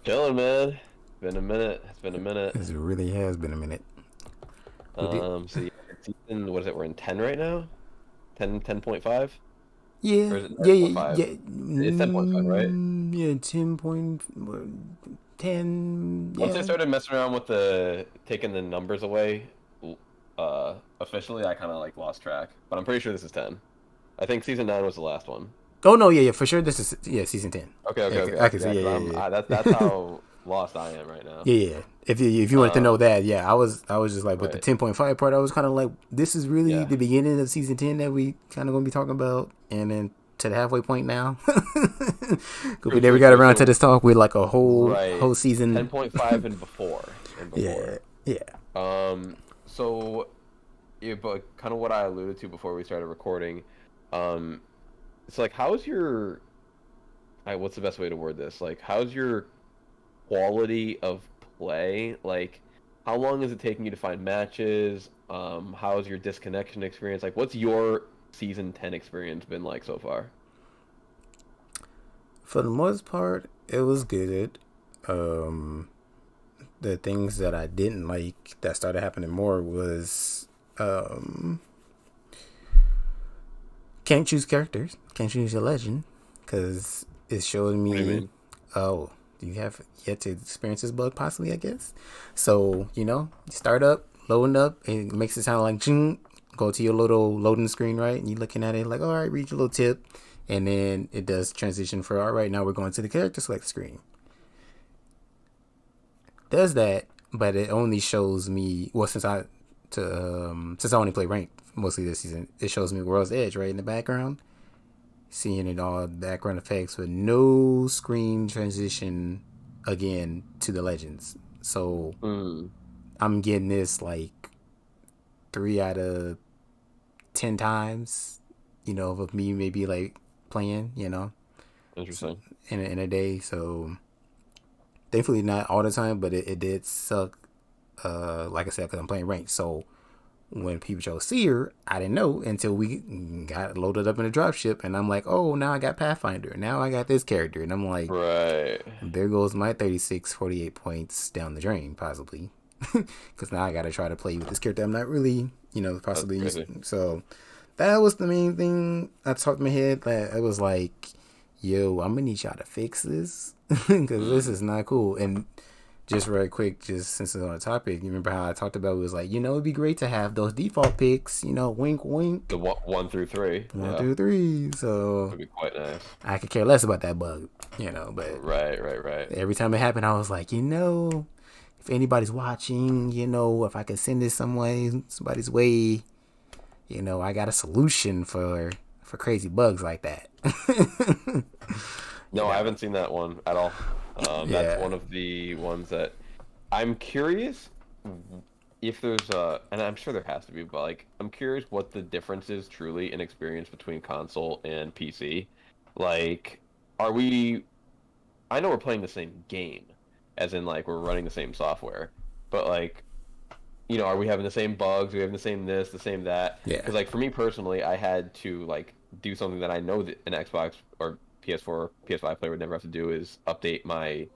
Chilling, man. Been a minute. It's been a minute. It really has been a minute. We did, So yeah, season, what is it? We're in 10 right now? 10.5? yeah, Or is it yeah, yeah, 9.5? yeah, It's 10.5, right? yeah. 10.10. Once they Yeah. started messing around with taking the numbers away, officially, I kind of like lost track. But I'm pretty sure this is 10. I think season 9 was the last one. Oh no, yeah, yeah, for sure. This is season 10. Okay, okay, I okay. can see, Yeah, yeah, because yeah, that's yeah. how lost I am right now. Yeah, yeah. If you wanted to know Um, that, yeah, I was just like with the right. 10.5 part, I was kind of like, this is really Yeah. the beginning of season 10 that we kind of gonna be talking about, and then to the halfway point now, because we True, never true, got true. around to So this talk with like a whole right. season. 10.5 and before. And Yeah, before. yeah. So yeah, but kind of what I alluded to before we started recording. Um, it's like, how's your, what's the best way to word this? Like, how's your quality of play? Like, how long is it taking you to find matches? How's your disconnection experience? Like, what's your season 10 experience been like so far? For the most part, it was good. Um, the things that I didn't like that started happening more was can't choose characters, can't choose your legend, because it showed What do you me, mean? oh, you have yet to experience this bug possibly, I guess. So you start up, loading up, and it makes it sound like go to your little loading screen, right? And you're looking at it like, all right, read your little tip, and then it does transition for all right. Now we're going to the character select screen. Does that, but it only shows me well since I only play ranked mostly this season. It shows me World's Edge right in the background, seeing it all background effects with no screen transition again to the legends. So Hmm. I'm getting this like 3 out of 10 times, of me maybe like playing, Interesting. in a day. So thankfully not all the time, but it did suck. Like I said, because I'm playing ranked. So when people chose Seer, I didn't know until we got loaded up in a dropship, and I'm like, oh, now I got Pathfinder. Now I got this character, and I'm like, Right. there goes my 36, 48 points down the drain, possibly. Because now I got to try to play with this character I'm not really, That's possibly used. crazy. So that was the main thing I talked in my head. That it was like, yo, I'm gonna need y'all to fix this because this Mm. is not cool. And just real quick, just since it's on the topic, you remember how I talked about it was like, it'd be great to have those default picks, wink, wink, The one through three. one Yeah. through three. So Would be quite nice. I could care less about that bug, but Right, right, right. every time it happened, I was like, if anybody's watching, if I could send this somebody's way, I got a solution for crazy bugs like that. you No, I know, haven't seen that one at all. That's yeah. one of the ones that I'm curious if there's and I'm sure there has to be, but like I'm curious what the difference is truly in experience between console and PC. Like, are we? I know we're playing the same game, as in like we're running the same software, but like are we having the same bugs? Are we having the same this, the same that? Yeah. Because like for me personally, I had to like do something that I know that an Xbox or PS4, PS5 player would never have to do is update my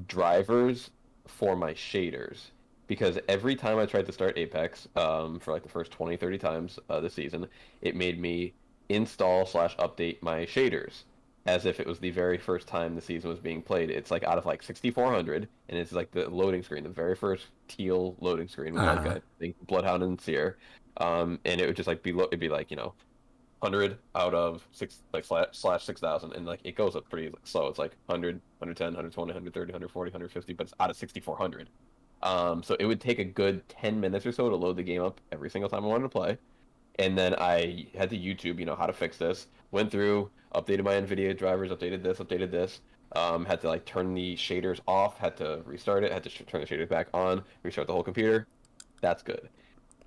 drivers for my shaders. Because every time I tried to start Apex, for like the first 20, 30 times this season, it made me install slash update my shaders as if it was the very first time the season was being played. It's like out of like 6,400, and it's like the loading screen, the very first teal loading screen with like Uh, I think Bloodhound and Seer, and it would just like it'd be like 100 out of six like slash 6,000, and like it goes up pretty like, slow. It's like 100, 110, 120, 130, 140, 150, but it's out of 6,400. So it would take a good 10 minutes or so to load the game up every single time I wanted to play. And then I had to YouTube, how to fix this. Went through, updated my NVIDIA drivers, updated this, updated this. Had to like turn the shaders off, had to restart it, had to turn the shaders back on, restart the whole computer. That's good.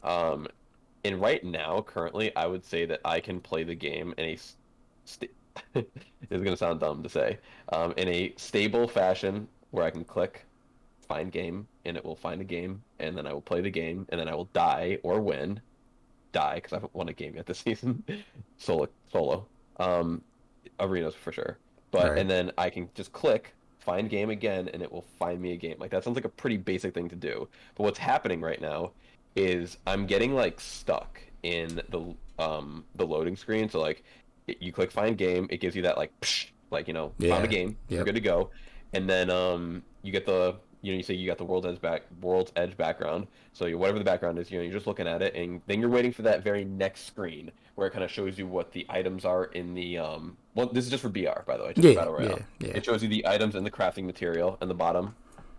Um, and right now, currently, I would say that I can play the game in a st it's gonna sound dumb to say, in a stable fashion where I can click find game and it will find a game and then I will play the game and then I will die or win die because I haven't won a game yet this season. Solo, solo, um, arenas for sure. But right. and then I can just click find game again, and it will find me a game. Like that sounds like a pretty basic thing to do. But what's happening right now is I'm getting like stuck in the loading screen. So like you click find game, it gives you that like psh, like found a Yeah. game, you're Yep. good to go, and then you get the you say you got the world's edge background. So whatever the background is, you're just looking at it, and then you're waiting for that very next screen where it kind of shows you what the items are in the well, this is just for BR, by the way, just for Yeah. Battle Yeah. Royale. Yeah. It shows you the items and the crafting material in the bottom,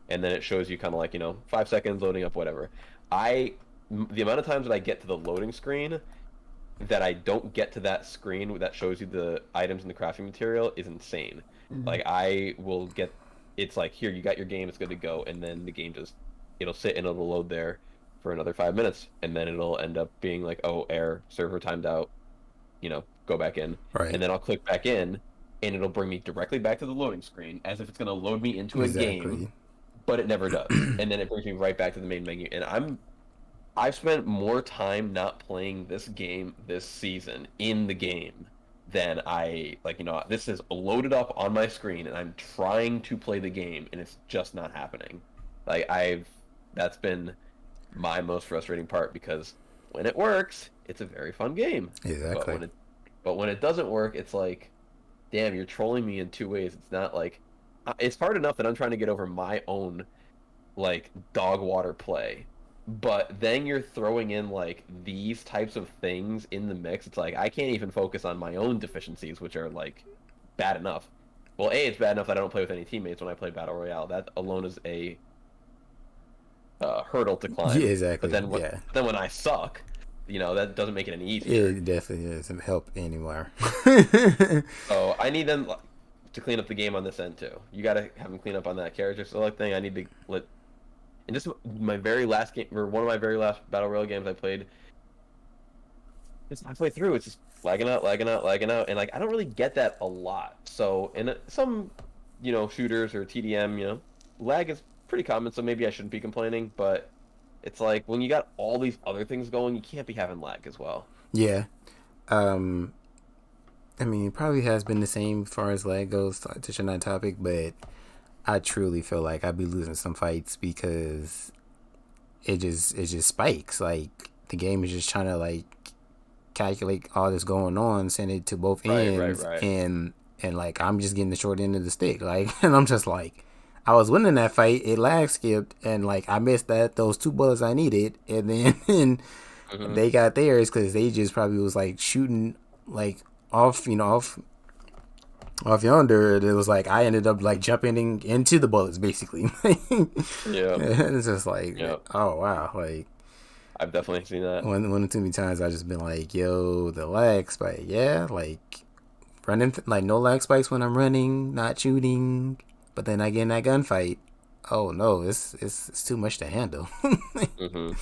and then it shows you kind of like 5 seconds loading up, whatever. I the amount of times that I get to the loading screen that I don't get to that screen that shows you the items and the crafting material is insane. Like I will get, it's like, here, you got your game, it's good to go, and then the game just, it'll sit and it'll load there for another 5 minutes, and then it'll end up being like, oh, error, server timed out, go back in, Right. and then I'll click back in, and it'll bring me directly back to the loading screen as if it's gonna load me into a game, Exactly. but it never does, and then it brings me right back to the main menu, and I've spent more time not playing this game this season in the game than I like, this is loaded up on my screen and I'm trying to play the game and it's just not happening. Like that's been my most frustrating part because when it works, it's a very fun game. But Exactly. when it doesn't work, it's like, damn, you're trolling me in two ways. It's not like it's hard enough that I'm trying to get over my own like dog water play, but then you're throwing in like these types of things in the mix. It's like I can't even focus on my own deficiencies, which are like bad enough. Well, A, it's bad enough that I don't play with any teammates when I play Battle Royale. That alone is a hurdle to Yeah. climb. But Exactly. Yeah. then when I suck, that doesn't make it any easier. It definitely doesn't help anymore. So I need them to clean up the game on this end too. You got to have them clean up on that character select thing. I need to let. And just my very last game, or one of my very last Battle Royale games I played, just halfway through, it's just lagging out, lagging out, lagging out, and like I don't really get that a lot. So in some, shooters or TDM, lag is pretty common. So maybe I shouldn't be complaining, but it's like when you got all these other things going, you can't be having lag as well. Yeah. Um. I mean, it probably has been the same as far as lag goes. Touching on that topic, but I truly feel like I'd be losing some fights because it just spikes. Like the game is just trying to like calculate all this going on, send it to both Right, right, ends, right. and like I'm just getting the short end of the stick. Like, and I'm just like, I was winning that fight, it lag skipped, and like I missed those two bullets I needed, and then Hmm. they got theirs because they just probably was like shooting like off yonder. It was like I ended up like jumping into the bullets basically. Yeah, It's just like, yeah. oh wow, like I've definitely seen that. one or too many times I just been like, yo, the lag spike, yeah, like running like no lag spikes when I'm running, not shooting, but then I get in that gunfight. Oh no, it's too much to handle. Hmm.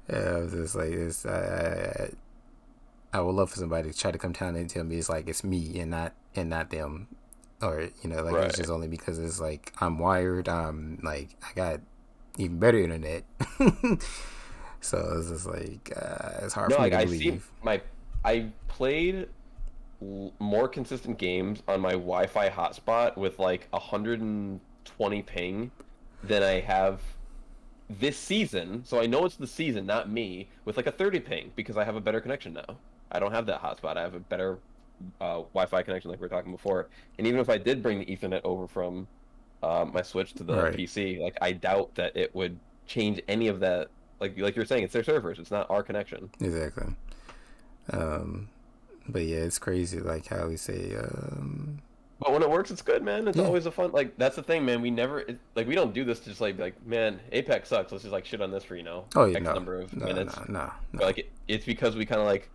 Yeah, I was just like, I would love for somebody to try to come down and tell me it's like it's me and not them, or like it's Right. just only because it's like I'm wired. I'm like I got even better internet, so it's just like it's hard No, for me like to I see believe. I played more consistent games on my Wi-Fi hotspot with like 120 ping than I have this season. So I know it's the season, not me, with like a 30 ping because I have a better connection now. I don't have that hotspot. I have a better Wi-Fi connection like we were talking before. And even if I did bring the Ethernet over from my Switch to the Right, PC, like I doubt that it would change any of that. Like you're saying, it's their servers. It's not our connection. exactly. Um, but yeah, it's crazy like how we say, But when it works, it's good, man. It's yeah. always a fun. Like that's the thing, man. We never like we don't do this to just like man, Apex sucks. Let's just like shit on this for Oh yeah, X no, number of no, minutes. no, no, no. But like it's because we kind of like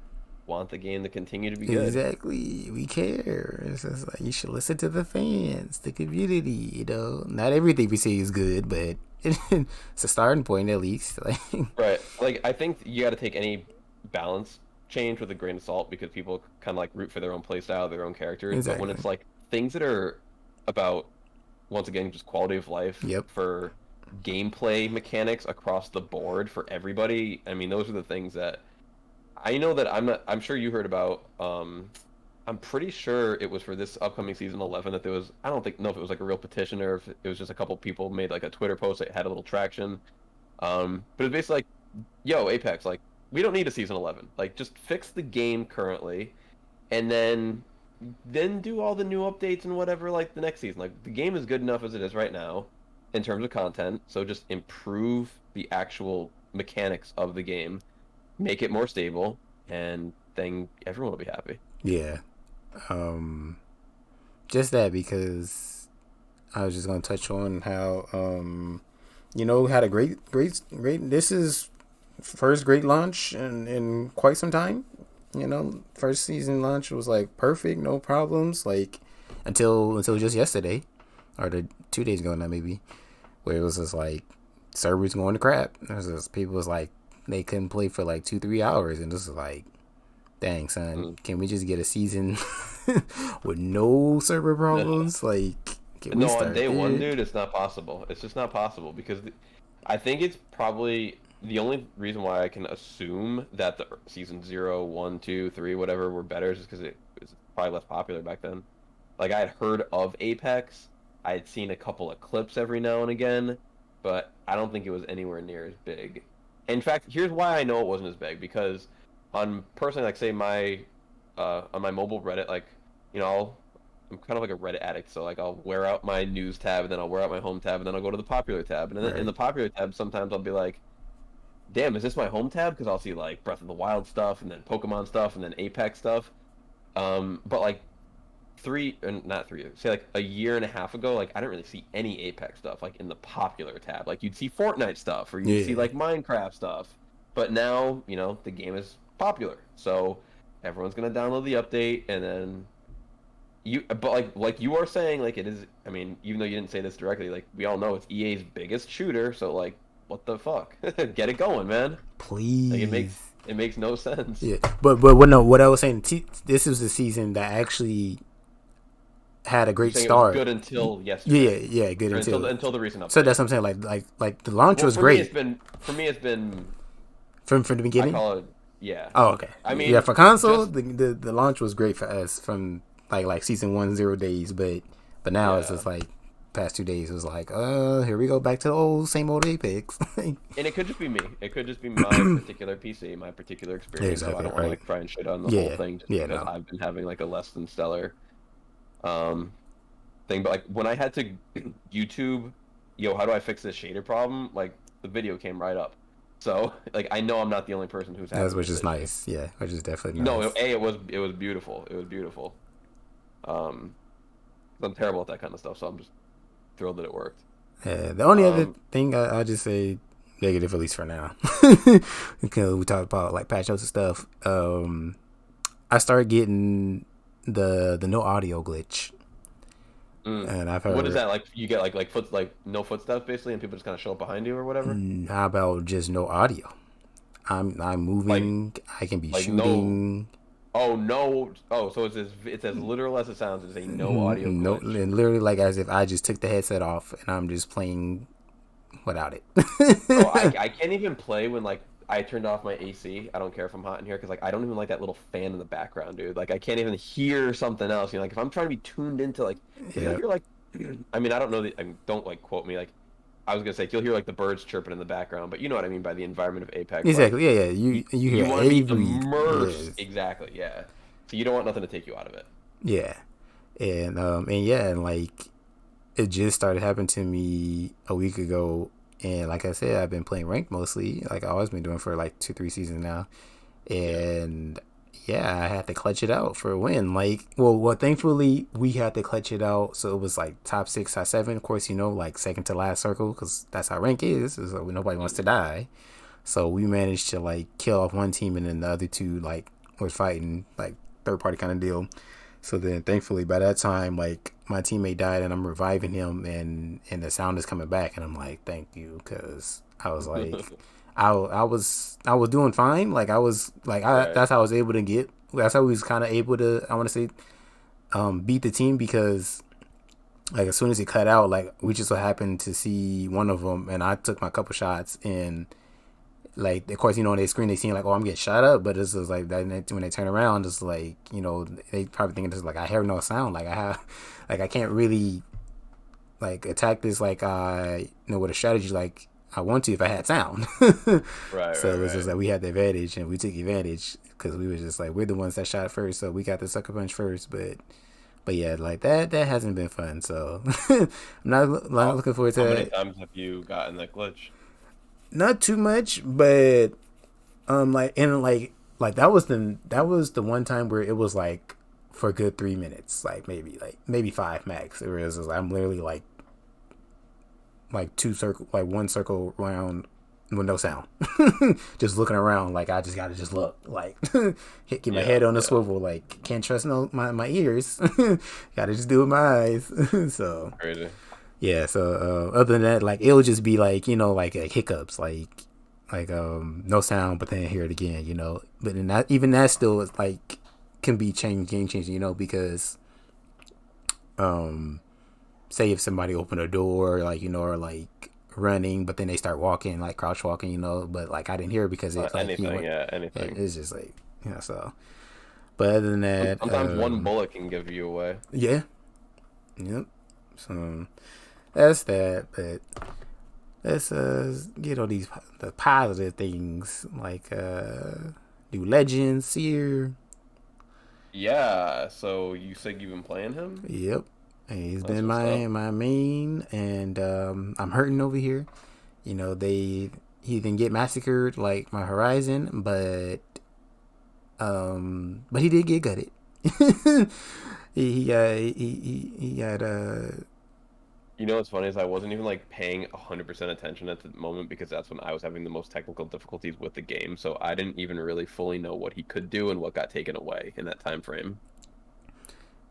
want the game to continue to be good. Exactly. We care. It's just like you should listen to the fans, the community. Not everything we say is good, but it's a starting point at least. Like, Right. Like I think you got to take any balance change with a grain of salt because people kind of like root for their own playstyle, their own characters. But when exactly. it's like things that are about once again just quality of life Yep. for gameplay mechanics across the board for everybody, I mean those are the things that I know that I'm not. I'm sure you heard about I'm pretty sure it was for this upcoming season 11 that there was. I don't think know if it was like a real petition or if it was just a couple people made like a Twitter post that had a little traction. But it's basically like, yo, Apex, like we don't need a season 11. Like just fix the game currently, and then do all the new updates and whatever like the next season. Like the game is good enough as it is right now in terms of content, so just improve the actual mechanics of the game, make it more stable, and then everyone will be happy. Yeah. Um, just that because I was just gonna touch on how had a great. This is first great launch in quite some time. First season launch was like perfect, no problems. Like until just yesterday, or the 2 days ago now maybe, where it was just like servers going to crap. There's just people was like they couldn't play for like 2-3 hours, and this is like, dang son, Mm. can we just get a season with no server problems? Like, can we No, on start day one, there? dude, it's not possible. It's just not possible because I think it's probably the only reason why I can assume that the season 0, 1, 2, 3, whatever were better is just because it was probably less popular back then. Like I had heard of Apex, I had seen a couple of clips every now and again, but I don't think it was anywhere near as big. In fact, here's why I know it wasn't as big because on personally, like say my on my mobile Reddit, like I'm kind of like a Reddit addict, so like I'll wear out my news tab, and then I'll wear out my home tab, and then I'll go to the popular tab, and then in Right. the popular tab, sometimes I'll be like, "Damn, is this my home tab?" Because I'll see like Breath of the Wild stuff, and then Pokemon stuff, and then Apex stuff. But like not 3, say like a year and a half ago, like I didn't really see any Apex stuff like in the popular tab. Like you'd see Fortnite stuff, or you'd see Yeah. like Minecraft stuff. But now, the game is popular, so everyone's gonna download the update, and then but like you are saying, like it is. I mean, even though you didn't say this directly, like we all know it's EA's biggest shooter. So like, what the fuck? Get it going, man. Like Please. it makes no sense. Yeah, but what no, what I was saying, this was the season that actually had a You're great saying it was start. good until Yeah, yesterday, yeah, good or until. until the recent So update. that's what I'm saying. Like the launch Well, was great for me it's been from the I beginning. call it yeah. Oh, okay. I Yeah, mean, for console, just the launch was great for us from like season 1 0 days, but now it's yeah. just like past 2 days it was like, here we go back to the old same old Apex. And it could just be me. It could just be my particular PC, my particular experience. So I Exactly don't want to right. like try and shit on the whole Yeah, thing just yeah, because no, I've been having like a less than stellar um thing. But like when I had to YouTube, yo, how do I fix this shader problem? Like the video came right up. So like I know I'm not the only person who's that's having which this is issue. nice. Yeah, which is definitely No, nice. it was beautiful. It was beautiful. Um, I'm terrible at that kind of stuff, so I'm just thrilled that it worked. The only other Um, thing I'll just say negative, at least for now, because we talked about like patch notes and stuff. I started getting the no audio glitch, mm. and I've What is heard that like? You get like no footsteps basically, and people just kind of show up behind you or whatever. how about just no audio. I'm Like moving. I can be like no. shooting. Oh no. Oh, so it's as literal as it sounds. It's a no audio No, glitch. and literally like as if I just took the headset off and I'm just playing without it. Bro, I can't even play when like I turned off my AC. I don't care if I'm hot in here because like I don't even like that little fan in the background, dude. Like I can't even hear something else. Like if I'm trying to be tuned into like, because you'll Yeah, hear like, I mean I don't know don't like quote me like, I was gonna say you'll hear like the birds chirping in the background, but you know what I mean by the environment of Apex. Like exactly. Yeah, yeah. you You you hear want to be every immersed yes, exactly, yeah. So you don't want nothing to take you out of it. yeah, and yeah, and like it just started happening to me a week ago, and like I said, I've been playing ranked mostly, like I always been doing for like 2-3 seasons now, Yeah. and yeah, I had to clutch it out for a win. Like, well, thankfully we had to clutch it out, so it was like top six, top seven. Of course, like second to last circle, because that's how rank is. So nobody wants to Mm. die. So we managed to like kill off one team, and then the other two like were fighting like third party kind of deal. So then, thankfully, by that time, like my teammate died, and I'm reviving him, and the sound is coming back, and I'm like, thank you, because I was like, I was doing fine. Like I was like Right. that's how I was able to get. That's how we was kind of able to. I want to say beat the team because like as soon as it cut out, like we just so happened to see one of them, and I took my couple shots, and like of course on their screen they seem like, oh, I'm getting shot up, but it's just like that when they turn around, it's like they probably thinking just like I hear no sound, like I have, like I can't really like attack this like I with a strategy like I want to if I had sound. Right, So right, it was just right. like we had the advantage and we took advantage because we were just like we're the ones that shot first, so we got the sucker punch first. But yeah, like that hasn't been fun. So I'm not How, looking forward to how many that. times have you gotten that glitch? Not too much, but like and like that was the one time where it was like for a good 3 minutes, like maybe five max. It was just, I'm literally like two circle, like one circle around with no sound, just looking around. Like I just gotta just look, like get my Yeah, head on the yeah. swivel. Like can't trust my ears. Gotta just do it with my eyes. So Crazy. yeah. So other than that, like it'll just be like like hiccups, like no sound, but then hear it again. But then that even that still is like can be game changing. Because say if somebody opened a door, like or like running, but then they start walking, like crouch walking, but like I didn't hear it because it like Anything, yeah, anything. it's just like so. But other than that, Sometimes one bullet can give you away. yeah, yep. So that's that. But let's get all the positive things like do legends here. Yeah, so you said you've been playing him? Yep. And he's That's been what's up. my main, and I'm hurting over here. They he didn't get massacred like my Horizon, but he did get gutted. He got You know what's funny is I wasn't even like paying 100% attention at the moment because that's when I was having the most technical difficulties with the game, so I didn't even really fully know what he could do and what got taken away in that time frame.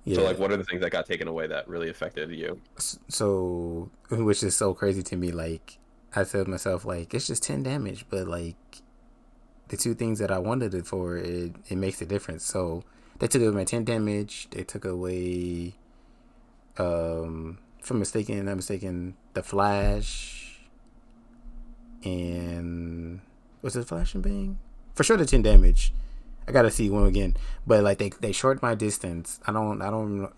So yeah. like what are the things that got taken away that really affected you? So which is so crazy to me. Like I said to myself, like it's just 10 damage, but like the two things that I wanted it for, it makes a difference. So they took away my 10 damage. They took away, if I'm mistaken, the flash and was it flash and bang? For sure, the 10 damage. I gotta see one again, but like they shortened my distance. I don't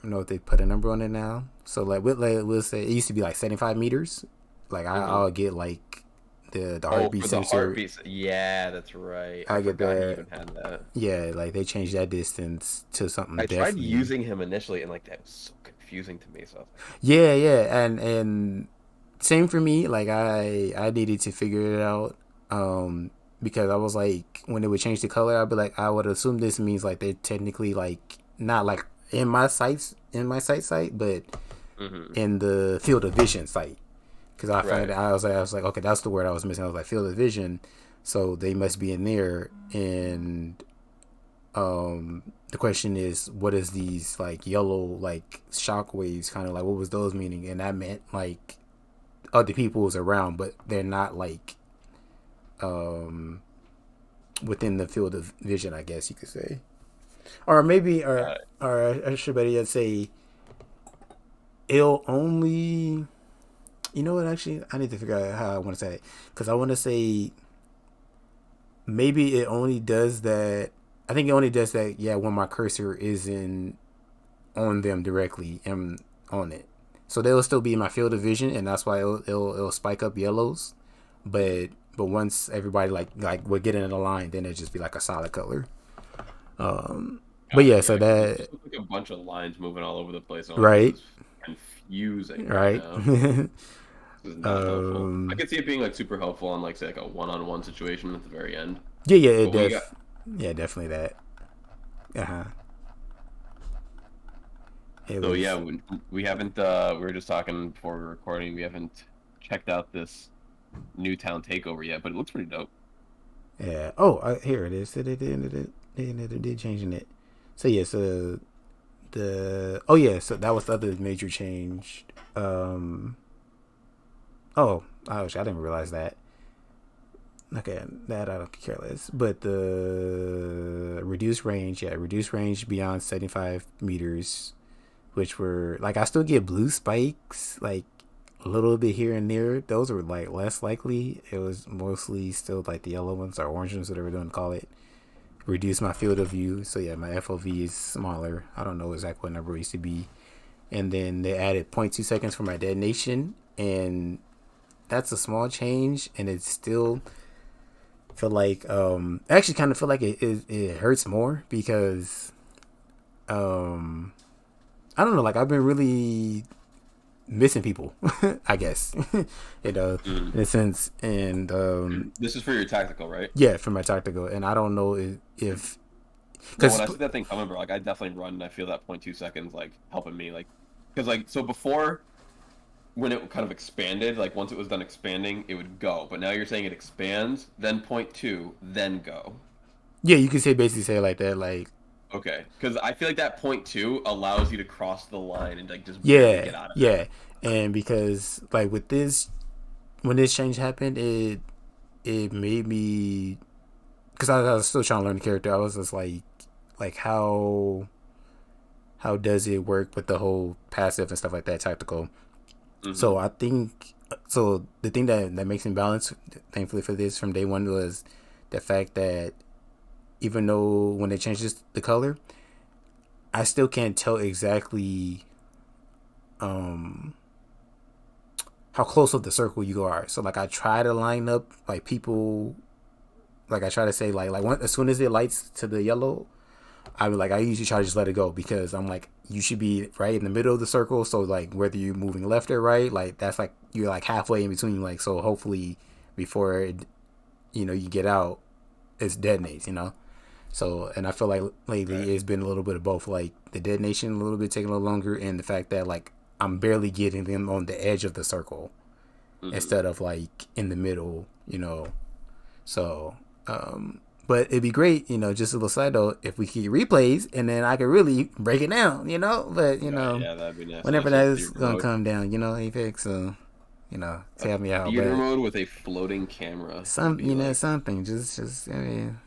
know if they put a number on it now. So we'll say it used to be like 75 meters. Like Hmm. I'll get like the Oh, heartbeat for the sensor. heartbeats. Yeah, that's right. I I get forgot he that. even had that. Yeah, like they changed that distance to something I tried definitely. using him initially and like that was so confusing to me. So I was like, Yeah, yeah, and same for me. Like I needed to figure it out. Because I was like, when it would change the color, I'd be like, I would assume this means like they're technically like not like in my sight, but hmm. in the field of vision sight. Because I found Right. out, I was like, okay, that's the word I was missing. I was like, field of vision, so they must be in there. And the question is, what is these like yellow like shock waves? Kind of like what was those meaning? And that meant like other people was around, but they're not like within the field of vision, I guess you could say. Or maybe, Got it. or I should better yet say, it'll only. You know what? Actually, I need to figure out how I want to say it because I want to say maybe it only does that. I think it only does that. Yeah, when my cursor isn't on them directly and on it, so they'll still be in my field of vision, and that's why it'll spike up yellows. But but once everybody like we're getting in a line, then it'll just be like a solid color. But Got it. yeah, so Yeah, because it that just looks like a bunch of lines moving all over the place. And all it is right, is confusing right right. now. This is not helpful. I could see it being like super helpful on like say like a one-on-one situation at the very end. Yeah, yeah, But we got yeah, definitely that. Uh huh. It so yeah, was. we haven't we were just talking before we were recording. We haven't checked out this new town takeover yet, but it looks pretty dope. Yeah. Oh, here it is. They did changing it. So yeah, so oh yeah, so that was the other major change. Um. Oh, I didn't realize that. Okay, that I don't care less. But the reduced range beyond 75 meters, which were like I still get blue spikes, a little bit here and there. Those were like less likely. It was mostly still like the yellow ones or orange ones, whatever they want to call it. Reduce my field of view. So yeah, my FOV is smaller. I don't know exactly what number it used to be. And then they added 0.2 seconds for my detonation, and that's a small change, and it's still feel like I actually kind of feel like it hurts more because I don't know, like I've been really missing people, I guess, in a sense. And This is for your tactical, right? yeah, for my tactical. And I don't know if No, because when I see that thing coming, bro, like I definitely run and I feel that 0.2 seconds like helping me, like, because like so before when it kind of expanded, like once it was done expanding, it would go. But now you're saying it expands, then 0.2, then go. yeah, you can say basically say it like that, like Okay, because I feel like that 0.2 allows you to cross the line and like just barely yeah, get out of it. yeah. And because like with this, when this change happened, it made me, because I was still trying to learn the character. I was just like how does it work with the whole passive and stuff like that, tactical. Mm-hmm. So I think so. The thing that makes me balance, thankfully for this from day one, was the fact that even though when it changes the color, I still can't tell exactly um how close of the circle you are. So like I try to line up like people, like I try to say as soon as it lights to the yellow, I usually try to just let it go because I'm like you should be right in the middle of the circle. So like whether you're moving left or right, like that's like you're like halfway in between. Like so hopefully before you get out, it's detonates. So and I feel like Right. lately it's been a little bit of both, like the detonation a little bit taking a little longer, and the fact that like I'm barely getting them on the edge of the circle Mm-hmm. instead of like in the middle. So, but it'd be great, just a little side note, if we keep replays and then I could really break it down. But Right. Yeah, that'd be nasty. whenever So that is theater gonna mode. come down, Apex, so A tell me out. theater But mode with a floating camera would be like something, just I mean,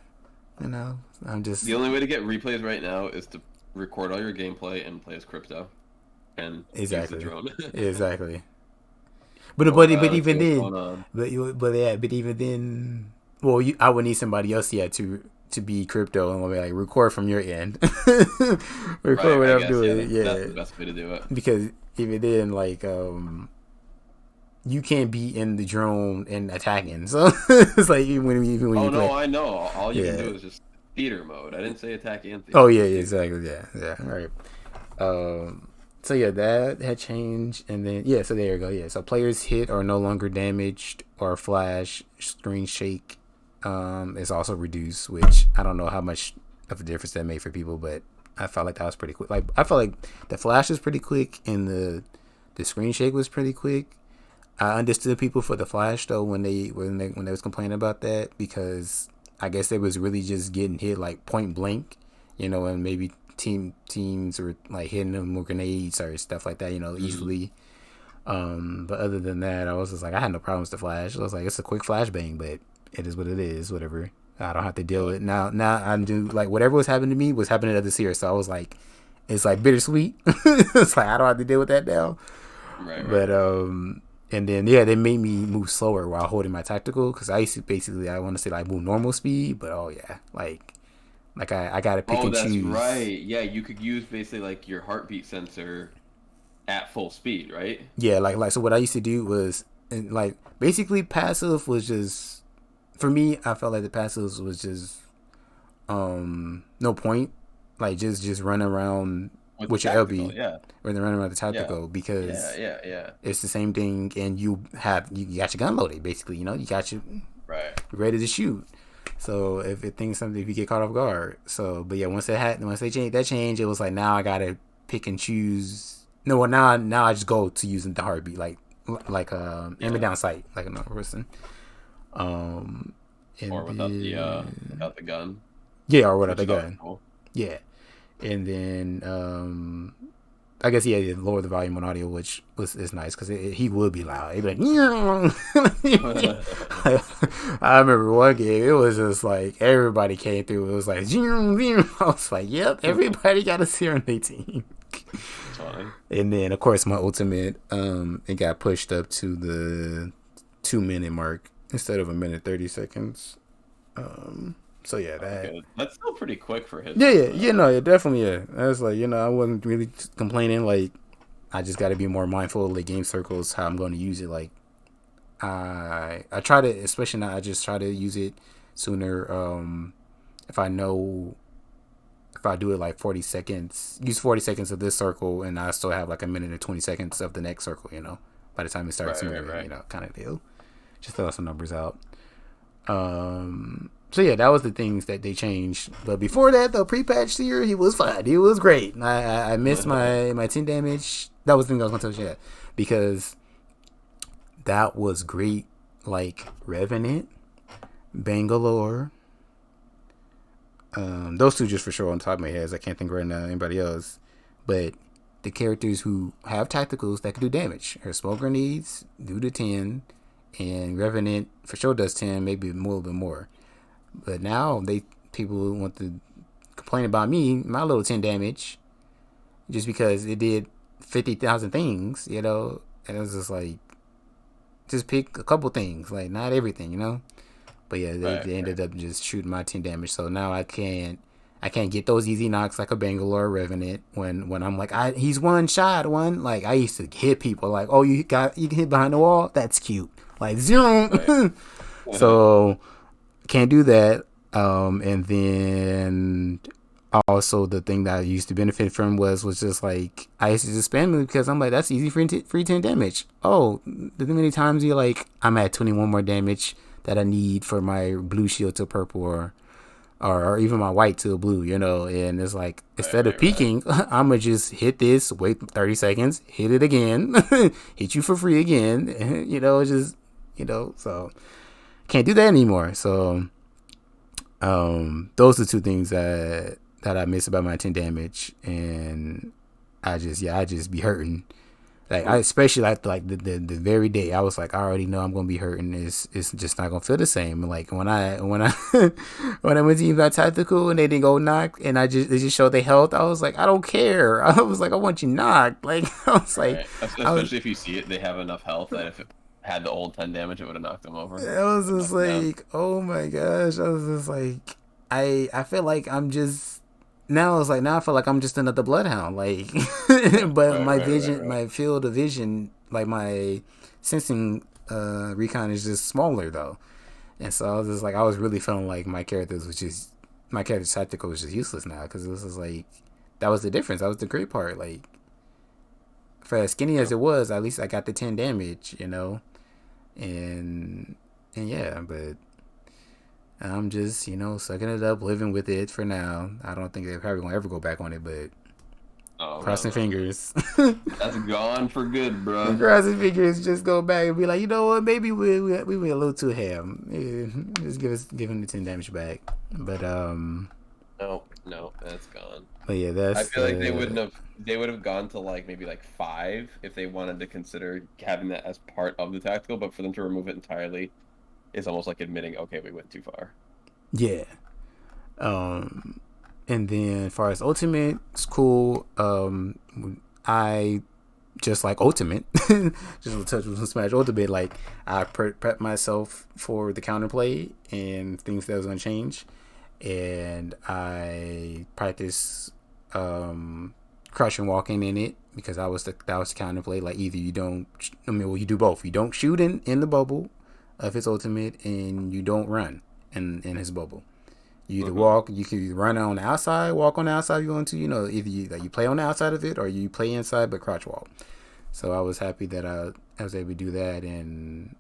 I'm just the only way to get replays right now is to record all your gameplay and play as crypto and use the exactly, drone. exactly. But Go but around and see even what's then, going on. but even then, well, I would need somebody else yet to be crypto and be like record from your end, record Right, what I I'm guess, yeah, doing, that's yeah. the best way to do it. Because even then, like you can't be in the drone and attacking, so it's like even when Oh you no, play, I know. All you can yeah. do is just theater mode. I didn't say attack and Oh theater, yeah, just yeah, theater. exactly, yeah, yeah. All right. So yeah, that had changed, and then yeah, so there you go. Yeah, so players hit are no longer damaged or flash screen shake. Is also reduced, which I don't know how much of a difference that made for people, but I felt like that was pretty quick. Like I felt like the flash was pretty quick, and the screen shake was pretty quick. I understood people for the flash though when they was complaining about that, because I guess they was really just getting hit like point blank, and maybe teams were like hitting them with grenades or stuff like that, Mm, easily. But other than that, I was just like I had no problems with the flash. I was like it's a quick flashbang, but it is what it is, whatever. I don't have to deal yeah. with it now. Now I do like whatever was happening to me was happening to others here, so I was like, it's like bittersweet. It's like I don't have to deal with that now. Right, right, But right. and then yeah, they made me move slower while holding my tactical, because I used to basically I want to say like move normal speed, but oh yeah, like I gotta pick Oh, and that's choose. right. Yeah, you could use basically like your heartbeat sensor at full speed, right? Yeah, like so what I used to do was, and like basically passive was just, for me I felt like the passives was just no point, like just run around With the with your tactical, LB, yeah. run around the Yeah. tactical, Yeah, because yeah, yeah. it's the same thing, and you got your gun loaded basically, you got your Right. ready to shoot. So if it thinks something, if you get caught off guard. So, but yeah, once they changed, it was like now I gotta pick and choose. No, well, now I just go to using the heartbeat, like aiming Yeah. down sight like another person. Um, Or and without the gun, yeah, or without which the is always gun. cool. Yeah, and then I guess yeah, lower the volume on audio, which is nice because he would be loud. He'd be like, I remember one game, it was just like everybody came through. It was like, I was like, yep, everybody got a serum on their team. fine. And then of course my ultimate, it got pushed up to the 2 minute mark instead of 1 minute 30 seconds. So yeah, that. Okay, that's still pretty quick for his Yeah, yeah, ultimate. yeah, no, yeah, definitely, yeah. I was like, I wasn't really complaining. Like, I just got to be more mindful of the game circles, how I'm going to use it. Like, I try to, especially now, I just try to use it sooner. If I know, if I do it like 40 seconds, use 40 seconds of this circle, and I still have like 1 minute and 20 seconds of the next circle, by the time it starts Right, right, moving, right. kind of deal. Just throw some numbers out. So yeah, that was the things that they changed. But before that, the pre-patch here, he was fine. He was great. I missed my 10 damage. That was the thing I was gonna tell you, yeah, because that was great. Like Revenant, Bangalore, those two just for sure on top of my head. I can't think right now anybody else, but the characters who have tacticals that can do damage. Her smoke grenades do the 10, and Revenant for sure does 10, maybe more, a little bit more. But now people want to complain about me, my little 10 damage, just because it did 50,000 things, And it was just like, just pick a couple things, like not everything. But yeah, they, Right, they right. ended up just shooting my 10 damage. So now I can't get those easy knocks like a Bangalore Revenant when I'm like, he's one shot one. Like I used to hit people like, oh, you can hit behind the wall. That's cute. Like Right. zero. So can't do that. And then also the thing that I used to benefit from was just like I used to just spam it because I'm like, that's easy free 10 damage. Oh, the many times you're like, I'm at 21 more damage that I need for my blue shield to purple or even my white to blue, and it's like Right, instead of right, right. peeking, I'm gonna just hit this, wait 30 seconds, hit it again, hit you for free again, just so can't do that anymore. So those are two things that I miss about my 10 damage, and I just be hurting. Like I especially like the very day I was like, I already know I'm gonna be hurting. It's just not gonna feel the same. Like when I when I went to use my tactical and they didn't go knock and they just showed their health, I was like, I don't care. I was like, I want you knocked. Like I was like, Right. I was Especially if you see it, they have enough health that if it had the old 10 damage, it would have knocked them over. I was Or just knocked them down. like, oh my gosh. I was just like, I feel like I'm just now. It's like now I feel like I'm just another bloodhound. Like, but Right, my right, right, vision, right. my field of vision, like my sensing recon is just smaller though. And so I was just like, I was really feeling like my character's tactical was just useless now because this was like that was the difference. That was the great part. Like for as skinny as Yep. it was, at least I got the 10 damage. And yeah, but I'm just sucking it up, living with it for now. I don't think they're probably gonna ever go back on it, but Oh, no, crossing no, no. fingers. That's gone for good, bruh. Crossing fingers, just go back and be like, you know what? Maybe we went a little too ham. Yeah, just give him the 10 damage back. But No, no, that's gone. yeah, I that's feel like the they would have gone to like maybe like five if they wanted to consider having that as part of the tactical, but for them to remove it entirely is almost like admitting, okay, we went too far. yeah. Um, and then as far as ultimate, it's cool. I just like ultimate, just a touch with Smash Ultimate. Like I prep myself for the counterplay and things that was gonna change, and I practice crouching walking in it because that was the counterplay. Like either you don't, I mean, well, you do both. You don't shoot in the bubble of his ultimate, and you don't run in his bubble. You either Hmm. walk, you can either run on the outside, walk on the outside. You want to, either you play on the outside of it or you play inside but crouch walk. So I was happy that I was able to do that, and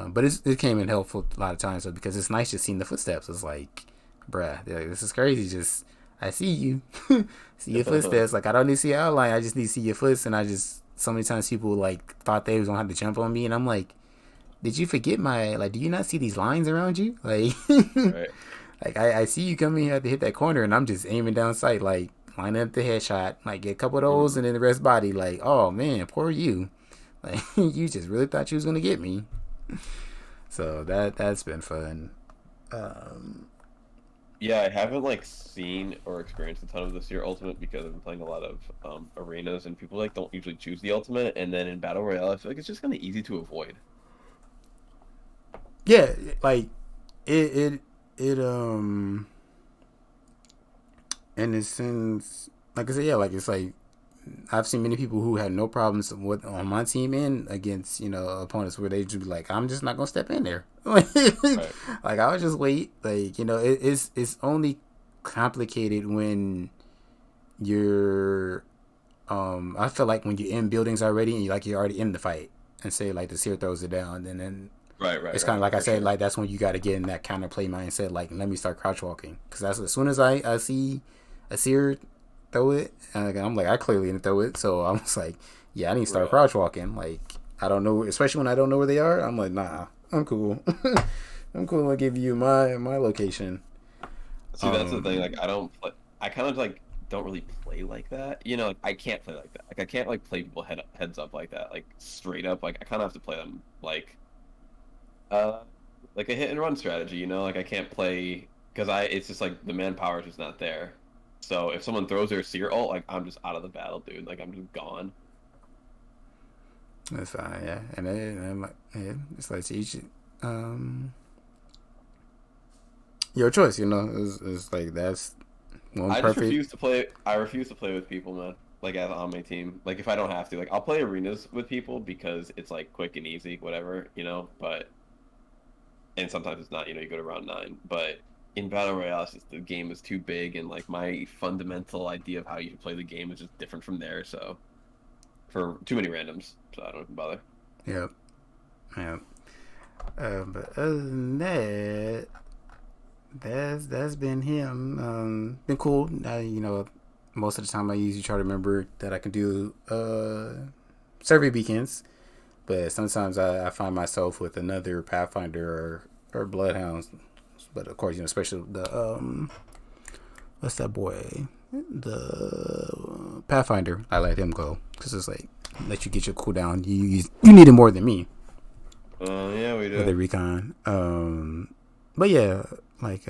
but it came in helpful a lot of times. So because it's nice just seeing the footsteps. It's like, bruh, like, this is crazy. Just I see you, see your footsteps. Like I don't need to see your outline. I just need to see your foots. And I just so many times people like thought they was gonna have to jump on me, and I'm like, did you forget my like? Do you not see these lines around you? Like, Right. like I see you coming here to hit that corner, and I'm just aiming down sight, like lining up the headshot, like get a couple of those, Hmm. and then the rest body. Like, oh man, poor you. Like you just really thought you was gonna get me. So that's been fun. Um, Yeah, I haven't like seen or experienced a ton of this year Ultimate because I've been playing a lot of arenas and people like don't usually choose the Ultimate, and then in Battle Royale I feel like it's just kind of easy to avoid. Yeah, like it in a sense, like I said, yeah, like it's like I've seen many people who had no problems with on my team and against opponents where they just be like, I'm just not gonna step in there. Like Right. I'll just wait. Like it's only complicated when you're I feel like when you're in buildings already and you're already in the fight and say like the seer throws it down, and then Right, right, it's kind of right, like I for said, sure. like that's when you got to get in that counter play mindset. Like let me start crouch walking because that's as soon as I see a seer throw it, and I'm like I clearly didn't throw it, so I was like, yeah, I need to start Real. crouch walking. Like I don't know, especially when I don't know where they are. I'm like, nah, I'm cool. I'm cool. I'll give you my location. See, that's the thing. Like, Um, I don't play. I kind of like don't really play like that. Like I can't play like that. Like I can't like play people heads up like that. Like straight up. Like I kind of have to play them uh like a hit and run strategy. Like I can't play because I it's just like the manpower is just not there. So if someone throws their seer ult, like I'm just out of the battle, dude. Like I'm just gone. that's fine, yeah, and then I'm like, yeah, it's like each um your choice. It's like that's one I just perfect. refuse to play. I refuse to play with people, man. Like as on my team. Like if I don't have to, like I'll play arenas with people because it's like quick and easy, whatever. But and sometimes it's not. You go to round nine, but in battle royale, it's just the game is too big, and like my fundamental idea of how you play the game is just different from there. So for too many randoms, so I don't even bother. Yep, yep. But other than that, that's been him. Been cool. Most of the time I usually try to remember that I can do survey beacons, but sometimes I find myself with another Pathfinder or Bloodhounds. But of course, especially the what's that boy? The Pathfinder. I let him go because it's like let you get your cooldown. You need it more than me Yeah, we with the do. recon. But yeah, like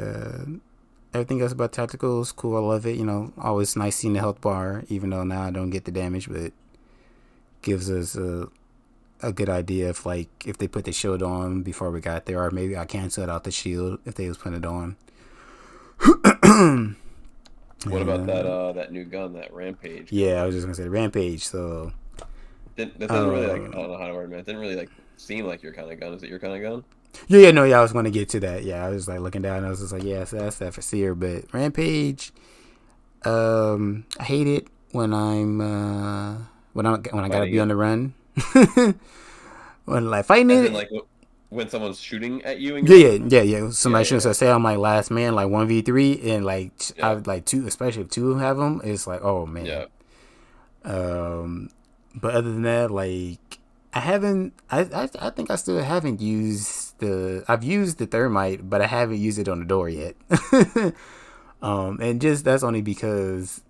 everything else about tactical is cool. I love it. Always nice seeing the health bar, even though now I don't get the damage, but gives us a good idea of like if they put the shield on before we got there, or maybe I canceled out the shield if they was putting it on. What about that And that new gun, that Rampage yeah, I gun? was just gonna say the rampage. So That doesn't really like I um, don't know how to word it, man. It didn't really like seem like your kind of gun. Is it your kind of gun? yeah, no, yeah, I was gonna get to that. Yeah, I was like looking down. And I was just like, yeah, so that's that for seer. But rampage, I hate it when I gotta Fighting be on it, the run. When like fighting as in it, like when someone's shooting at you and you're yeah, on the yeah, run. yeah, yeah. Yeah, Somebody yeah, shoots. So yeah, say I'm like last man, like 1v3, and like I yeah, would like two, especially if two have them. It's like, oh man. yeah. Um, but other than that, like I haven't. I think I still haven't used the. I've used the thermite, but I haven't used it on the door yet. And just that's only because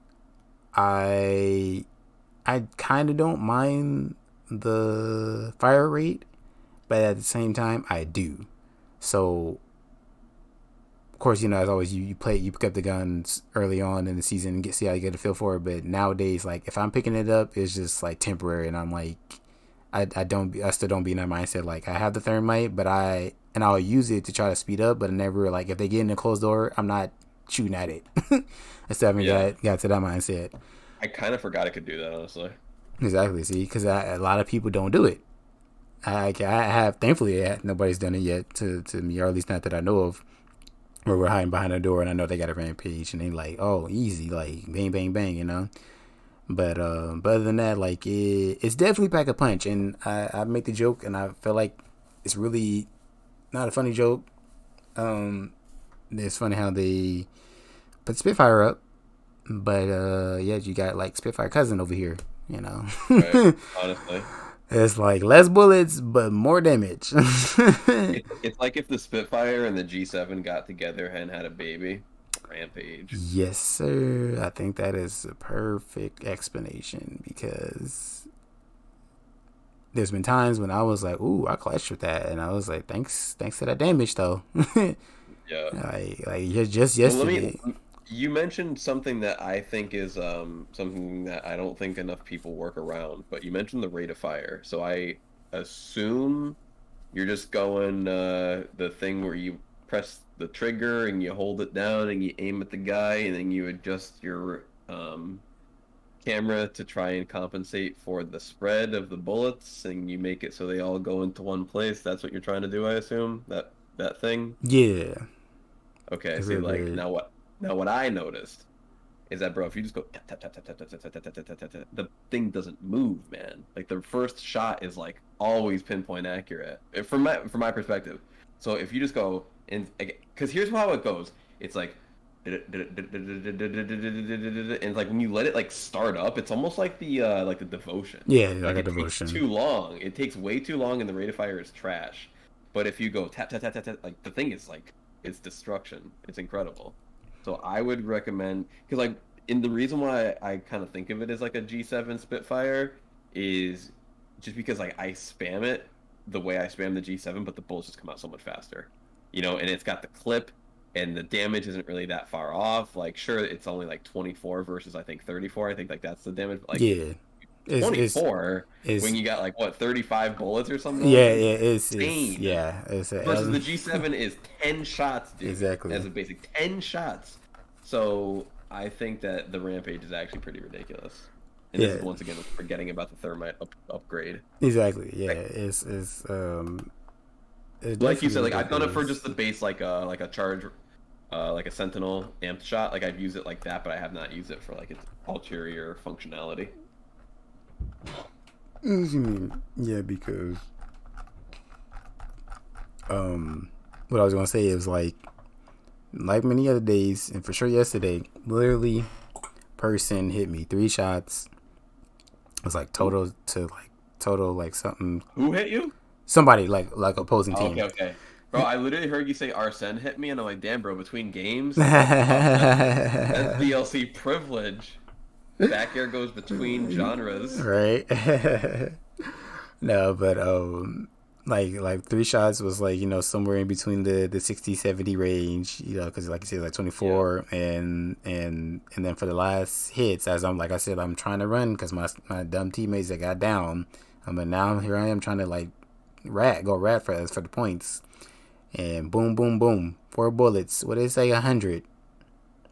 I I kind of don't mind the fire rate, but at the same time I do. So of course, as always, you pick up the guns early on in the season and see how you get a feel for it. But nowadays, like if I'm picking it up, it's just like temporary, and I'm like, I still don't be in that mindset. Like I have the thermite, but I'll use it to try to speed up, but I never like if they get in a closed door, I'm not shooting at it. I still haven't Yeah. got to that mindset. I kind of forgot I could do that, honestly. Exactly. See, because a lot of people don't do it. I have thankfully nobody's done it yet to me, or at least not that I know of. Where we're hiding behind a door and I know they got a rampage and they like, oh, easy, like bang, bang, bang. But other than that, like it's definitely pack a punch. And I make the joke and I feel like it's really not a funny joke. Um, it's funny how they put Spitfire up, but yeah, you got like Spitfire cousin over here. You know, Right. Honestly, it's like less bullets but more damage. it's like if the Spitfire and the G7 got together and had a baby. Rampage. Yes, sir. I think that is a perfect explanation because there's been times when I was like, "Ooh, I clashed with that," and I was like, "Thanks to that damage, though." Yeah. Like just Well, let me. yesterday. You mentioned something that I think is something that I don't think enough people work around, but you mentioned the rate of fire. So I assume you're just going the thing where you press the trigger and you hold it down and you aim at the guy and then you adjust your camera to try and compensate for the spread of the bullets and you make it so they all go into one place. That's what you're trying to do, I assume. That thing. Yeah, Okay, it's see, a like bit. now what I noticed is that, bro, if you just go tap tap tap tap tap tap tap tap tap tap tap tap, tap, the thing doesn't move, man. Like the first shot is like always pinpoint accurate from my perspective. So if you just go and because here's how it goes, it's like and it's like when you let it like start up, it's almost like the devotion. Yeah, like Like a it takes devotion. too long. It takes way too long, and the rate of fire is trash. But if you go tap tap tap tap tap, like the thing is like it's destruction. It's incredible. So I would recommend because like and the reason why I kind of think of it as like a G7 Spitfire is just because like I spam it the way I spam the G7, but the bullets just come out so much faster, and it's got the clip and the damage isn't really that far off. Like, sure, it's only like 24 versus I think 34. I think like that's the damage. But, like Yeah, it's 24 when it's you got like what 35 bullets or something yeah, nonsense. yeah, It's it's insane. yeah, it's a Versus L. the G7 is 10 shots, dude, Exactly. as a basic 10 shots. So I think that the Rampage is actually pretty ridiculous. And this Yeah, is once again forgetting about the thermite upgrade. exactly. Yeah, Like, it's like you definitely said, like I've done it for just ridiculous. the base, like a charge, like a Sentinel amped shot. Like I've used it like that, but I have not used it for like its ulterior functionality. Yeah, because what I was gonna say is like many other days, and for sure yesterday, literally, person hit me 3 shots. It was like Who total like something. who hit you? Somebody like opposing Oh, okay, team. okay. Bro, I literally heard you say Arsene hit me, and I'm like, damn, bro, between games, that's DLC privilege. Back air goes between genres. Right. No, but like 3 shots was like somewhere in between the 60 70 range, because like you said, like Yeah. 24, and then for the last hits, as I'm like I said, I'm trying to run because my dumb teammates that got down, but now here I am trying to like rat for the points, and boom boom boom, 4 bullets, what did it say, 100.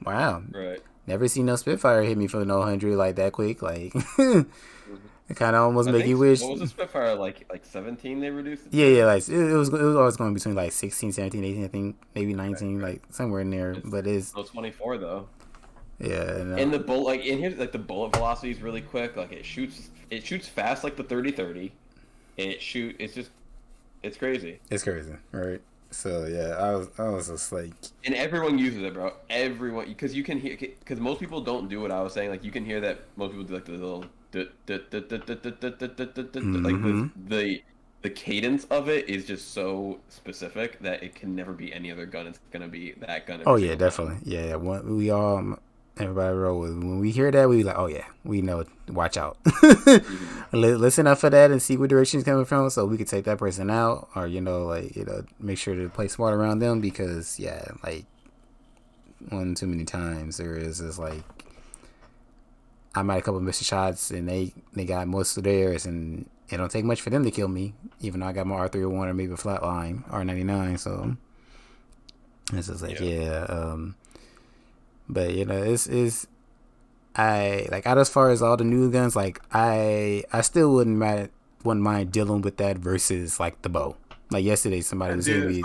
Wow, Right. never seen no Spitfire hit me for no 100 like that quick, like it Mhm. kind of almost I make you think wish. what was the Spitfire like 17 they reduced it Yeah, to? yeah, like it was always going between like 16, 17, 18, I think, maybe Right, 19, right. like somewhere in there. It's But it's no 24 though. yeah, And no, the bullet like in here like the bullet velocity is really quick. Like it shoots fast like the 30-30. And it's crazy. it's crazy, right? So yeah, I was just like, And everyone uses it, bro. Everyone, because you can hear, because most people don't do what I was saying. Like you can hear that most people do like the little, like mm-hmm. the cadence of it is just so specific that it can never be any other gun. It's gonna be that gun Oh every yeah, single time. definitely, yeah. We all, everybody roll with. When we hear that, we like, oh yeah, we know. Watch out. Hmm. Listen up for that and see what direction it's coming from, so we could take that person out, or make sure to play smart around them, because yeah, like one too many times there is just like I might a couple missed shots, and they got most of theirs, and it don't take much for them to kill me, even though I got my R301 or maybe a flatline R99. So it's just like, Yeah. yeah, but it's I like, out as far as all the new guns, like I still wouldn't mind dealing with that versus like the bow. Like yesterday, somebody was hitting Dude, me.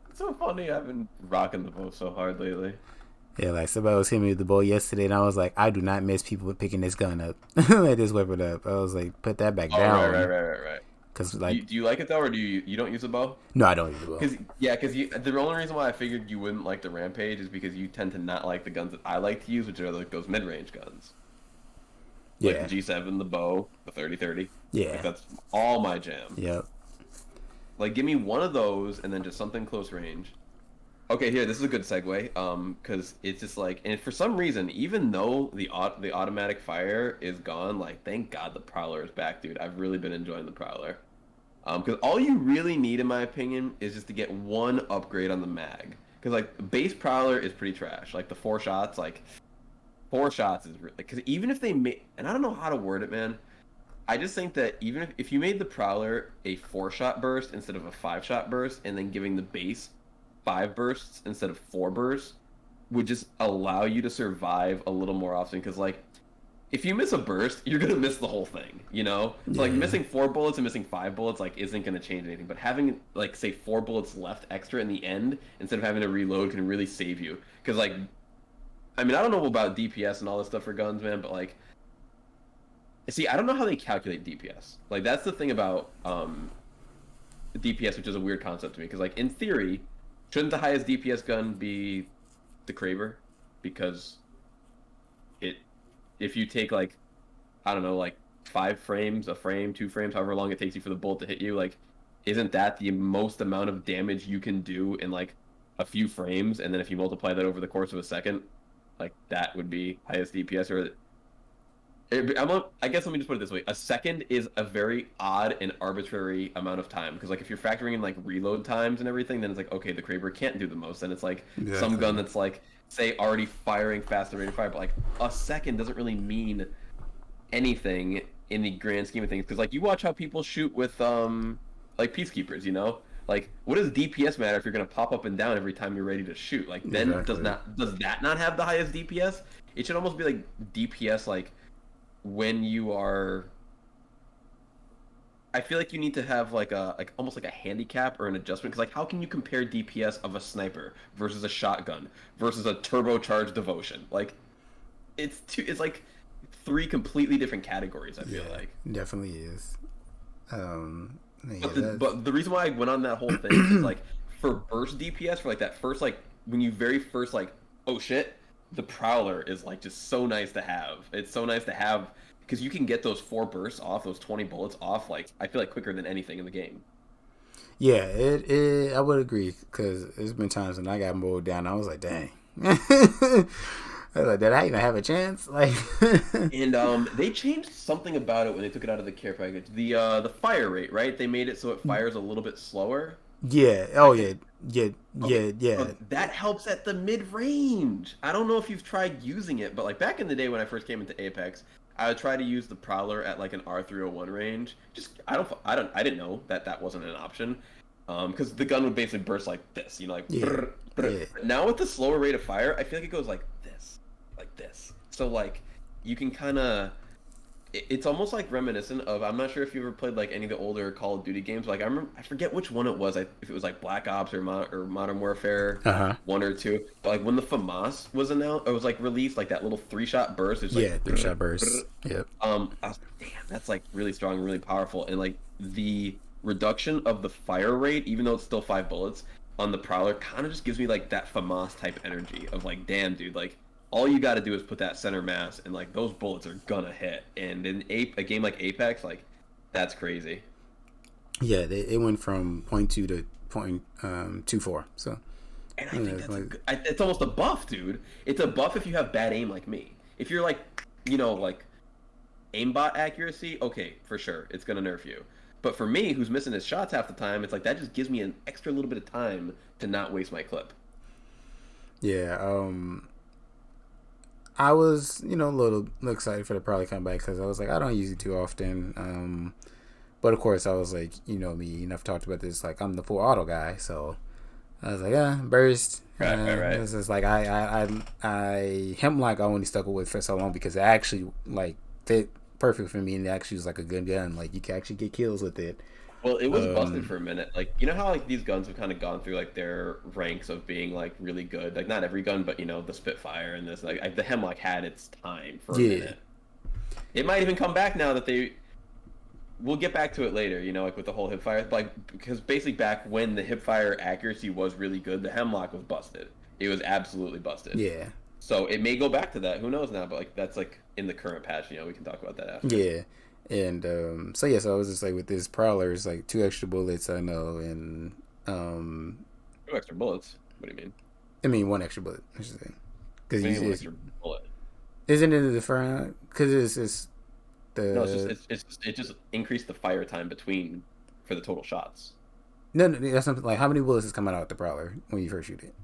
it's so funny. I've been rocking the bow so hard lately. Yeah, like somebody was hitting me with the bow yesterday, and I was like, I do not miss people with picking this gun up, like this weapon up. I was like, put that back Oh, right, right, down, right, right, right. cause You, like, do you like it though, or you don't use a bow? no, I don't use the bow. The only reason why I figured you wouldn't like the Rampage is because you tend to not like the guns that I like to use, which are like those mid-range guns, like the Yeah, G7, the bow, the 30-30. Like yeah, that's all my jam. yep. Like give me one of those and then just something close range. Okay, here, this is a good segue. Because it's just like, and for some reason, even though the automatic fire is gone, like thank God the Prowler is back, dude. I've really been enjoying the Prowler. Because all you really need, in my opinion, is just to get one upgrade on the mag. because like base Prowler is pretty trash. Like the 4 shots, like 4 shots is really because even if they make, and I don't know how to word it, man. I just think that even if you made the Prowler a 4 shot burst instead of a 5 shot burst, and then giving the base 5 bursts instead of 4 bursts, would just allow you to survive a little more often. Because like, if you miss a burst, you're gonna miss the whole thing, you know? So like Yeah. missing 4 bullets and missing 5 bullets like isn't gonna change anything. But having like say 4 bullets left extra in the end instead of having to reload can really save you. Because like, I mean, I don't know about DPS and all this stuff for guns, man, but like, see, I don't know how they calculate DPS. Like that's the thing about DPS, which is a weird concept to me. Because like in theory, shouldn't the highest DPS gun be the Kraber? Because it, if you take like, I don't know, like 5 frames, a frame, 2 frames, however long it takes you for the bullet to hit you, like, isn't that the most amount of damage you can do in like a few frames? And then if you multiply that over the course of a second, like that would be highest DPS. Or I guess let me just put it this way: a second is a very odd and arbitrary amount of time. Because like if you're factoring in like reload times and everything, then it's like okay, the Kraber can't do the most. Then it's like some gun Exactly. that's like say already firing faster rate of fire, but like a second doesn't really mean anything in the grand scheme of things. Because like you watch how people shoot with like peacekeepers, you know. Like, what does DPS matter if you're gonna pop up and down every time you're ready to shoot? Like, then Exactly. does that not have the highest DPS? It should almost be like DPS like when you are. I feel like you need to have like a like almost like a handicap or an adjustment because like how can you compare DPS of a sniper versus a shotgun versus a turbocharged devotion? Like it's like 3 completely different categories. I feel Yeah, like. definitely is. Yeah, But the reason why I went on that whole thing is like for burst DPS for like that first like when you very first like oh shit, the Prowler is like just so nice to have. It's so nice to have because you can get those 4 bursts off, those 20 bullets off, like I feel like quicker than anything in the game. yeah. It I would agree because there's been times when I got mowed down. I was like, dang. I was like, did I even have a chance? Like, And they changed something about it when they took it out of the care package. The fire rate, right? They made it so it fires a little bit slower. yeah. I Oh think yeah. Yeah. okay, Yeah. Yeah. so that helps at the mid range. I don't know if you've tried using it, but like back in the day when I first came into Apex, I would try to use the Prowler at like an R301 range. Just I didn't know that that wasn't an option. Because the gun would basically burst like this, you know, like Yeah. brr, brr. Yeah. Now with the slower rate of fire, I feel like it goes like this, like this. So like you can kind of it's almost like reminiscent of I'm not sure if you ever played like any of the older Call of Duty games. Like I remember I forget which one it was. If it was like Black Ops or Modern Warfare Uh huh. 1 or 2. But like when the FAMAS was announced, it was like released like that little 3 shot burst. It's like Yeah. 3 shot bursts. Yep. I was like, damn, that's like really strong, really powerful, and like the reduction of the fire rate, even though it's still 5 bullets on the Prowler, kind of just gives me like that FAMAS type energy of like, damn, dude, like all you got to do is put that center mass, and like those bullets are gonna hit. And in a game like Apex, like that's crazy. Yeah. It went from point two to point 24. So And I yeah, think it's that's like it's almost a buff, dude. It's a buff if you have bad aim like me. If you're like, you know, like aimbot accuracy, okay, for sure, it's gonna nerf you. But for me, who's missing his shots half the time, it's like that just gives me an extra little bit of time to not waste my clip. yeah. I was, a little excited for the probably comeback because I was like, I don't use it too often. But of course, I was like, me, enough talked about this. Like, I'm the full auto guy, so I was like, burst. Right, right, right. This is like Hemlock I only stuck with for so long because it actually like fit perfect for me and it actually was like a good gun. Like you can actually get kills with it. Well, it was busted Um, for a minute. Like, you know how like these guns have kind of gone through like their ranks of being like really good. Like not every gun, but the Spitfire and this like the Hemlock had its time for a yeah, minute. It might even come back now that they. We'll get back to it later. Like with the whole hipfire, like because basically back when the hipfire accuracy was really good, the Hemlock was busted. It was absolutely busted. yeah, So it may go back to that. Who knows now? But like that's like in the current patch. We can talk about that after. yeah. And so yeah, so I was just like with this prowler, it's like 2 extra bullets I know, and 2 extra bullets. What do you mean? I mean 1 extra bullet, I should say, because What do you you mean one just extra bullet? isn't it the front because it's just No, it's just the it just increased the fire time between for the total shots. no, that's something like how many bullets is coming out with the prowler when you first shoot it.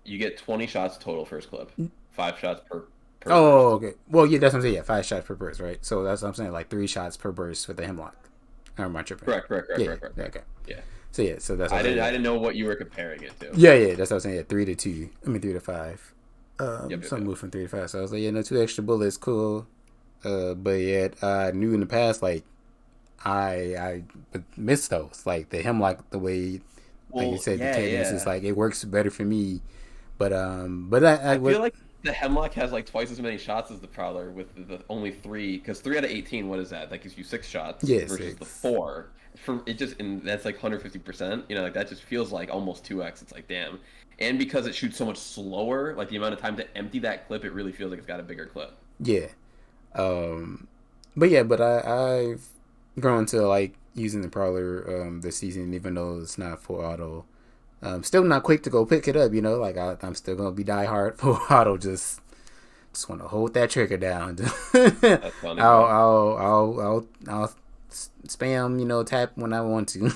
You get 20 shots total first clip. 5 shots per Oh, burst. okay. Well, yeah, that's what I'm saying. Yeah, 5 shots per burst, right? So that's what I'm saying. Like 3 shots per burst with the hemlock. Or am I tripping? Correct, correct, correct, Yeah, correct, correct, yeah, correct. okay. Yeah. So yeah, so that's what I I'm saying. didn't I Yeah, didn't know what you were comparing it to. yeah. That's what I'm saying. Yeah, 3 to 2. I mean 3 to 5. Yep, yep, Some yep. move from 3 to 5. So I was like, yeah, no, 2 extra bullets, cool. But yet I knew in the past, like I missed those. Like the hemlock, the way, like you Well, said, the yeah, cadence is yeah. like it works better for me. But I I what feel like the Hemlock has like twice as many shots as the Prowler with the only three, because 3 out of 18, what is that? That gives you 6 shots yeah versus the 6. four. For it just and that's like 150%. Like that just feels like almost 2x. It's like damn. And because it shoots so much slower, like the amount of time to empty that clip, it really feels like it's got a bigger clip. Yeah. Um, but yeah, but I've grown to like using the Prowler this season, even though it's not full auto. Still not quick to go pick it up, like I'm still gonna be die hard full auto. Just want to hold that trigger down. That's funny, I'll, bro. I'll I'll spam, tap when I want to.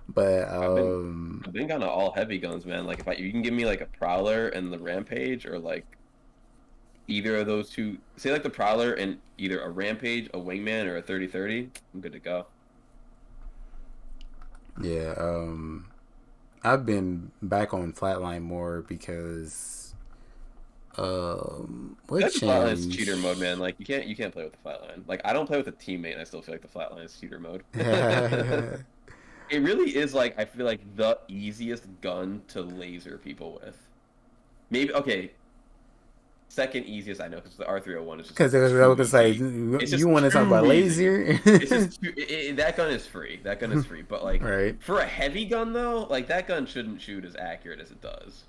but I've been I've been kind of all heavy guns, man. Like if you can give me like a Prowler and the Rampage, or like either of those two, say like the Prowler and either a Rampage, a Wingman, or a 30-30, I'm good to go. yeah, I've been back on flatline more because I what feel like the flatline is cheater changed? mode, man. Like you can't play with the flatline. Like I don't play with a teammate, and I still feel like the flatline is cheater mode. It really is like I feel like the easiest gun to laser people with. Maybe okay, second easiest I know because the R301 is just Because I was too gonna say, easy. It's you just want to talk about too easy. laser, It's just that gun is free. That gun is free. But like right? for a heavy gun though, like that gun shouldn't shoot as accurate as it does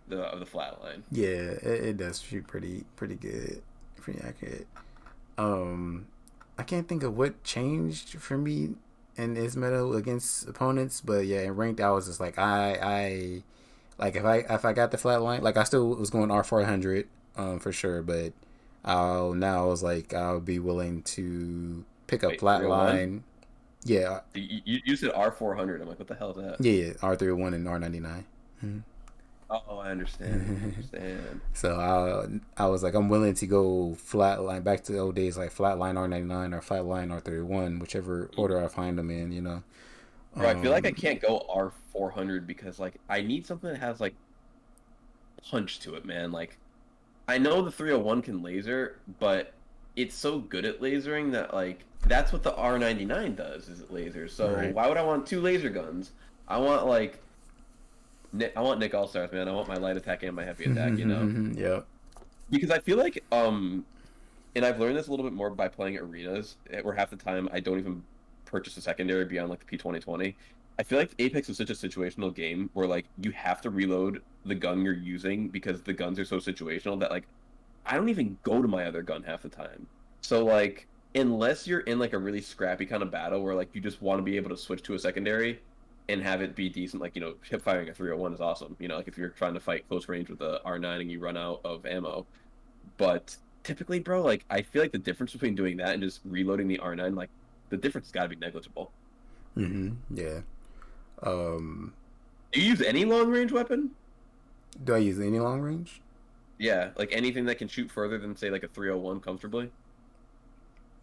the flatline. Yeah, it does shoot pretty good, pretty accurate. Um, I can't think of what changed for me in this meta against opponents, but yeah, in ranked I was just like I like if I got the flat line, like I still was going R400 for sure, but now I was like I'll be willing to pick up Wait, flat 301? line. Yeah, You said R400. I'm like, what the hell is that? yeah, R301 and R99. Oh, I understand. I understand. So I was like, I'm willing to go flatline back to the old days, like flatline R99 or flatline R31, whichever order I find them in, Bro, I feel like I Um, can't go R400 because like I need something that has like punch to it, man. Like I know the 301 can laser, but it's so good at lasering that like that's what the R99 does is it lasers. So right. why would I want two laser guns? I want like I want Nick All Stars, man. I want my light attack and my heavy attack. Yep. Because I feel like and I've learned this a little bit more by playing arenas, where half the time I don't even purchase a secondary beyond like the P2020. I feel like Apex is such a situational game where like you have to reload the gun you're using because the guns are so situational that like I don't even go to my other gun half the time. So like unless you're in like a really scrappy kind of battle where like you just want to be able to switch to a secondary and have it be decent, like hip firing a 301 is awesome. Like if you're trying to fight close range with the R9 and you run out of ammo. But typically, bro, like I feel like the difference between doing that and just reloading the R9, like the difference has got to be negligible. Yeah. Um, Do you use any long range weapon? do I use any long range? Yeah, like anything that can shoot further than say like a 301 comfortably.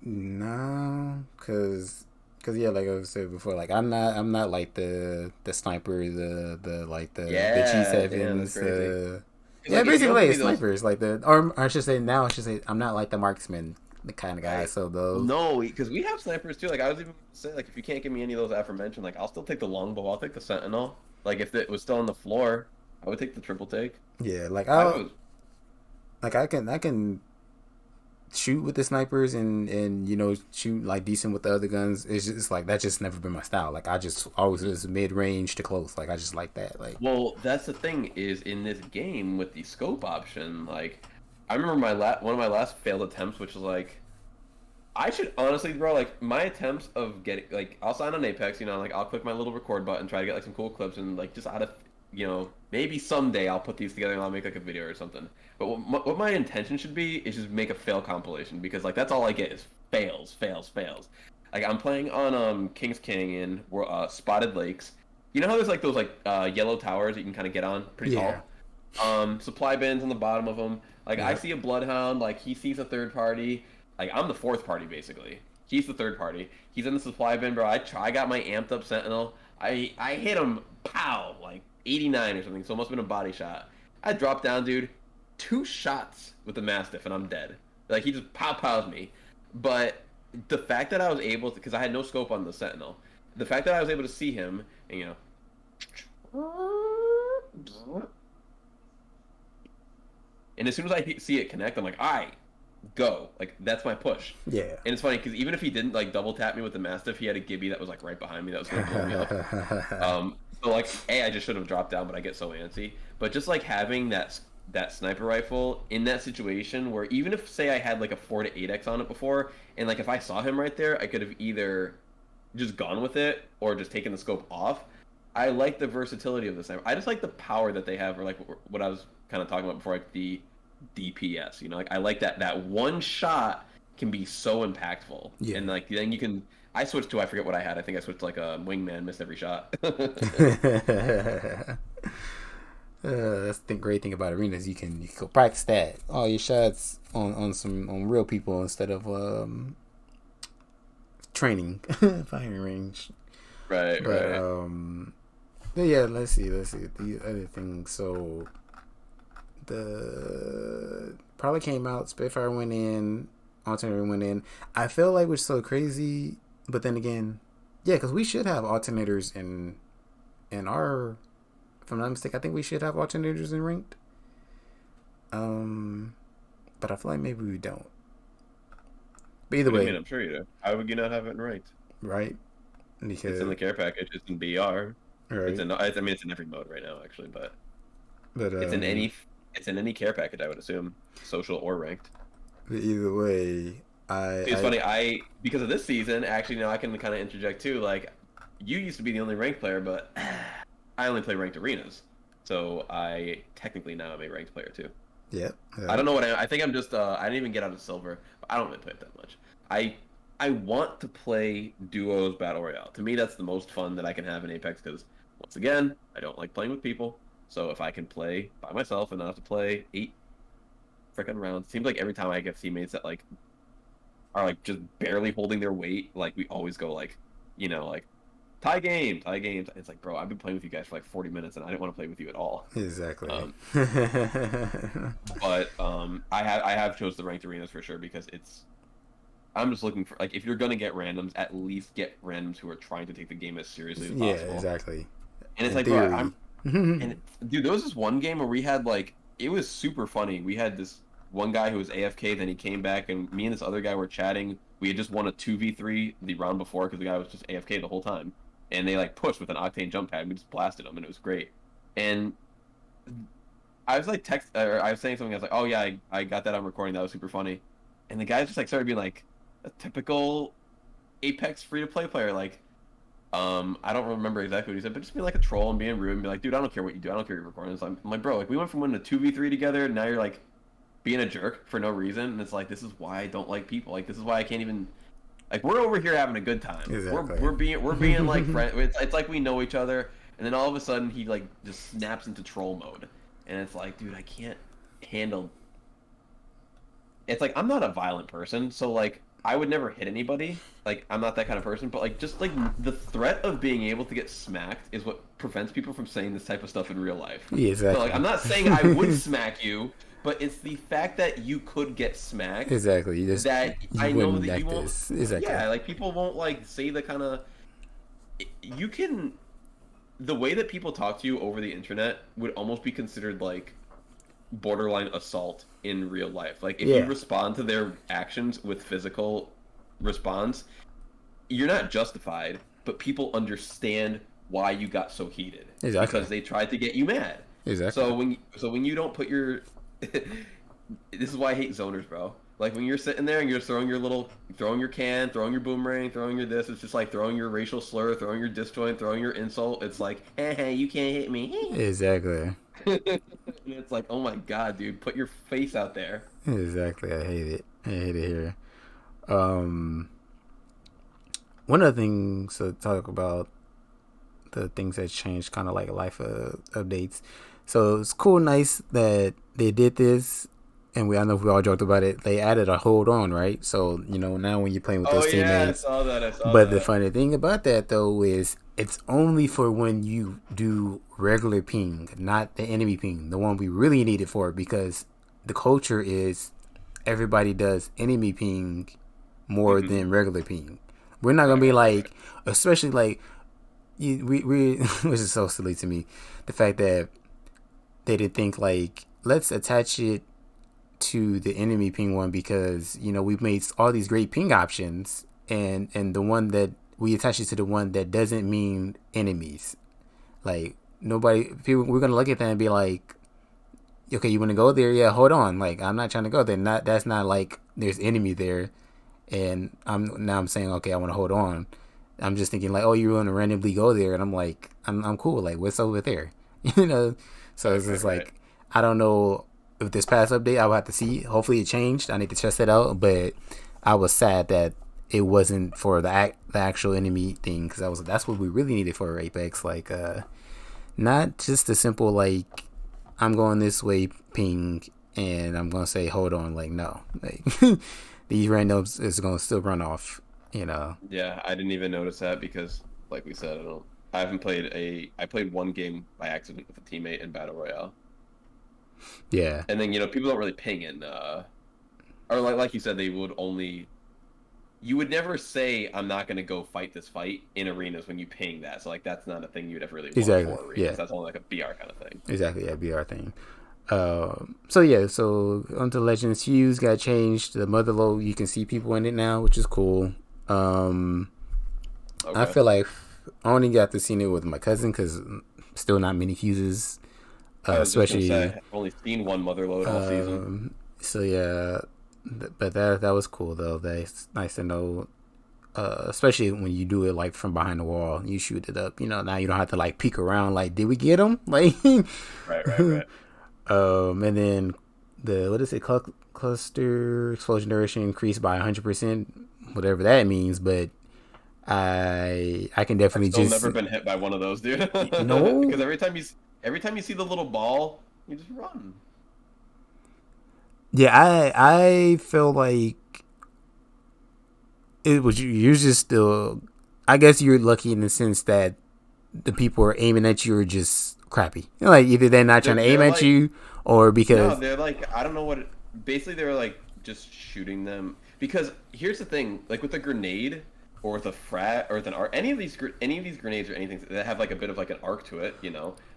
No, cause yeah, like I said before, like I'm not like the sniper, the like the G Yeah, damn, that's sevens, crazy. Because yeah, like if you basically don't give like me those, snipers, like or I should say now I should say I'm not like the marksman, the kind of guy. right? So Well, those, no, because we have snipers too. Like I was even saying, like if you can't give me any of those aforementioned, like I'll still take the longbow. I'll take the sentinel. Like if it was still on the floor, I would take the triple take. yeah, like I was I can shoot with the snipers and shoot like decent with the other guns. It's just like that's just never been my style. Like I just always was mid range to close. Like I just like that. Like Well, that's the thing is in this game with the scope option, like I remember one of my last failed attempts, which was like I should honestly, bro, like my attempts of getting like I'll sign on Apex, like I'll click my little record button, try to get like some cool clips, and like just out of maybe someday I'll put these together and I'll make like a video or something. But what my intention should be is just make a fail compilation because like that's all I get is fails, fails, fails. Like I'm playing on King's Canyon, Spotted Lakes. You know how there's like those like yellow towers that you can kind of get on, pretty yeah, tall. Supply bins on the bottom of them. Like I Yep. see a bloodhound, like he sees a third party. Like I'm the fourth party basically. He's the third party. He's in the supply bin, bro. I got my amped up sentinel. I hit him, pow, like 89 or something. So it must have been a body shot. I dropped down, dude. Two shots with the mastiff, and I'm dead. Like he just pows me. But the fact that I was able to, because I had no scope on the sentinel, the fact that I was able to see him, and and as soon as I see it connect, I'm like, all right, go. Like that's my push. Yeah. And it's funny because even if he didn't like double tap me with the mastiff, he had a gibby that was like right behind me that was gonna blow me up. So like, I just should have dropped down, but I get so antsy. But just like having that sniper rifle in that situation where even if say I had like a 4 to 8x on it before, and like if I saw him right there, I could have either just gone with it or just taken the scope off. I like the versatility of the sniper. I just like the power that they have, or like what I was kind of talking about before, like the DPS. Like I like that one shot can be so impactful, Yeah. and like then you can. I switched to I forget what I had. I think I switched to like a wingman, missed every shot. That's the great thing about arenas. You can go practice that all your shots on real people instead of training firing range. Right, But right. but yeah, let's see the other thing. So the probably came out. Spitfire went in. Alternator went in. I feel like we're so crazy, but then again, yeah, because we should have alternators in our. If I'm not mistaken, I think we should have alternators in ranked. Um, but I feel like maybe we don't. But either What do you mean? way, I'm sure you do. How would you not have it in ranked? right? It's in Because the care package. It's in BR. It's right, in. I mean, it's in every mode right now, actually, but but it's in any. It's in any care package, I would assume, social or ranked. either way, See, it's I funny. Because of this season, actually, now I can kind of interject too. Like, you used to be the only ranked player, but I only play ranked arenas, so I technically now am a ranked player too. yep, I yep, don't know what I think. I'm just. I didn't even get out of silver, but I don't really play it that much. I I want to play duos battle royale. To me, that's the most fun that I can have in Apex because once again, I don't like playing with people. So if I can play by myself and not have to play 8 freaking rounds, seems like every time I get teammates that like are like just barely holding their weight, like we always go like, like tie game, tie games. It's like, bro, I've been playing with you guys for like 40 minutes and I didn't want to play with you at all. exactly. Um, but I have chose the ranked arenas for sure because I'm just looking for like if you're gonna get randoms, at least get randoms who are trying to take the game as seriously as Yeah, possible. exactly. And it's In like, bro, I'm theory. and dude, there was this one game where we had like it was super funny. We had this one guy who was AFK, then he came back, and me and this other guy were chatting. We had just won a 2v3 the round before because the guy was just AFK the whole time, and they like pushed with an octane jump pad. And we just blasted him, and it was great. And I was like or I was saying something. I was like, "Oh yeah, I got that on recording. That was super funny." And the guy just like started being like a typical Apex free to play player, like. I don't remember exactly what he said, but just be like a troll and being rude and be like, dude, I don't care what you do. I don't care what you're recording. So I'm like, bro, like we went from winning a 2v3 together, and now you're like being a jerk for no reason. And it's like, this is why I don't like people. Like, this is why I can't even, like, we're over here having a good time. We're, Exactly. we're being, we're being like friends. It's like we know each other. And then all of a sudden he like just snaps into troll mode. And it's like, dude, I can't handle it's like I'm not a violent person, so like I would never hit anybody. Like I'm not that kind of person, but like just like the threat of being able to get smacked is what prevents people from saying this type of stuff in real life. Yeah, So like I'm exactly. not saying I would smack you, but it's the fact that you could get smacked Exactly. that You I know wouldn't that you like won't. this. Exactly. Yeah, like people won't like say the kind of you can the way that people talk to you over the internet would almost be considered like borderline assault in real life. Like if you Yeah. respond to their actions with physical response, you're not justified, but people understand why you got so heated Exactly. because they tried to get you mad. Exactly. So when you don't put your this is why I hate zoners, bro. Like when you're sitting there and you're throwing your can, throwing your boomerang, throwing your this, it's just like throwing your racial slur, throwing your disjoint, throwing your insult. It's like, hey, you can't hit me. Exactly. And it's like, oh my god, dude, put your face out there. Exactly. I hate it. I hate it here. Um, one other thing to talk about the things that changed, kind of like life updates. So it's cool, nice that they did this, and I know we all joked about it. They added a hold on, right? So now when you're playing with Oh those yeah, I teammates, saw that. I saw but the that. funny thing about that though is it's only for when you do regular ping, not the enemy ping, the one we really need it for, because the culture is everybody does enemy ping more Hmm. than regular ping. We're not gonna Right, be right, right, right. like, especially like we which is so silly to me, the fact that they didn't think like let's attach it to the enemy ping one, because we've made all these great ping options, and the one that we attach it to the one that doesn't mean enemies. Like nobody, people, we're gonna look at that and be like, okay, you want to go there? Yeah, hold on. Like I'm not trying to go there. Not that's not like there's enemy there, and I'm saying okay, I want to hold on. I'm just thinking like, oh, you're going to randomly go there, and I'm like, I'm cool. Like what's over there, you know? So Right, it's right, just right. like I don't know if this past update I will have to see. Hopefully it changed. I need to test it out, but I was sad that it wasn't for the actual enemy thing, because that's what we really needed for Apex. Like not just a simple like I'm going this way ping and I'm gonna say hold on, like no, like these randoms is gonna still run off, you know. Yeah, I didn't even notice that because, like we said, I haven't played I played one game by accident with a teammate in Battle Royale. Yeah, And then, people don't really ping in, or like you said, they would only, you would never say, I'm not going to go fight this fight in arenas when you ping that. So, like, that's not a thing you'd ever really want exactly, for arenas. yeah, That's only like a BR kind of thing. exactly, yeah, BR thing. So yeah, so onto Legends Fuse got changed. The Motherload, you can see people in it now, which is cool. um I Okay. feel like I only got to see it with my cousin because still not many fuses, I was just going to say, especially. I've only seen one Motherload all season. So yeah, but that was cool though. That's nice to know. Especially when you do it like from behind the wall, you shoot it up. Now you don't have to like peek around. Like, did we get him? Like, Right, right, right. and then the what is it? Cluster explosion duration increased by 100%, whatever that means. But I can I've definitely still just never been hit by one of those, dude. no. Because every time you see the little ball, you just run. Yeah, I feel like it was you're just still. I guess you're lucky in the sense that the people are aiming at you are just crappy. Like either they're not trying They're to aim they're at like you, or No, because they're like, I don't know what basically they're like just shooting them because here's the thing, like with a grenade or with a frat or with an arc, any of these grenades or anything that have like a bit of like an arc to it,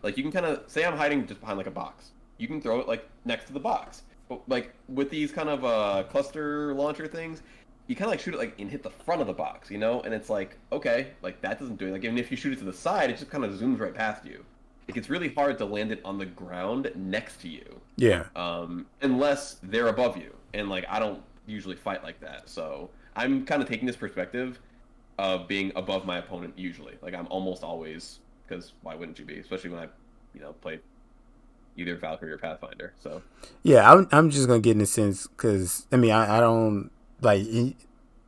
like you can kind of say I'm hiding just behind like a box. You can throw it like next to the box. But like with these kind of cluster launcher things, you kind of like shoot it like and hit the front of the box, and it's like okay, like that doesn't do it. Like even if you shoot it to the side, it just kind of zooms right past you. Like it's really hard to land it on the ground next to you, yeah, unless they're above you. And like I don't usually fight like that, so I'm kind of taking this perspective of being above my opponent usually. Like I'm almost always, because why wouldn't you be? Especially when I, play either Valkyrie or Pathfinder. So yeah. I'm just gonna get in a sense because I mean I don't like.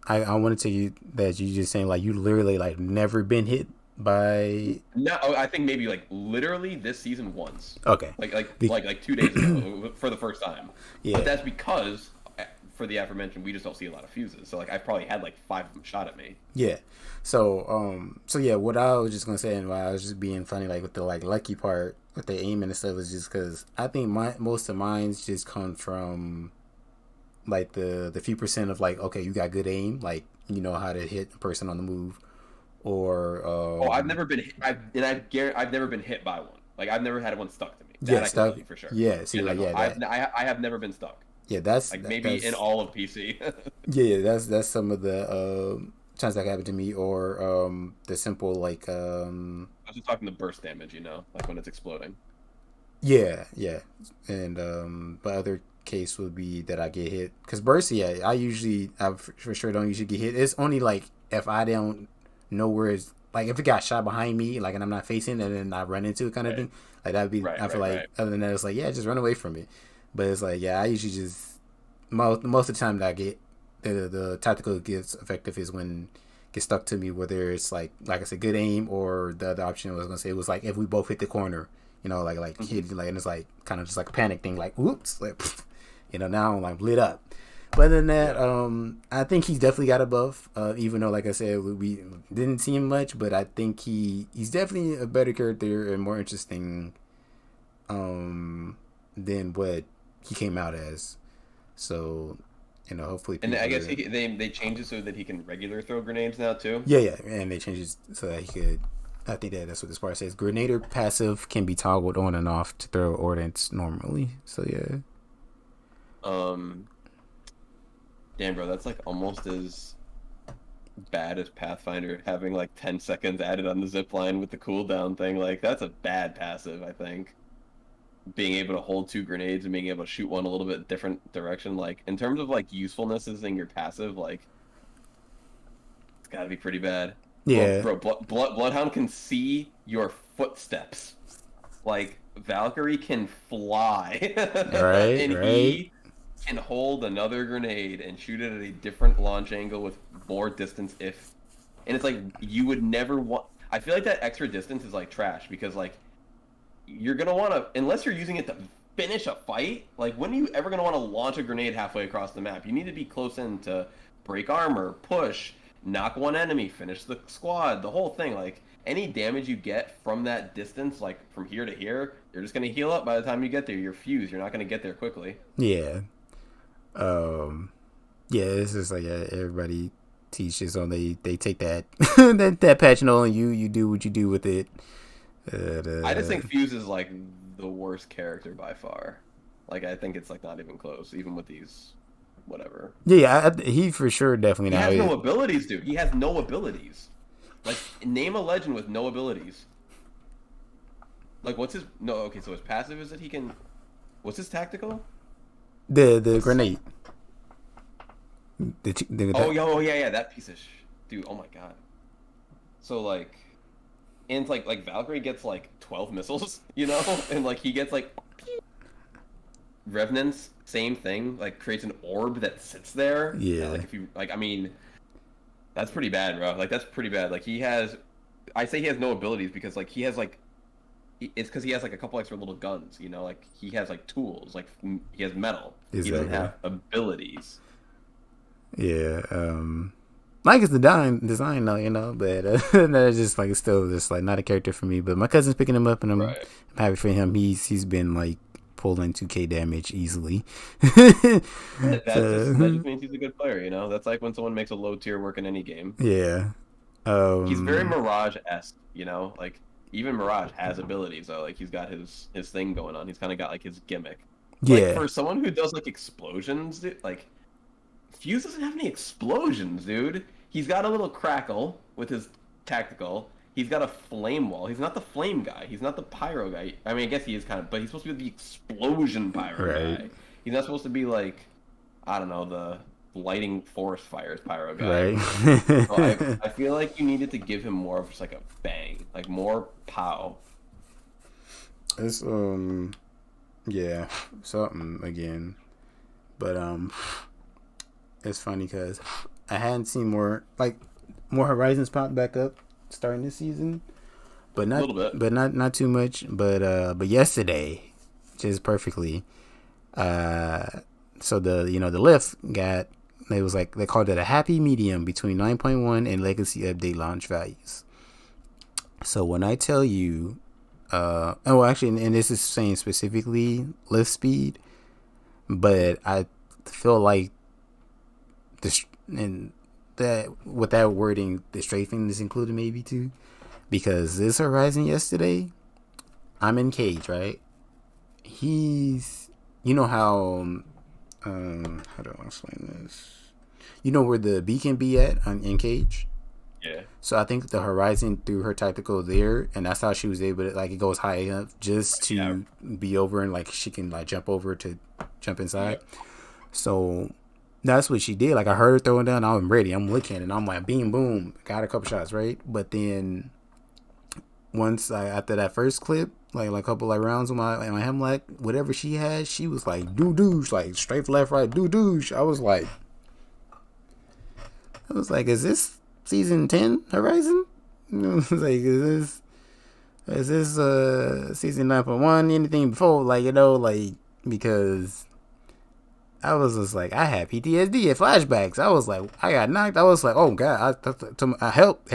I want to tell you that you just saying like you literally like never been hit by. no, I think maybe like literally this season once, Okay, like like Be- like like 2 days ago for the first time. But yeah, that's because for the aforementioned, we just don't see a lot of fuses. So like I've probably had like 5 of them shot at me. yeah. So yeah, what I was just gonna say, and why I was just being funny, like with the like lucky part with the aiming and stuff, is just because I think most of mine's just come from like the few percent of like, okay, you got good aim, like you know how to hit a person on the move, or Oh, I've never been hit, I've never been hit by one. Like I've never had one stuck to me. That yeah, I can stuff. tell you for sure. Yeah, see, Yeah, no, like no, yeah, that I have never been stuck. yeah, Like maybe in that's all of PC. yeah, that's some of the times that happened to me, or the simple like I was just talking the burst damage, like when it's exploding. yeah, yeah, and the other case would be that I get hit because burst. Yeah, I for sure don't usually get hit. It's only like if I don't know where it's like if it got shot behind me, like and I'm not facing, and then I run into it, kind of Right, thing. Like that'd be. right, I feel right, like right. other than that, it's like yeah, just run away from it. But it's like yeah, I usually just most of the time that I get the tactical gets effective is when it stuck to me. Whether it's like I said, good aim, or the other option I was gonna say was like if we both hit the corner, like Hmm. hit like, and it's like kind of just like a panic thing, like whoops, like now I'm like lit up. But other than that, Yeah. I think he's definitely got a buff. Even though, like I said, we didn't see him much, but I think he's definitely a better character and more interesting than what he came out as. So, hopefully And I people guess are. they changed it so that he can regular throw grenades now too. Yeah, yeah, and they changed it so that he could. I think that's what this part says. Grenader passive can be toggled on and off to throw ordnance normally. So yeah. Um, Damn, bro, that's like almost as bad as Pathfinder having like 10 seconds added on the zip line with the cooldown thing. Like that's a bad passive, I think. Being able to hold two grenades and being able to shoot one a little bit different direction, like in terms of like usefulnesses in your passive, like it's got to be pretty bad. Yeah. Bloodhound can see your footsteps. Like Valkyrie can fly, Right. and Right. he can hold another grenade and shoot it at a different launch angle with more distance if. And it's like you would never want. I feel like that extra distance is like trash because like you're gonna want to, unless you're using it to finish a fight. Like when are you ever gonna want to launch a grenade halfway across the map? You need to be close in to break armor, push, knock one enemy, finish the squad, the whole thing. Like any damage you get from that distance, like from here to here, you're just gonna heal up by the time you get there. You're fused. You're not gonna get there quickly. Yeah. Um. Yeah. It's just like everybody teaches on they take that that patch note and you do what you do with it. I just think Fuse is like the worst character by far. Like I think it's like not even close, even with these, whatever. Yeah, he for sure definitely He now. has no abilities, dude. He has no abilities. Like name a legend with no abilities. Like what's his no? Okay, so his passive is that he can. What's his tactical? The What's grenade. oh yeah, oh yeah, yeah, that piece of dude. Oh my god. So like, and like Valkyrie gets like 12 missiles, and like he gets like Revenants, same thing. Like creates an orb that sits there. And, Yeah. like if you like, I mean, that's pretty bad, bro. Like that's pretty bad. Like he has, I say he has no abilities because like he has like, it's because he has like a couple extra little guns. Like he has like tools. Like he has metal. He doesn't Exactly. have abilities. Yeah. Like it's the design though, but that's just like it's still just like not a character for me. But my cousin's picking him up, and I'm Right. happy for him. He's been like pulling 2K damage easily. That So just means he's a good player. That's like when someone makes a low tier work in any game. yeah. He's very Um. Mirage-esque. Like even Mirage has abilities though. Like he's got his thing going on. He's kind of got like his gimmick. Like Yeah. for someone who does like explosions, dude, like Fuse doesn't have any explosions, dude. He's got a little crackle with his tactical. He's got a flame wall. He's not the flame guy. He's not the pyro guy. I mean, I guess he is kind of, but he's supposed to be the explosion pyro Right. guy. He's not supposed to be like, I don't know, the lighting forest fires pyro guy. Right. So I feel like you needed to give him more of just like a bang, like more pow. It's yeah, something again. But it's funny because I hadn't seen more Horizons pop back up starting this season, but A little bit. not too much. But yesterday, just perfectly. So the lift got, it was like they called it a happy medium between 9.1 and legacy update launch values. So when I tell you, oh actually, and this is saying specifically lift speed, but I feel like this and that with that wording, the strafing is included maybe too, because this Horizon yesterday, I'm in Cage, right? He's, how do I explain this? You know where the beacon be at in Cage? Yeah. So I think the Horizon threw her tactical there, and that's how she was able to, like, it goes high enough just to Yeah. be over, and like she can like jump over to jump inside. Yeah. So that's what she did. Like I heard her throwing down, I'm ready. I'm looking, and I'm like, beam, boom, got a couple shots, right? But then once after that first clip, like a couple like rounds with my hemlock, whatever she had, she was like doo douche, like straight left, right, doo douche. I was like, is this season 10 Horizon? It's like, is this season 9.1? Anything before? Like, like, because I was just like, I had PTSD and flashbacks. I was like, I got knocked. I was like, oh God, I help.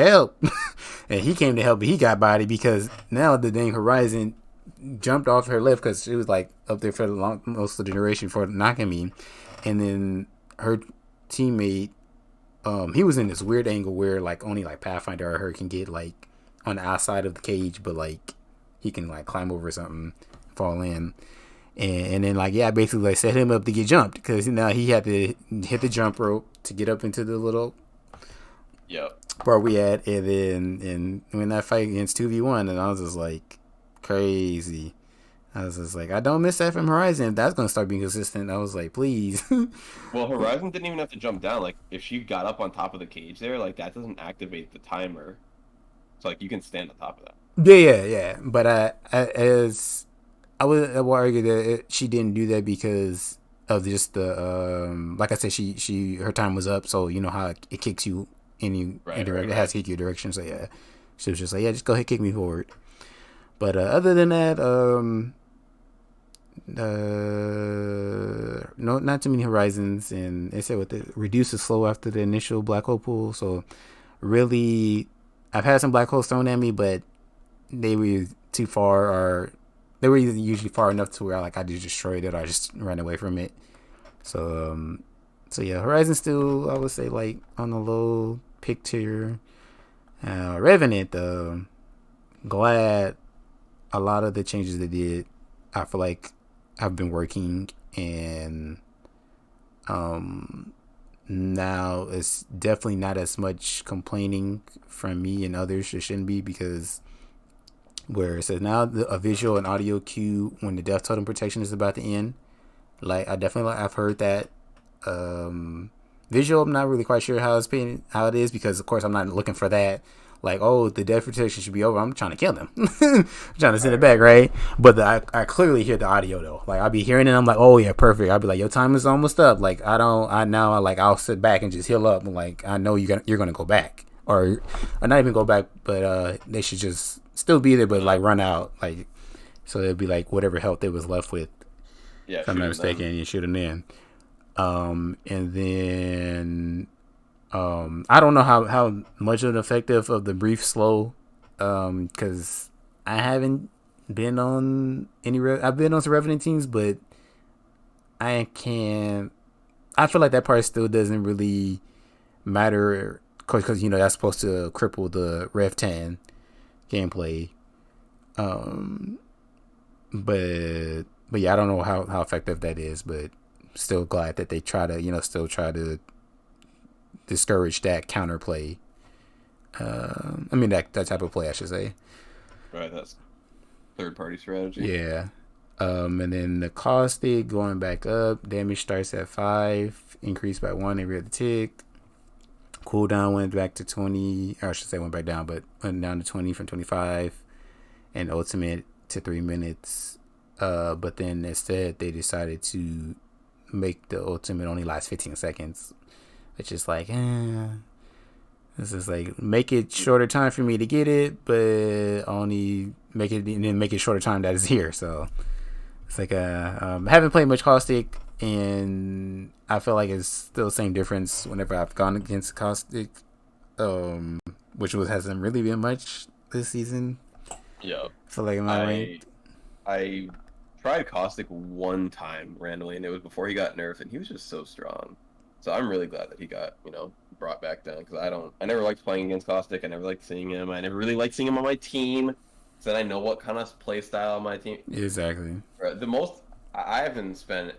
And he came to help, but he got body because now the dang Horizon jumped off her lift because she was like up there for most of the duration for knocking me. And then her teammate, he was in this weird angle where like only like Pathfinder or her can get like on the outside of the cage, but like he can like climb over something, fall in. And then like, yeah, I basically like set him up to get jumped because now he had to hit the jump rope to get up into the little Yep. part we had, and then and when that fight against 2v1, and I was just like crazy. I was just like, I don't miss that from Horizon. If that's gonna start being consistent, I was like, please. Well, Horizon didn't even have to jump down. Like, if she got up on top of the cage there, like that doesn't activate the timer. So like you can stand on top of that. Yeah. But I would argue that she didn't do that because of just the like I said, she her time was up, so you know how it kicks you Right, direction. right, It has right. to kick you direction. So yeah, she was just like, yeah, just go ahead, kick me forward. But other than that, no, not too many horizons, and they said with the reduce the slow after the initial black hole pool. So really, I've had some black holes thrown at me, but they were too far, or they were usually far enough to where like I just destroyed it or I just ran away from it. So so yeah, Horizon still I would say like on the low pick tier. Revenant, glad a lot of the changes they did, I feel like have been working, and now it's definitely not as much complaining from me and others. It shouldn't be because where it says now a visual and audio cue when the death totem protection is about to end. Like I definitely I've heard that. Visual, I'm not really quite sure how it is because of course I'm not looking for that. Like, oh, the death protection should be over. I'm trying to kill them. I'm trying to send it Right, back, right. right? But I clearly hear the audio though. Like I'll be hearing it. I'm like, oh yeah, perfect. I'll be like, your time is almost up. Like I'll sit back and just heal up. Like I know you're gonna go back, or not even go back, but they should just still be there, but like run out. Like so it'd be like whatever health it was left with. Yeah, If I'm not shooting them. mistaken, you shoot them in. And then I don't know how much of an effective of the brief slow, because I haven't been on I've been on some Revenant teams, but I can't. I feel like that part still doesn't really matter because that's supposed to cripple the Rev 10 gameplay. Um, but yeah, I don't know how effective that is, but still glad that they try to still try to discourage that counterplay. I mean that type of play, I should say. Right, that's third party strategy. Yeah. And then the caustic going back up. Damage starts at 5, increased by 1 every other tick. Cooldown went back to 20, or I should say went back down, but went down to 20 from 25, and ultimate to 3 minutes. But then instead they decided to make the ultimate only last 15 seconds, which is like, this is like make it shorter time for me to get it, but only make it and then make it shorter time that is here. So it's like I haven't played much caustic, and I feel like it's still the same difference whenever I've gone against caustic, which hasn't really been much this season. Yeah. I feel like I'm not I ranked. I tried Caustic one time randomly, and it was before he got nerfed, and he was just so strong. So I'm really glad that he got, brought back down because I never liked playing against Caustic. I never liked seeing him. I never really liked seeing him on my team. So then I know what kind of play style on my team. Exactly. The most I haven't spent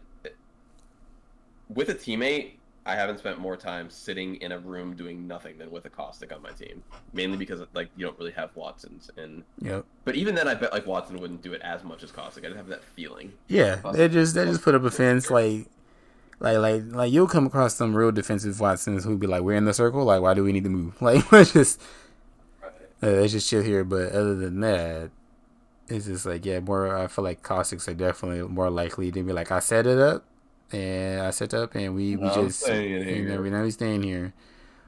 with a teammate. I haven't spent more time sitting in a room doing nothing than with a Caustic on my team. Mainly because like you don't really have Watsons, and Yep. but even then I bet like Watson wouldn't do it as much as Caustic. I just have that feeling. Yeah, they Caustic, just put up a more fence secure. like you'll come across some real defensive Watsons who'd be like, we're in the circle, like why do we need to move? Like Right. let's just chill here. But other than that, it's just like yeah, more. I feel like caustics are definitely more likely to be like I set it up, and we No, I'm just staying in we here. know we staying here.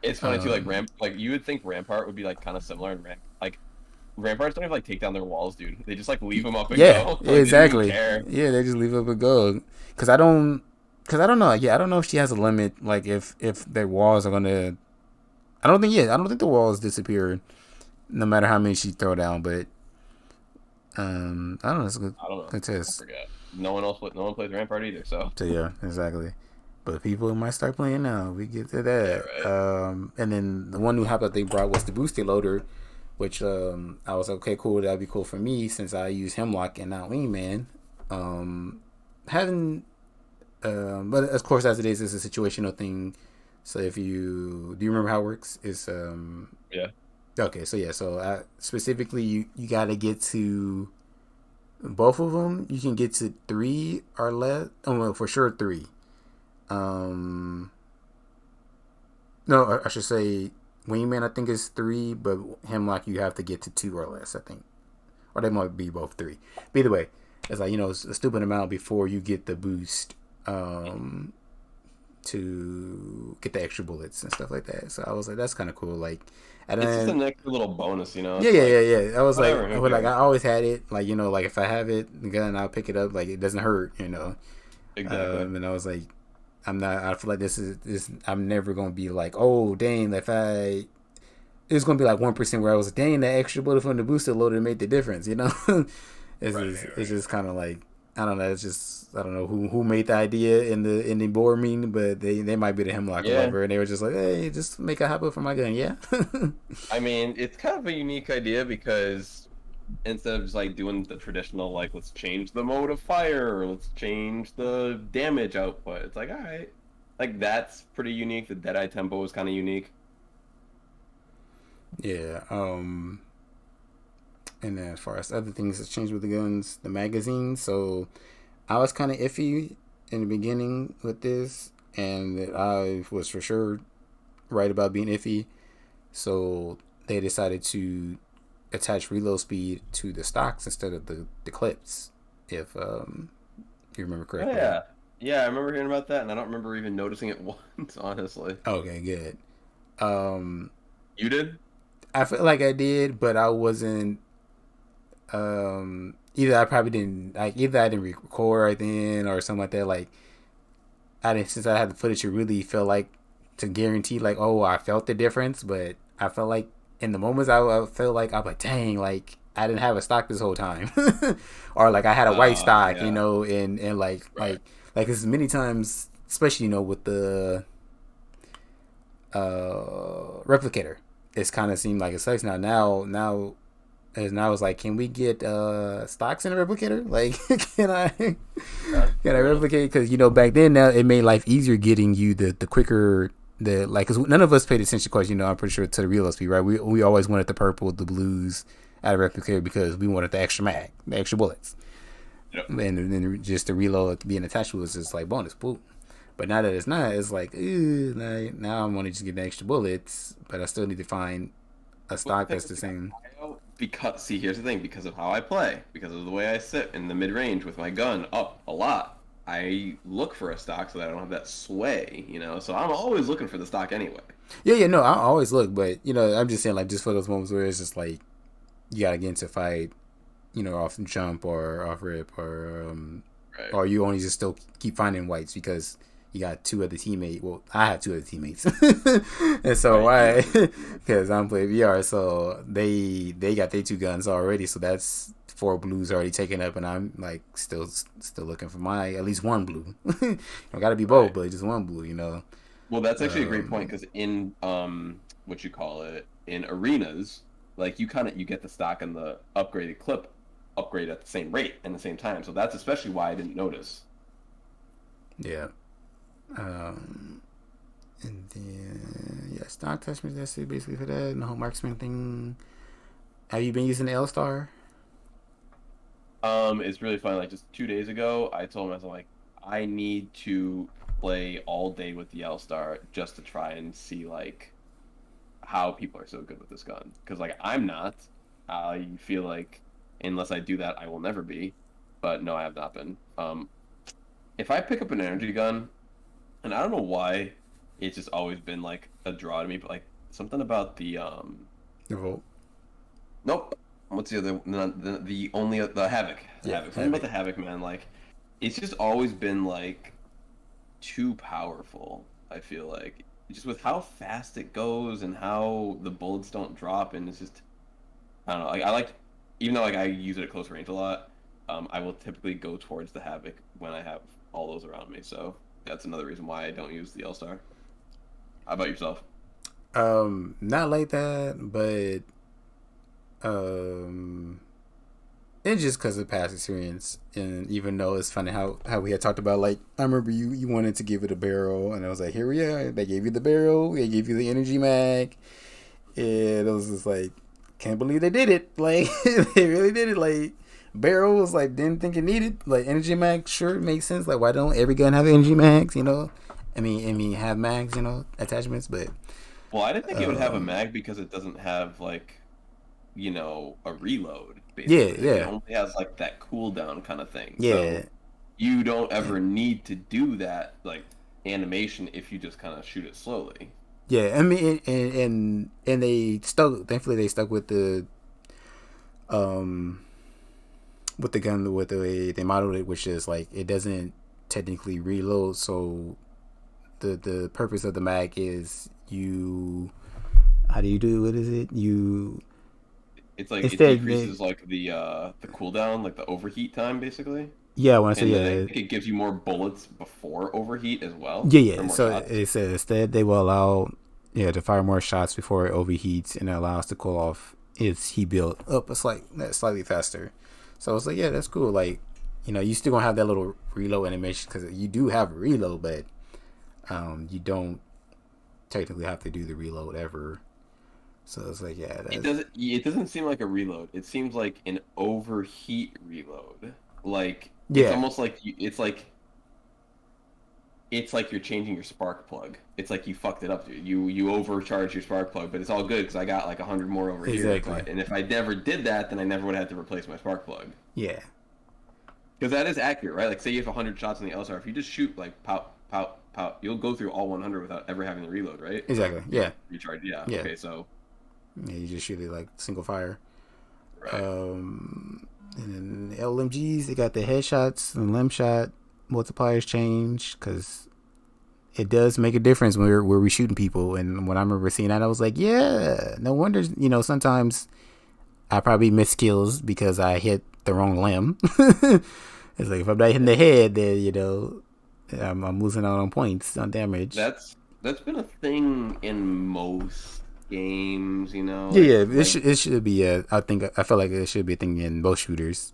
It's funny too. Like like you would think Rampart would be like kind of similar, and like Ramparts don't even like take down their walls, dude. They just like leave them up and Yeah, go. Like they don't even exactly. care. Yeah, they just leave it a go. Cause I don't know. Yeah, I don't know if she has a limit. Like if their walls are gonna. I don't think. Yeah, I don't think the walls disappear, no matter how many she throw down. But I don't know. It's a I don't know. good I test. forget. No one plays Rampart either. So So yeah, exactly. But people might start playing now. We get to yeah, that. right. And then the one new hype that they brought was the boosted loader, which I was okay, cool. That'd be cool for me since I use Hemlock and not Wingman. Having, but of course, as it is, it's a situational thing. So if you do, you remember how it works? It's Yeah. okay. So yeah, so specifically, you got to get to both of them. You can get to three or less. Oh, well, for sure three. Um, no, I should say Wingman. I think is three, but Hemlock you have to get to two or less. I think, or they might be both three. But either way, it's like it's a stupid amount before you get the boost to get the extra bullets and stuff like that. So I was like, that's kind of cool. Like, and It's just a then next little bonus, you know. yeah, It's yeah, yeah, like yeah. I was like, whatever. Who like I cares? always had it. Like like if I have it, the gun, I'll pick it up. Like it doesn't hurt. Exactly. And I was like, I'm not. I feel like this is this. I'm never gonna be like, oh dang, if I. It's gonna be like 1% where I was like, dang, that extra bullet from the booster loader made the difference. Right. It's just kind of like I don't know. It's just I don't know who made the idea in the board meeting, but they might be the Hemlock Yeah. lover, and they were just like, hey, just make a hop up for my gun, yeah. I mean, it's kind of a unique idea because instead of just like doing the traditional like let's change the mode of fire or let's change the damage output, it's like all right, like that's pretty unique. The Deadeye tempo is kind of unique. Yeah. And then as far as other things that changed with the guns, the magazine. So I was kind of iffy in the beginning with this, and I was for sure right about being iffy. So they decided to attach reload speed to the stocks instead of the clips, if you remember Oh correctly. yeah, yeah. I remember hearing about that, and I don't remember even noticing it once. Honestly, Okay, good. Um, you did? I feel like I did, but I wasn't. Either I probably didn't like either I didn't record right then or something like that. Like I didn't since I had the footage, it really felt like to guarantee like oh I felt the difference, but I felt like in the moments I felt like I'm like dang like I didn't have a stock this whole time, or like I had a white stock, Yeah. and Right. like as many times, especially with the replicator, it's kind of seemed like it sucks and I was like, can we get stocks in a replicator? Like, can I Yeah. can I For real. replicate? Because back then now it made life easier getting you the quicker the like. Because none of us paid attention, because I'm pretty sure to the real SP, right? We always wanted the purple, the blues out of replicator because we wanted the extra mag, the extra bullets, Yep. and then just the reload being attached was just like bonus, boom. But now that it's not, it's like, now I want to just get the extra bullets, but I still need to find a Well, stock check that's this the thing out. same. Because see, here's the thing. Because of how I play, because of the way I sit in the mid range with my gun up a lot, I look for a stock so that I don't have that sway. So I'm always looking for the stock anyway. Yeah, yeah, no, I always look, but I'm just saying, like, just for those moments where it's just like you gotta get into fight, off jump or off rip, Right. or you only just still keep finding whites because you got two other teammates. Well, I have two other teammates, and so Right. I, Easy. because I'm playing VR, so they got their two guns already, so that's four blues already taken up, and I'm like still looking for my at least one blue. Don't gotta be both, Right. but just one blue. Well, that's actually a great point Um, because in what you call it in arenas, like you get the stock and the upgraded clip upgrade at the same rate and the same time. So that's especially why I didn't notice. yeah. Um, and then yeah, stock attachments. That's it basically for that. And the whole marksman thing. Have you been using the L Star? It's really funny. Like just 2 days ago, I told myself like I need to play all day with the L Star just to try and see like how people are so good with this gun. Because like I'm not. I feel like unless I do that, I will never be. But no, I have not been. If I pick up an energy gun, and I don't know why, it's just always been like a draw to me. But like something about the Revolt. nope. What's the other? The only the Havoc. The Yeah, Havoc. Something about Havoc. the Havoc, man. Like it's just always been like too powerful. I feel like just with how fast it goes and how the bullets don't drop, and it's just I don't know. Like I like, even though like I use it at close range a lot, I will typically go towards the Havoc when I have all those around me. So that's another reason why I don't use the L Star. How about yourself? Not like that, but um, it's just because of past experience. And even though it's funny how we had talked about, like, I remember you wanted to give it a barrel, and I was like, here we are. They gave you the barrel, they gave you the energy mag, and it was just like, can't believe they did it. Like, they really did it. Like, barrel was like, didn't think it needed. Like, energy mag, sure, it makes sense. Like, why don't every gun have energy mags, you know? I mean, have mags, you know, attachments, but Well, I didn't think it would have a um, mag because it doesn't have like, a reload yeah, basically. Like it yeah, only has like that cooldown kind of thing. yeah. So you don't ever need to do that like animation if you just kind of shoot it slowly. Yeah, I mean, and they stuck. Thankfully, they stuck um with the gun with the way they modeled it, which is like it doesn't technically reload. So the purpose of the mag is you. How do you do? What is it? You It's like it instead. decreases like the cooldown, like the overheat time basically. Yeah, when I say And then I yeah, think it gives you more bullets before overheat as well, yeah, or yeah. more So shots. it says instead they will allow to fire more shots before it overheats and it allows to cool off its heat build up slightly faster. So it's like yeah, that's cool. Like you still gonna have that little reload animation because you do have a reload, but you don't technically have to do the reload ever. So it's like yeah, It that's doesn't. It doesn't seem like a reload. It seems like an overheat reload. Like it's yeah, almost like it's like you're changing your spark plug. It's like you fucked it up, dude. You overcharged your spark plug, but it's all good because I got like 100 more over here. exactly. But and if I never did that, then I never would have had to replace my spark plug. Yeah, Because that is accurate, right? Like say you have 100 shots in the LSR, if you just shoot like pout pout pout, you'll go through all 100 without ever having to reload, right? exactly. You Yeah, just recharge. Yeah. yeah, Okay. So yeah. You just shoot it like single fire. right. And then LMGs, they got the headshots and limb shot multipliers change because it does make a difference when we're shooting people. And when I remember seeing that, I was like, yeah, no wonder. Sometimes I probably miss kills because I hit the wrong limb. It's like if I'm not hitting the head, then I'm losing out on points on damage. That's been a thing in most games, Yeah, yeah, like it should be. I feel like it should be a thing in most shooters,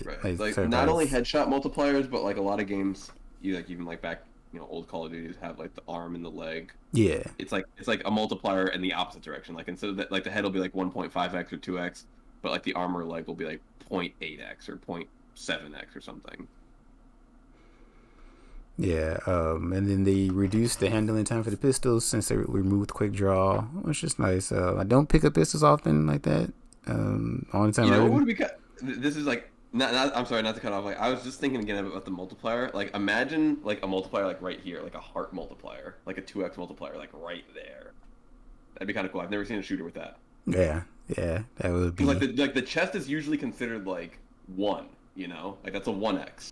right. like Like third not only parties. headshot multipliers, but like a lot of games, you like even like back, old Call of Duties have like the arm and the leg. Yeah, It's like a multiplier in the opposite direction. Like instead of that, like the head will be like 1.5x or 2x, but like the arm or leg will be like 0.8x or 0.7x or something. yeah. And then they reduced the handling time for the pistols since they removed quick draw, which is nice. I don't pick up pistols often like that. All the time You I know what really. would be this is like not I'm sorry, not to cut off. Like I was just thinking again about the multiplier. Like imagine like a multiplier like right here, like a heart multiplier, like a 2x multiplier like right there. That'd be kind of cool. I've never seen a shooter with that. Yeah, yeah. That would Because like be. the chest is usually considered like one, like that's a 1x.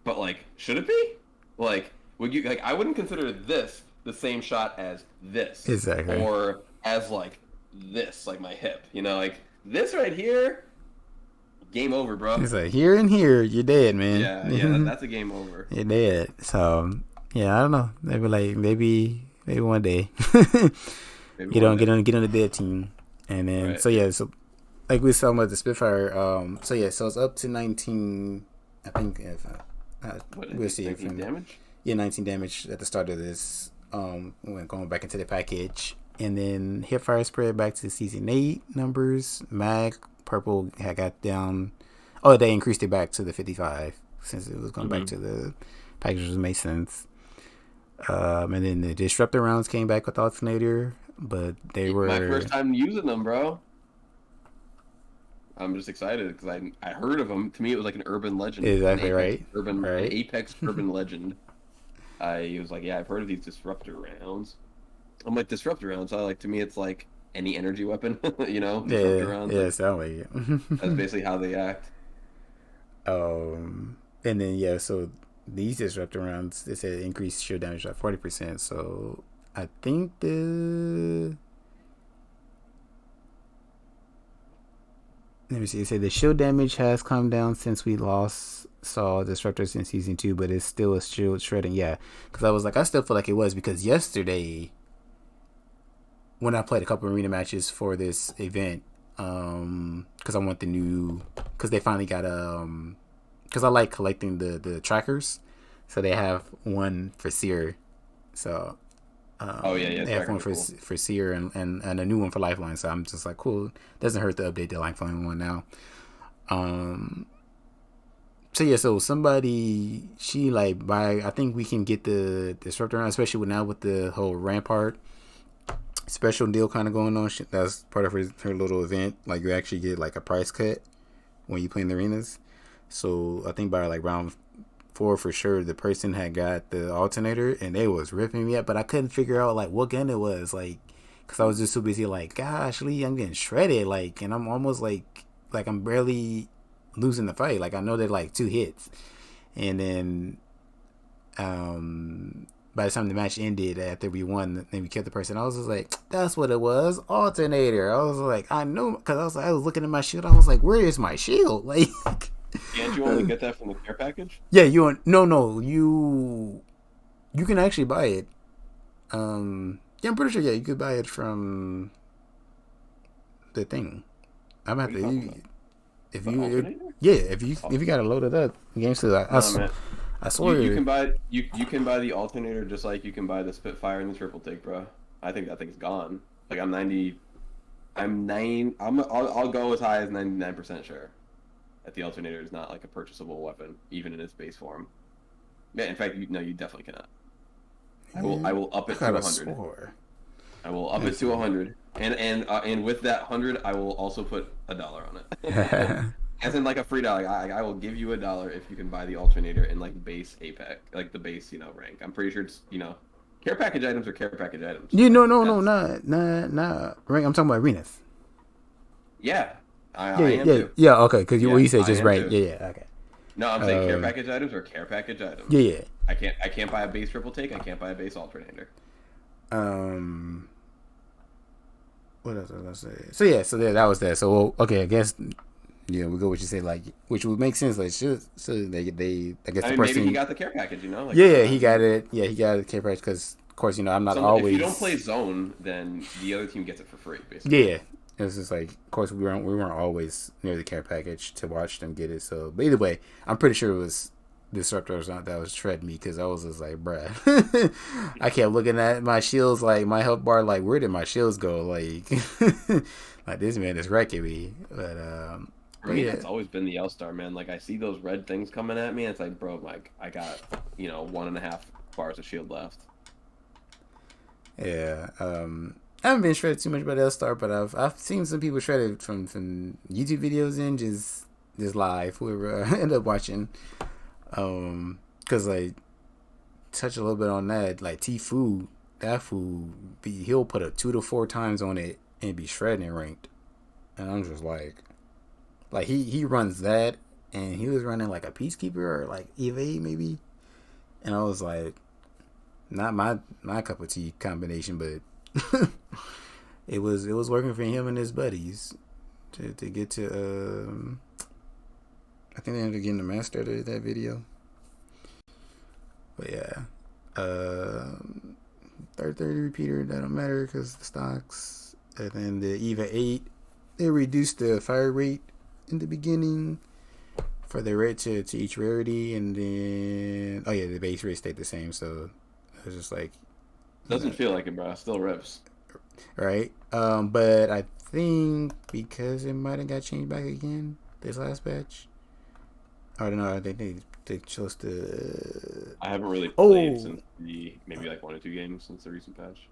But like should it be? Like would you like I wouldn't consider this the same shot as this Exactly. or as like this, like my hip, like this right here, game over, bro. It's like here and here, you're dead, man. Yeah, yeah, that's a game over. You're dead. So yeah, I don't know. Maybe one day. Maybe You one don't day. get on the dead team, and then Right. so yeah, so like we saw about the Spitfire. So yeah, so it's up to 19. I think if What, we'll see if 19 damage? 19 damage at the start of this. When going back into the package, and then hipfire spread back to season 8 numbers. Mag purple had got down. Oh, they increased it back to the 55 since it was going back Mm-hmm. to the packages made sense. And then the disruptor rounds came back with alternator, but they My were first time using them, bro. I'm just excited because I heard of them. To me, it was like an urban legend, exactly right. An Right. Apex urban legend. I was like, yeah, I've heard of these disruptor rounds. I'm like, disruptor rounds. I like to me, it's like any energy weapon, disruptor Yeah, rounds. yeah, Like sound like that's it. basically how they act. And then yeah, so these disruptor rounds, they said increase shield damage by 40%. So I think the let me see. It said the shield damage has come down since we lost saw disruptors in season 2, but it's still a shield shredding. Yeah, because I was like, I still feel like it was because yesterday when I played a couple arena matches for this event, because I want the new, because they finally got because I like collecting the trackers, so they have one for Seer, so Oh yeah, yeah, they have one trackers are cool. for Seer and a new one for Lifeline. So I'm just like, cool. Doesn't hurt to update the Lifeline one now. Um, so yeah, so somebody she like buy. I think we can get the disruptor on, especially with now with the whole Rampart special deal kind of going on. That's part of her little event. Like you actually get like a price cut when you play in the arenas. So I think by like round 4 for sure, the person had got the alternator and they was ripping me up, but I couldn't figure out like what gun it was. Like, cause I was just too busy. Like, gosh, Lee, I'm getting shredded. Like, and I'm almost like I'm barely losing the fight. Like I know they're like 2 hits, and then by the time the match ended, after we won and we killed the person, I was just like, that's what it was, alternator. I was like, I knew, because I was looking at my shield. I was like, where is my shield? Like, Can't you only get that from the care package? yeah, no, you can actually buy it. Yeah, I'm pretty sure. Yeah, you could buy it from the thing. I'm What have are you to talking about? if The you alternator? yeah if you Oh, if you got to load it up, games no, man. I You swear. can buy you can buy the alternator just like you can buy the Spitfire and the triple take, bro. I think that thing's gone. Like I'm 90. I'm nine. I'll go as high as 99% sure that the alternator is not like a purchasable weapon, even in its base form. Yeah, in fact, no, you definitely cannot. I will up I it to got a 100. swore. I will up it Let's to see. 100, and with that 100, I will also put $1 on it, as in like a free dollar. I will give you $1 if you can buy the alternator in like base APEC, like the base rank. I'm pretty sure it's care package items are care package items. You Like no, that's nah. Right, I'm talking about arenas. yeah, Yeah, I yeah, am yeah, too. yeah. Okay, because you what Yeah, you said I just am right. too. Yeah, yeah. Okay. No, I'm saying care Uh, package items are care package yeah, items. yeah. I can't buy a base triple take. I can't buy a base alternator. Um, what else was I say? So yeah, so yeah, that was that. So well, okay, I guess we go what you say, like, which would make sense. Like, so they I guess I the mean, maybe he person. got the care package. Like Yeah, why yeah, he not? got it. Yeah, he got it. K price because of course I'm not Some if you don't play always. zone, then the other team gets it for free, basically. Yeah, it was just like, of course we weren't always near the care package to watch them get it. So, but either way, I'm pretty sure it was disruptors that was shredding me because I was just like, bruh. I kept looking at my shields, like my health bar, like where did my shields go? Like, like this man is wrecking me. For But me, yeah, that's always been the L Star, man. Like I see those red things coming at me, and it's like, bro, like I got 1.5 bars of shield left. yeah. I haven't been shredded too much by the Star, but I've seen some people shredded from YouTube videos and just live whoever I end up watching. Cause like touch a little bit on that, like Tfue, that fool he'll put a 2 to 4 times on it and be shredding ranked, and I'm just like he runs that, and he was running like a peacekeeper or like evade maybe, and I was like, not my cup of tea combination, but it was working for him and his buddies to get to I think they ended up getting the master of that video. But yeah, third 30 repeater, that don't matter because the stocks. And then the EVA 8, they reduced the fire rate in the beginning for the rate to each rarity, and then oh yeah, the base rate stayed the same. So it was just like, Doesn't feel like it, bro. Still rips. right. But I think because it might have got changed back again this last batch. I don't know. I think they chose to. I haven't really played Oh, since maybe like 1 or 2 games since the recent patch.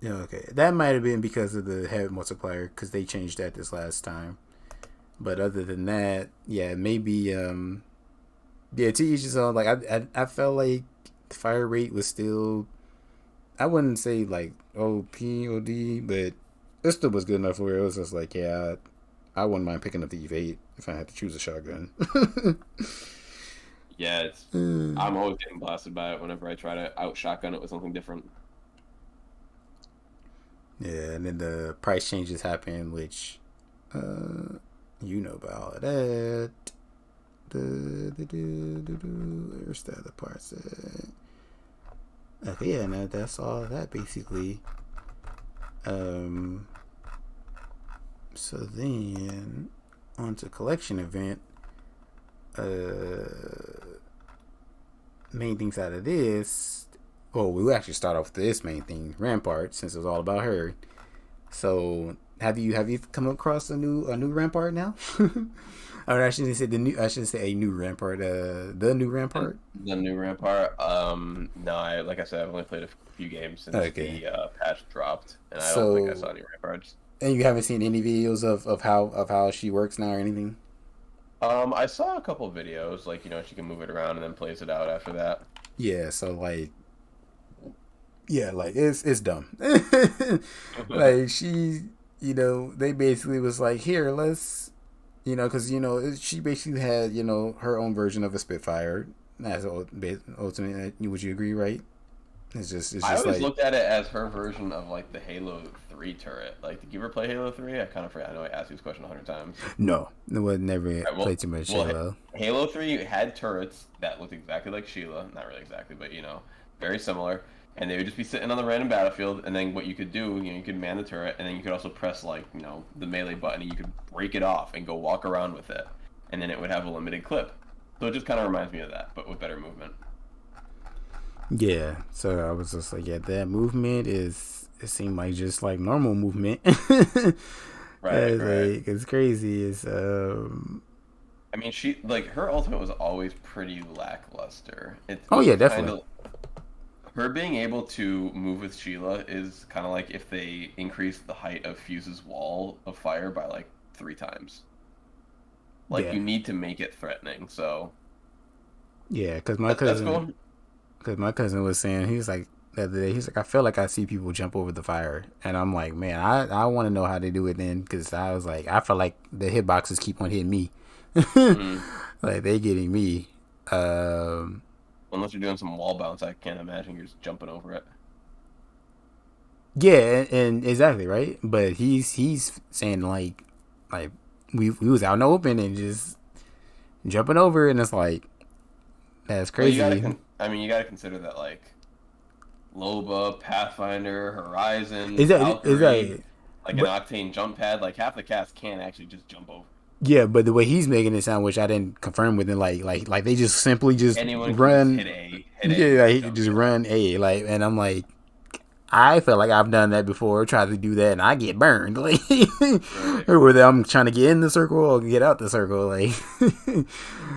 yeah. Okay, that might have been because of the heavy multiplier because they changed that this last time. But other than that, yeah, maybe. Yeah, to each his own. Like I felt like the fire rate was still, I wouldn't say like OP OD, but it still was good enough where it was just like, yeah, I wouldn't mind picking up the Eve 8 if I had to choose a shotgun. Yeah, it's I'm always getting blasted by it whenever I try to out shotgun it with something different. Yeah, and then the price changes happen, which you know about all of that. Where's the other parts at? Okay, yeah, no, that's all of that basically. So then on to collection event. Main things out of this. Well, we actually start off with this main thing, Rampart, since it was all about her. So have you come across a new Rampart now? Or I shouldn't say I shouldn't say a new Rampart. The new Rampart. The new Rampart. No, like I said, I've only played a few games since the patch dropped, and I don't think I saw any Ramparts. And you haven't seen any videos of how she works now or anything? I saw a couple of videos, like, she can move it around and then plays it out after that. Yeah, so like, yeah, like it's dumb. Like she, they basically was like, here, let's, because she basically had her own version of a Spitfire. That's ultimately, would you agree, right? It's just I always like, looked at it as her version of like the Halo 3 turret. Like, did you ever play Halo 3? I kind of forgot. I know I asked you this question 100 times. No, I would never play too much Halo. Halo 3 had turrets that looked exactly like Sheila. Not really exactly, but very similar. And they would just be sitting on the random battlefield, and then what you could do, you could man the turret, and then you could also press like the melee button, and you could break it off and go walk around with it, and then it would have a limited clip. So it just kind of reminds me of that, but with better movement. Yeah, so I was just like, yeah, that movement it seemed like just like normal movement. Right. Like, it's crazy. It's I mean, her ultimate was always pretty lackluster. Yeah, definitely. Her being able to move with Sheila is kind of like if they increased the height of Fuse's wall of fire by like 3 times. Like, you need to make it threatening, so. Yeah, because my cousin. Because my cousin was saying, he was like, the other day, he's like, I feel like I see people jump over the fire. And I'm like, man, I want to know how they do it then. Because I was like, I feel like the hitboxes keep on hitting me. Like, they getting me. Unless you're doing some wall bounce, I can't imagine you're just jumping over it. Yeah, and exactly, right? But he's saying, like we was out in the open and just jumping over, and it's like, that's crazy. Well, you gotta consider that, like, Loba, Pathfinder, Horizon, Valkyrie, like an Octane jump pad, like half the cast can't actually just jump over. Yeah, but the way he's making it sound, which I didn't confirm with him, like they just simply just anyone run, can just hit A, just run A, like, and I'm like, I feel like I've done that before, tried to do that, and I get burned, like, or whether I'm trying to get in the circle or get out the circle, like.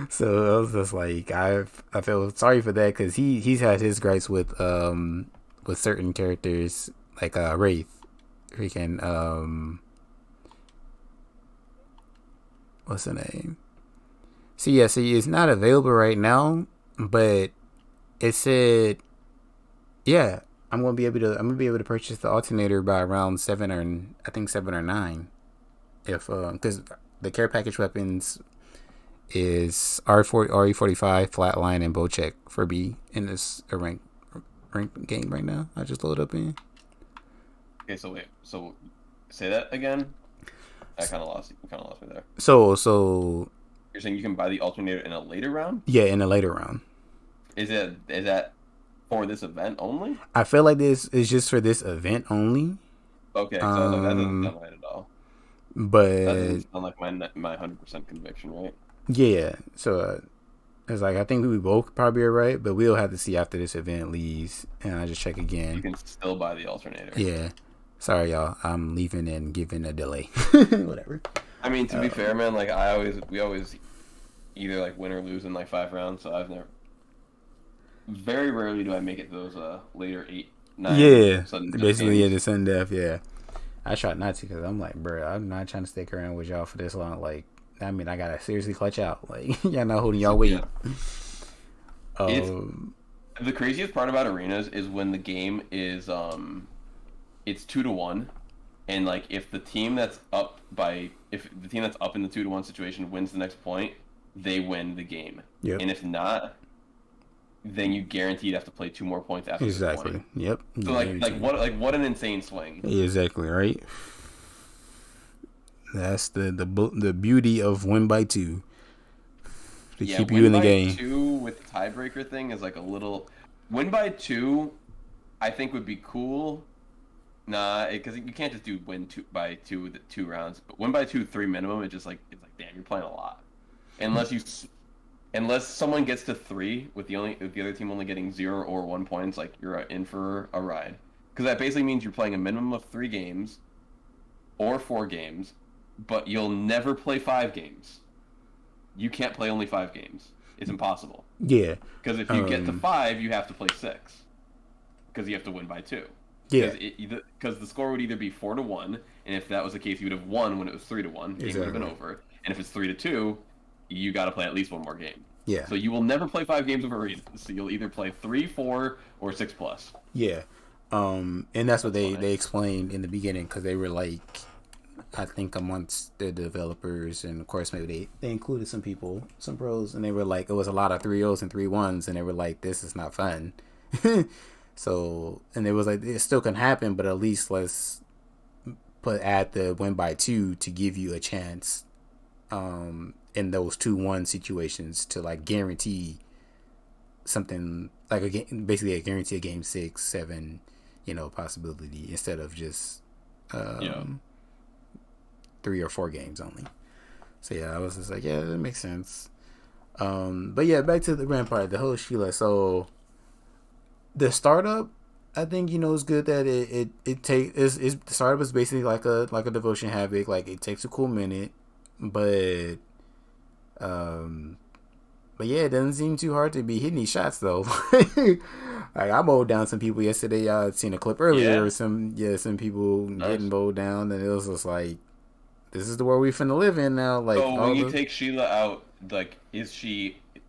So I was just like, I feel sorry for that because he's had his gripes with certain characters like Wraith, freaking what's the name? See, it's not available right now, but it said, yeah, I'm gonna be able to purchase the alternator by around 7 or 9, if because the care package weapons is RE45, Flatline, and Bowcheck for B in this rank game right now. I just load up in. Okay, so wait, say that again. I kind of lost me there. So you're saying you can buy the alternator in a later round? Yeah, in a later round. Is that for this event only? I feel like this is just for this event only. Okay, so that doesn't sound right at all. But that doesn't sound like my 100% conviction, right? Yeah, so it's like I think we both probably are right, but we'll have to see after this event leaves, and I just check again. You can still buy the alternator. Yeah, sorry y'all, I'm leaving and giving a delay. Whatever. I mean, to be fair, man, like we always either like win or lose in like 5 rounds, so very rarely do I make it to those later 8, 9. Yeah, basically the sudden death. Yeah, I try not to because I'm like, bro, I'm not trying to stick around with y'all for this long. Like, I mean, I gotta seriously clutch out. Like, y'all not holding y'all weight. I The craziest part about arenas is when the game is it's 2-1, and like if the team that's up in the 2-1 situation wins the next point, they win the game. Yep. And if not, then you guaranteed have to play two more points after this point. Exactly. Yep. So what an insane swing. Exactly right. That's the beauty of win by two. To Yeah, keep you win in the by game. two with the tiebreaker thing is like a little win by two. I think would be cool. Nah, because you can't just do win two by two with the 2 rounds. But win by two, three minimum. It's like damn, you're playing a lot. Unless someone gets to three with the other team only getting 0 or 1 points, like you're in for a ride. Because that basically means you're playing a minimum of 3 games or 4 games, but you'll never play 5 games. You can't play only 5 games. It's impossible. Yeah. Because if you get to 5, you have to play 6. Because you have to win by 2. Yeah. Because the score would either be 4-1, and if that was the case, you would have won when it was 3-1. The game would have been over. And if it's 3-2, you got to play at least one more game. Yeah. So you will never play 5 games of arenas. So you'll either play 3, 4, or 6+. Yeah. And that's what That's they explained in the beginning, because they were like, I think amongst the developers, and of course maybe they included some people, some pros, and they were like, it was a lot of 3-0s and 3-1s, and they were like, this is not fun. So, and it was like, it still can happen, but at least let's add the win by two to give you a chance in those 2-1 situations to like guarantee something like basically a guarantee a game 6, 7, possibility, instead of just 3 or 4 games only. So yeah, I was just like, yeah, that makes sense. But yeah, back to the grand part, the whole Sheila. So the startup, I think it's good that the startup is basically like a devotion havoc. Like, it takes a cool minute, but yeah, it doesn't seem too hard to be hitting these shots though. Like, I mowed down some people yesterday. I seen a clip earlier. Yeah. Some people getting mowed down, and it was just like, this is the world we finna live in now. Like, So when you take Sheila out, like, is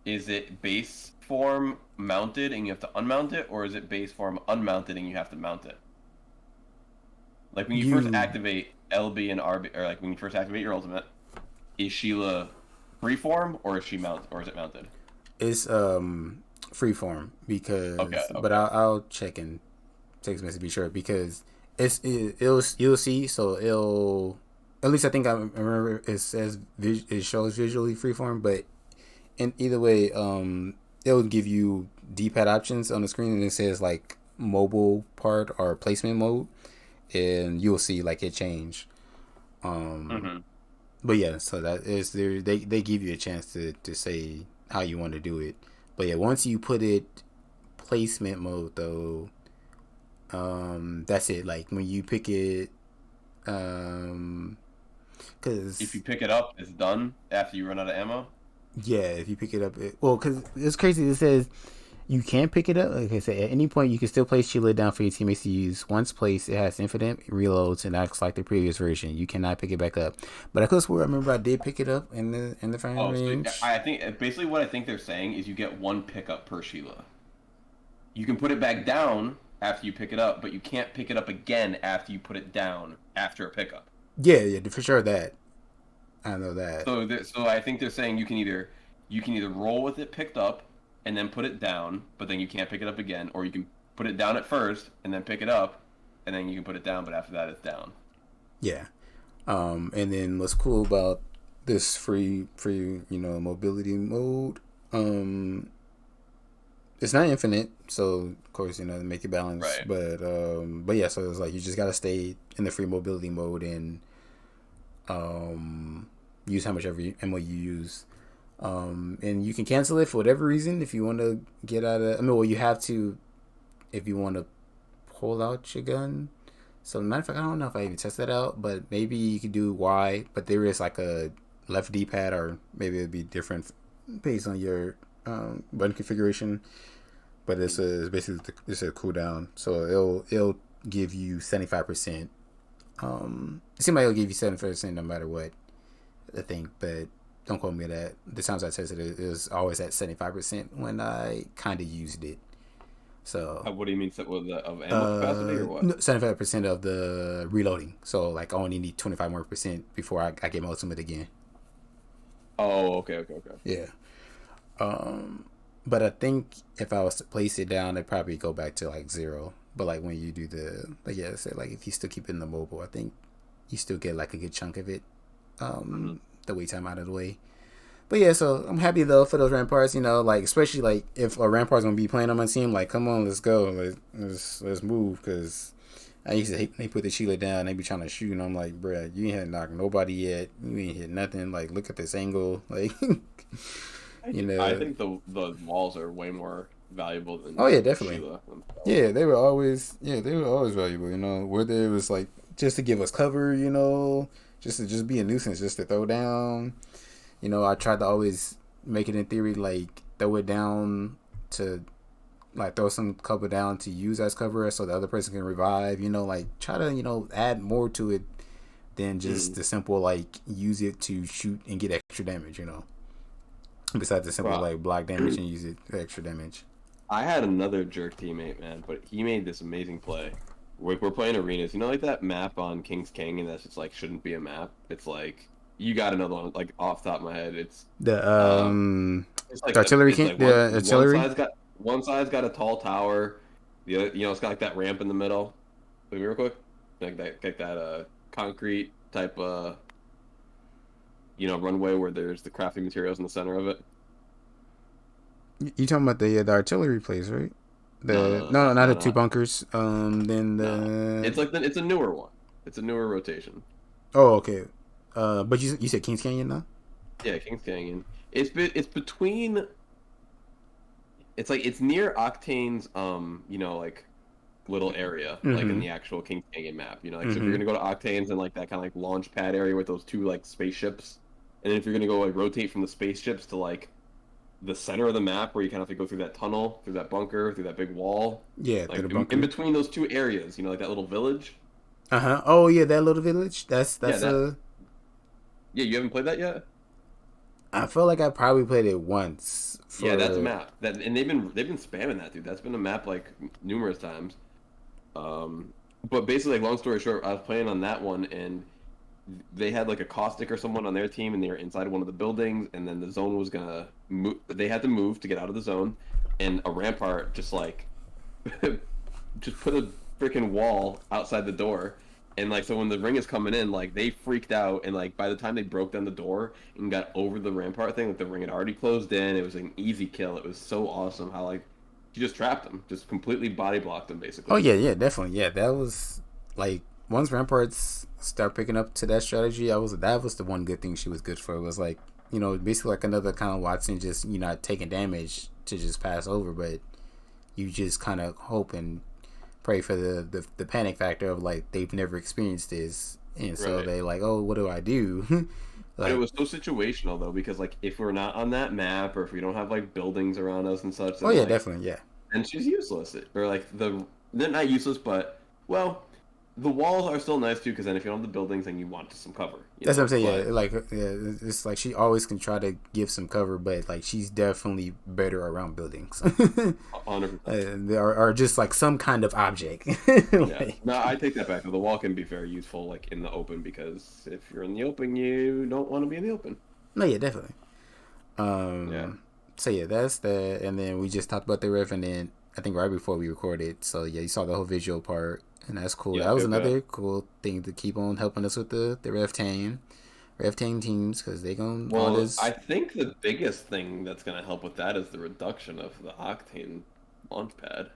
it base form mounted and you have to unmount it, or is it base form unmounted and you have to mount it? Like, when you first activate LB and RB, or like when you first activate your ultimate, is Sheila freeform or is it mounted? It's freeform, because Okay. but I'll check and text message to be sure, because you'll see, so it'll, at least I think I remember it shows visually freeform, but in either way, it'll give you D-pad options on the screen, and it says like mobile part or placement mode, and you'll see like it change. But yeah, so that is there. They give you a chance to say how you want to do it. But yeah, once you put it placement mode though, that's it. Like, when you pick it, because If you pick it up, it's done after you run out of ammo. yeah, if you pick it up, because it's crazy. It says you can pick it up. Like I said, at any point you can still place Sheila down for your teammates to use. Once placed, it has infinite reloads and acts like the previous version. You cannot pick it back up. But I could swear I remember I did pick it up in the final range. So I think basically what I think they're saying is you get one pickup per Sheila. You can put it back down after you pick it up, but you can't pick it up again after you put it down after a pickup. Yeah, for sure that. I know that. So I think they're saying you can either roll with it picked up and then put it down, but then you can't pick it up again, or you can put it down at first and then pick it up, and then you can put it down, but after that it's down. Yeah. And then what's cool about this free mobility mode, it's not infinite, so of course make it balance, Right. but yeah, so it's like you just gotta stay in the free mobility mode and use how much ammo you use, and you can cancel it for whatever reason if you want to get out of. You have to if you want to pull out your gun. So, matter of fact, I don't know if I even tested that out, but maybe you could do Y, but there is like a left D-pad, or maybe it'd be different based on your button configuration. But it's basically it's a cooldown, so it'll give you 75%. It seems like it'll give you 75% no matter what, I think, but don't quote me on that. The times I tested it was always at 75% when I kind of used it. So What do you mean of ammo capacity or what? 75% of the reloading. So like I only need 25 more percent before I get my ultimate again. Oh, okay, okay, okay. Yeah. But I think if I was to place it down, it'd probably go back to like zero. But like when you do say like if you still keep it in the mobile, I think you still get like a good chunk of it. Hmm. The wait time out of the way. But yeah, so I'm happy though for those ramparts. Like especially like if a rampart's gonna be playing on my team, like come on, let's go, let's move. Because I used to hate they put the Sheila down, they be trying to shoot, and I'm like, bruh, you ain't knocked nobody yet, you ain't hit nothing. Like look at this angle, like you I know. think the walls are way more valuable Oh than yeah, the definitely. Sheila themselves. Yeah, they were always valuable. Whether it was like just to give us cover, just to just be a nuisance, just to throw down. I tried to always make it in theory like throw it down to like throw some cover down to use as cover so the other person can revive. Like try to add more to it than just Mm. the simple like use it to shoot and get extra damage. Besides the simple Well, like block damage and use it for extra damage. I had another jerk teammate, man, but he made this amazing play. We're playing arenas, like that map on King's King, and that's just like shouldn't be a map. It's like you got another one, like off the top of my head. The Um, it's like artillery it's like the artillery. one side's got a tall tower, the other, it's got like that ramp in the middle. Wait, real quick, like that concrete type runway where there's the crafting materials in the center of it. You talking about the artillery place, right? No, The no, no, no, not no, the no, two no. bunkers. Then No. the It's like it's a newer one. It's a newer rotation. oh okay. But you said Kings Canyon now? Yeah, Kings Canyon. It's between. It's like it's near Octane's like little area, like in Mm-hmm. the actual Kings Canyon map. Like so if you're Mm-hmm. gonna go to Octane's and like that kind of like launch pad area with those two like spaceships, and then if you're gonna go like rotate from the spaceships to like the center of the map where you kind of have to go through that tunnel, through that bunker, through that big wall, Yeah, to like the in bunker. between those two areas, like that little village. Uh-huh. Oh yeah, that little village. Yeah, That's that. a. Yeah, you haven't played that yet? I feel like I probably played it once Yeah, that's a for. map. And they've been spamming that, dude. That's been a map like numerous times. Um, but basically, like long story short, I was playing on that one, and they had like a caustic or someone on their team, and they were inside of one of the buildings, and then the zone was gonna move. They had to move to get out of the zone, and a rampart just like just put a freaking wall outside the door. And like so when the ring is coming in, like they freaked out and like by the time they broke down the door and got over the rampart thing, like the ring had already closed in. It was an easy kill. It was so awesome how like he just trapped him, just completely body blocked him Oh basically. yeah, yeah, definitely. Yeah, that was like once ramparts start picking up to that strategy. I was that was the one good thing she was good for. It was like basically like another kind of Watson, just not taking damage to just pass over, but you just kind of hope and pray for the panic factor of like they've never experienced this, and so Right. they like, oh, what do I do? But it Like, was so situational though, because like if we're not on that map or if we don't have like buildings around us and such, oh then yeah, like definitely, yeah. and she's useless. Or like they're not useless, but well, the walls are still nice too, because then if you don't have the buildings, then you want some cover. That's what I'm saying. But Yeah, like it's like she always can try to give some cover, but like she's definitely better around buildings. 100%. There are just like some kind of object. Yeah. Like, No, I take that back. The wall can be very useful, like in the open, because if you're in the open, you don't want to be in the open. no, yeah, definitely. Yeah. So yeah, that's that. And then we just talked about the riff, and then I think right before we recorded. So yeah, you saw the whole visual part, and that's cool. That Yep. was Yep. Yep. another cool thing to keep on helping us with the Rev Tang teams because they gonna all Well, I this, think the biggest thing that's going to help with that is the reduction of the octane launch pad.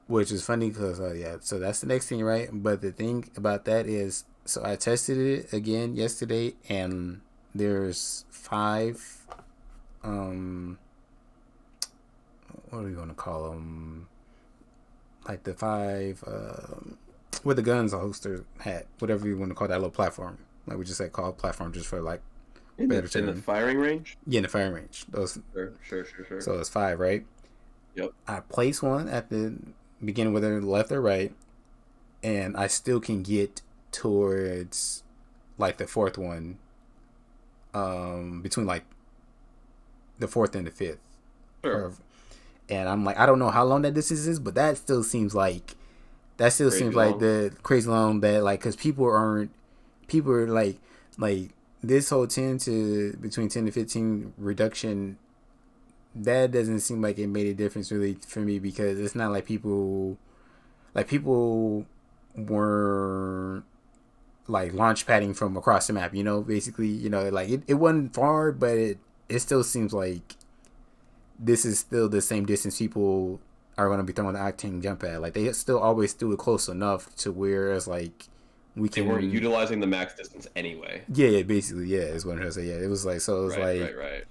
which is funny because yeah. So that's the next thing, right? But the thing about that is, so I tested it again yesterday, and there's five. Um, what are we gonna call them? Like the five with the guns a holster hat, whatever you want to call that little platform. Like we just said, call platform just for like In better the term. firing range? Yeah, in the firing range. Those Sure, sure, sure, sure. so it's five, right? Yep. I place one at the beginning, whether left or right, and I still can get towards like the fourth one, between like the fourth and the fifth, Sure. or and I'm like, I don't know how long that distance is, but that still Crazy seems like long. the crazy long that like because people are like this whole 10 to between 10 to 15 reduction that doesn't seem like it made a difference really for me because it's not like people were like launch padding from across the map, basically, like it wasn't far, but it still seems like this is still the same distance people are going to be throwing the octane jump at. Like they still always do it close enough to where it's like we They weren't can, utilizing the max distance anyway. yeah, basically, yeah, is what I'm trying to say. Yeah, it was like, so it was Right, like right, right.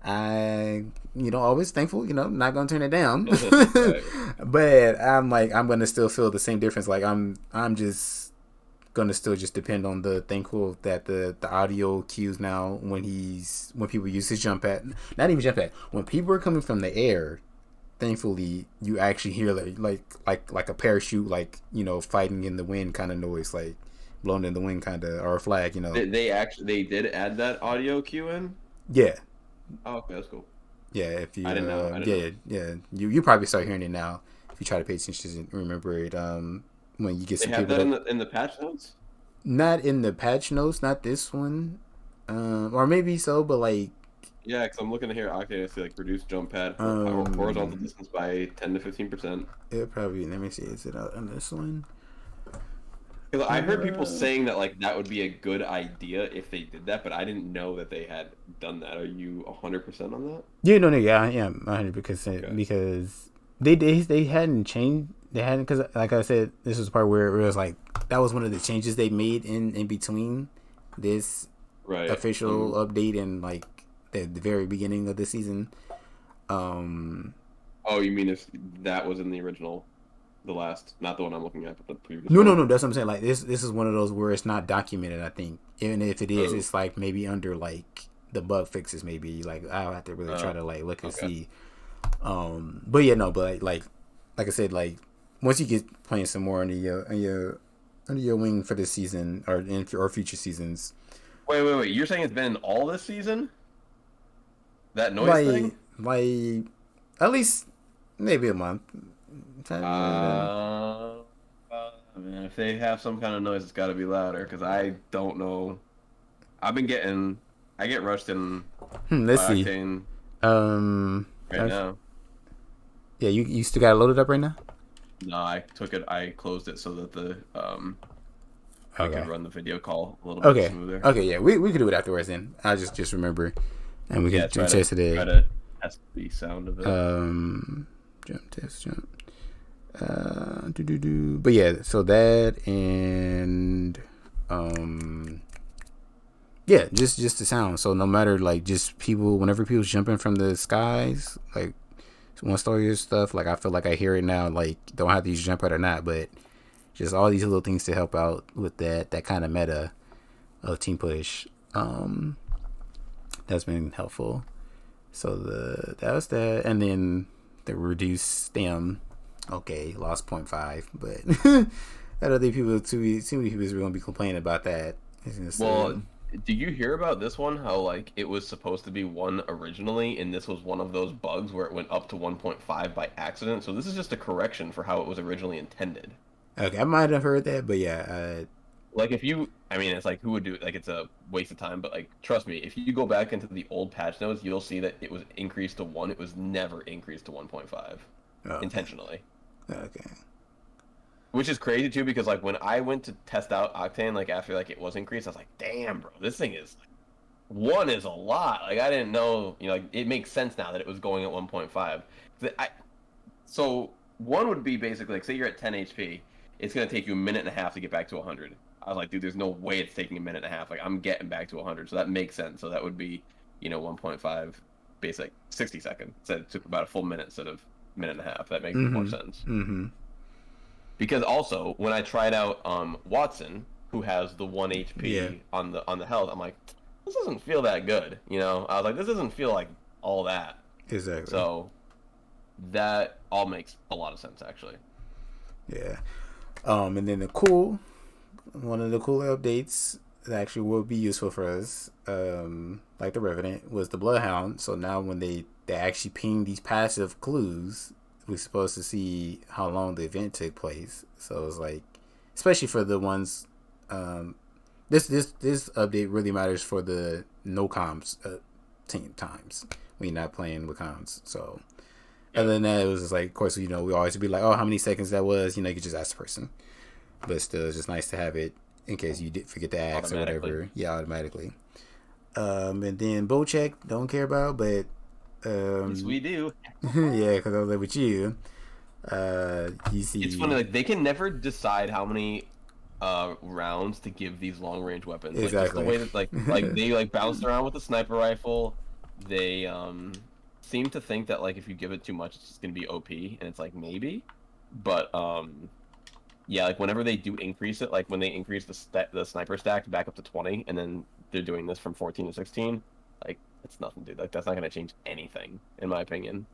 I, always thankful, not gonna turn it down, Right. but I'm like, I'm gonna still feel the same difference. Like I'm just gonna still just depend on the thankful that the audio cues now when people use his jump pad, not even jump pad, when people are coming from the air, thankfully you actually hear like a parachute, like fighting in the wind kind of noise, like blowing in the wind kind of, or a flag, They actually they did add that audio cue in. yeah. Oh, okay, that's cool. Yeah, if you I didn't know. I didn't know. yeah, you probably start hearing it now if you try to pay attention and remember it. When you get They some have people that that in the patch notes. not in the patch notes, not this one, or maybe so, but like Yeah, because I'm looking here. Octane, I see like reduce jump pad horizontal um, distance by 10 to 15%. it probably, let me see, is it out on this one? Because I heard people Uh, saying that like that would be a good idea if they did that, but I didn't know that they had done that. Are you 100% on that? yeah, no, yeah, I am 100% Okay. because they hadn't changed. They hadn't, because like I said, this was the part where it was like that was one of the changes they made in between this Right. official update and like the very beginning of the season. Oh, you mean if that was in the original, the last, not the one I'm looking at, but the previous No, no, one? no. That's what I'm saying. Like this is one of those where it's not documented. I think even if it is, Oh. it's like maybe under like the bug fixes. Maybe like I'll have to really try Oh. to like look and Okay. see. But yeah, no. But like I said, like once you get playing some more under your wing for this season or future seasons, Wait. You're saying it's been in all this season? That noise thing? like at least maybe a month. Uh, Man, if they have some kind of noise, it's got to be louder because I don't know. I've been getting, I get rushed in Let's by see. Octane Um, right now. yeah, you still got it loaded up right now. No, I took it, I closed it so that I could Okay. run the video call a little bit Okay. smoother. Okay. Yeah, we can do it afterwards. Then I just remember, and we Yeah, can try test try it. to test the sound of it. Jump test jump. Do. But yeah, so that and yeah, just the sound. So no matter like just people, whenever people's jumping from the skies, like one story or stuff, like I feel like I hear it now. Like don't have to use jump out or not, but just all these little things to help out with that kind of meta of team push. That's been helpful. So that was that, and then the reduced stem. Okay, lost 0.5, but I don't think people too many people are going to be complaining about that. Well, did you hear about this one? How like it was supposed to be one originally, and this was one of those bugs where it went up to 1.5 by accident. So this is just a correction for how it was originally intended. Okay, I might have heard that, but yeah, Like if you, I mean, it's like who would do it? Like it's a waste of time. But like, trust me, if you go back into the old patch notes, you'll see that it was increased to 1. It was never increased to 1.5 okay, intentionally. okay, Which is crazy too, because like when I went to test out Octane, like after like it was increased, I was like, damn, bro, this thing is 1 is a lot. Like I didn't know, like it makes sense now that it was going at 1.5. So 1 would be basically like say you're at 10 HP, it's gonna take you a minute and a half to get back to 100. I was like, dude, there's no way it's taking a minute and a half. Like I'm getting back to 100, so that makes sense. So that would be, 1.5, basic 60 seconds. So it took about a full minute instead of minute and a half. That makes more sense. Because also when I tried out Watson, who has the 1 yeah, HP on the health, I'm like, this doesn't feel that good. I was like, this doesn't feel like all that. exactly, So that all makes a lot of sense actually. yeah. And then one of the cool updates that actually would be useful for us, like the Revenant, was the Bloodhound. So now when they actually ping these passive clues, we're supposed to see how long the event took place. So it's like, especially for the ones, um, this update really matters for the no comms team times when you're not playing with comms. So Yep. other than that, it was just like, of course, we always be like, oh, how many seconds that was. You could just ask the person, but still, it's just nice to have it in case you did forget to ask or Automatically. whatever. Yeah, automatically. And then bow check, don't care about, but Yes, we do. yeah, because I was like with you. You It's funny, see like they can never decide how many rounds to give these long range weapons. Like just the exactly. way that like they like bounce around with the sniper rifle. They seem to think that like if you give it too much it's just gonna be OP, and it's like maybe. But yeah, like whenever they do increase it, like when they increase the sniper stack back up to 20, and then they're doing this from 14 to 16, like it's nothing, dude. Like that's not gonna change anything, in my opinion.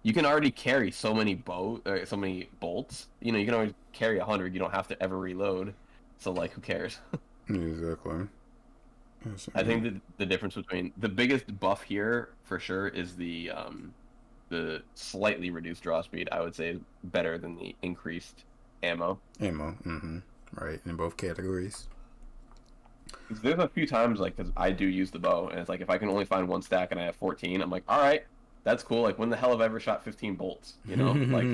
You can already carry so many bolts. You can already carry 100. You don't have to ever reload. So like, who cares? Exactly. Yes, I think that the difference between the biggest buff here for sure is the slightly reduced draw speed. I would say is better than the increased ammo. ammo. Right, in both categories. 'Cause there's a few times like, because I do use the bow, and it's like if I can only find one stack and I have 14, I'm like, all right, that's cool. Like when the hell have I ever shot 15 bolts? Like.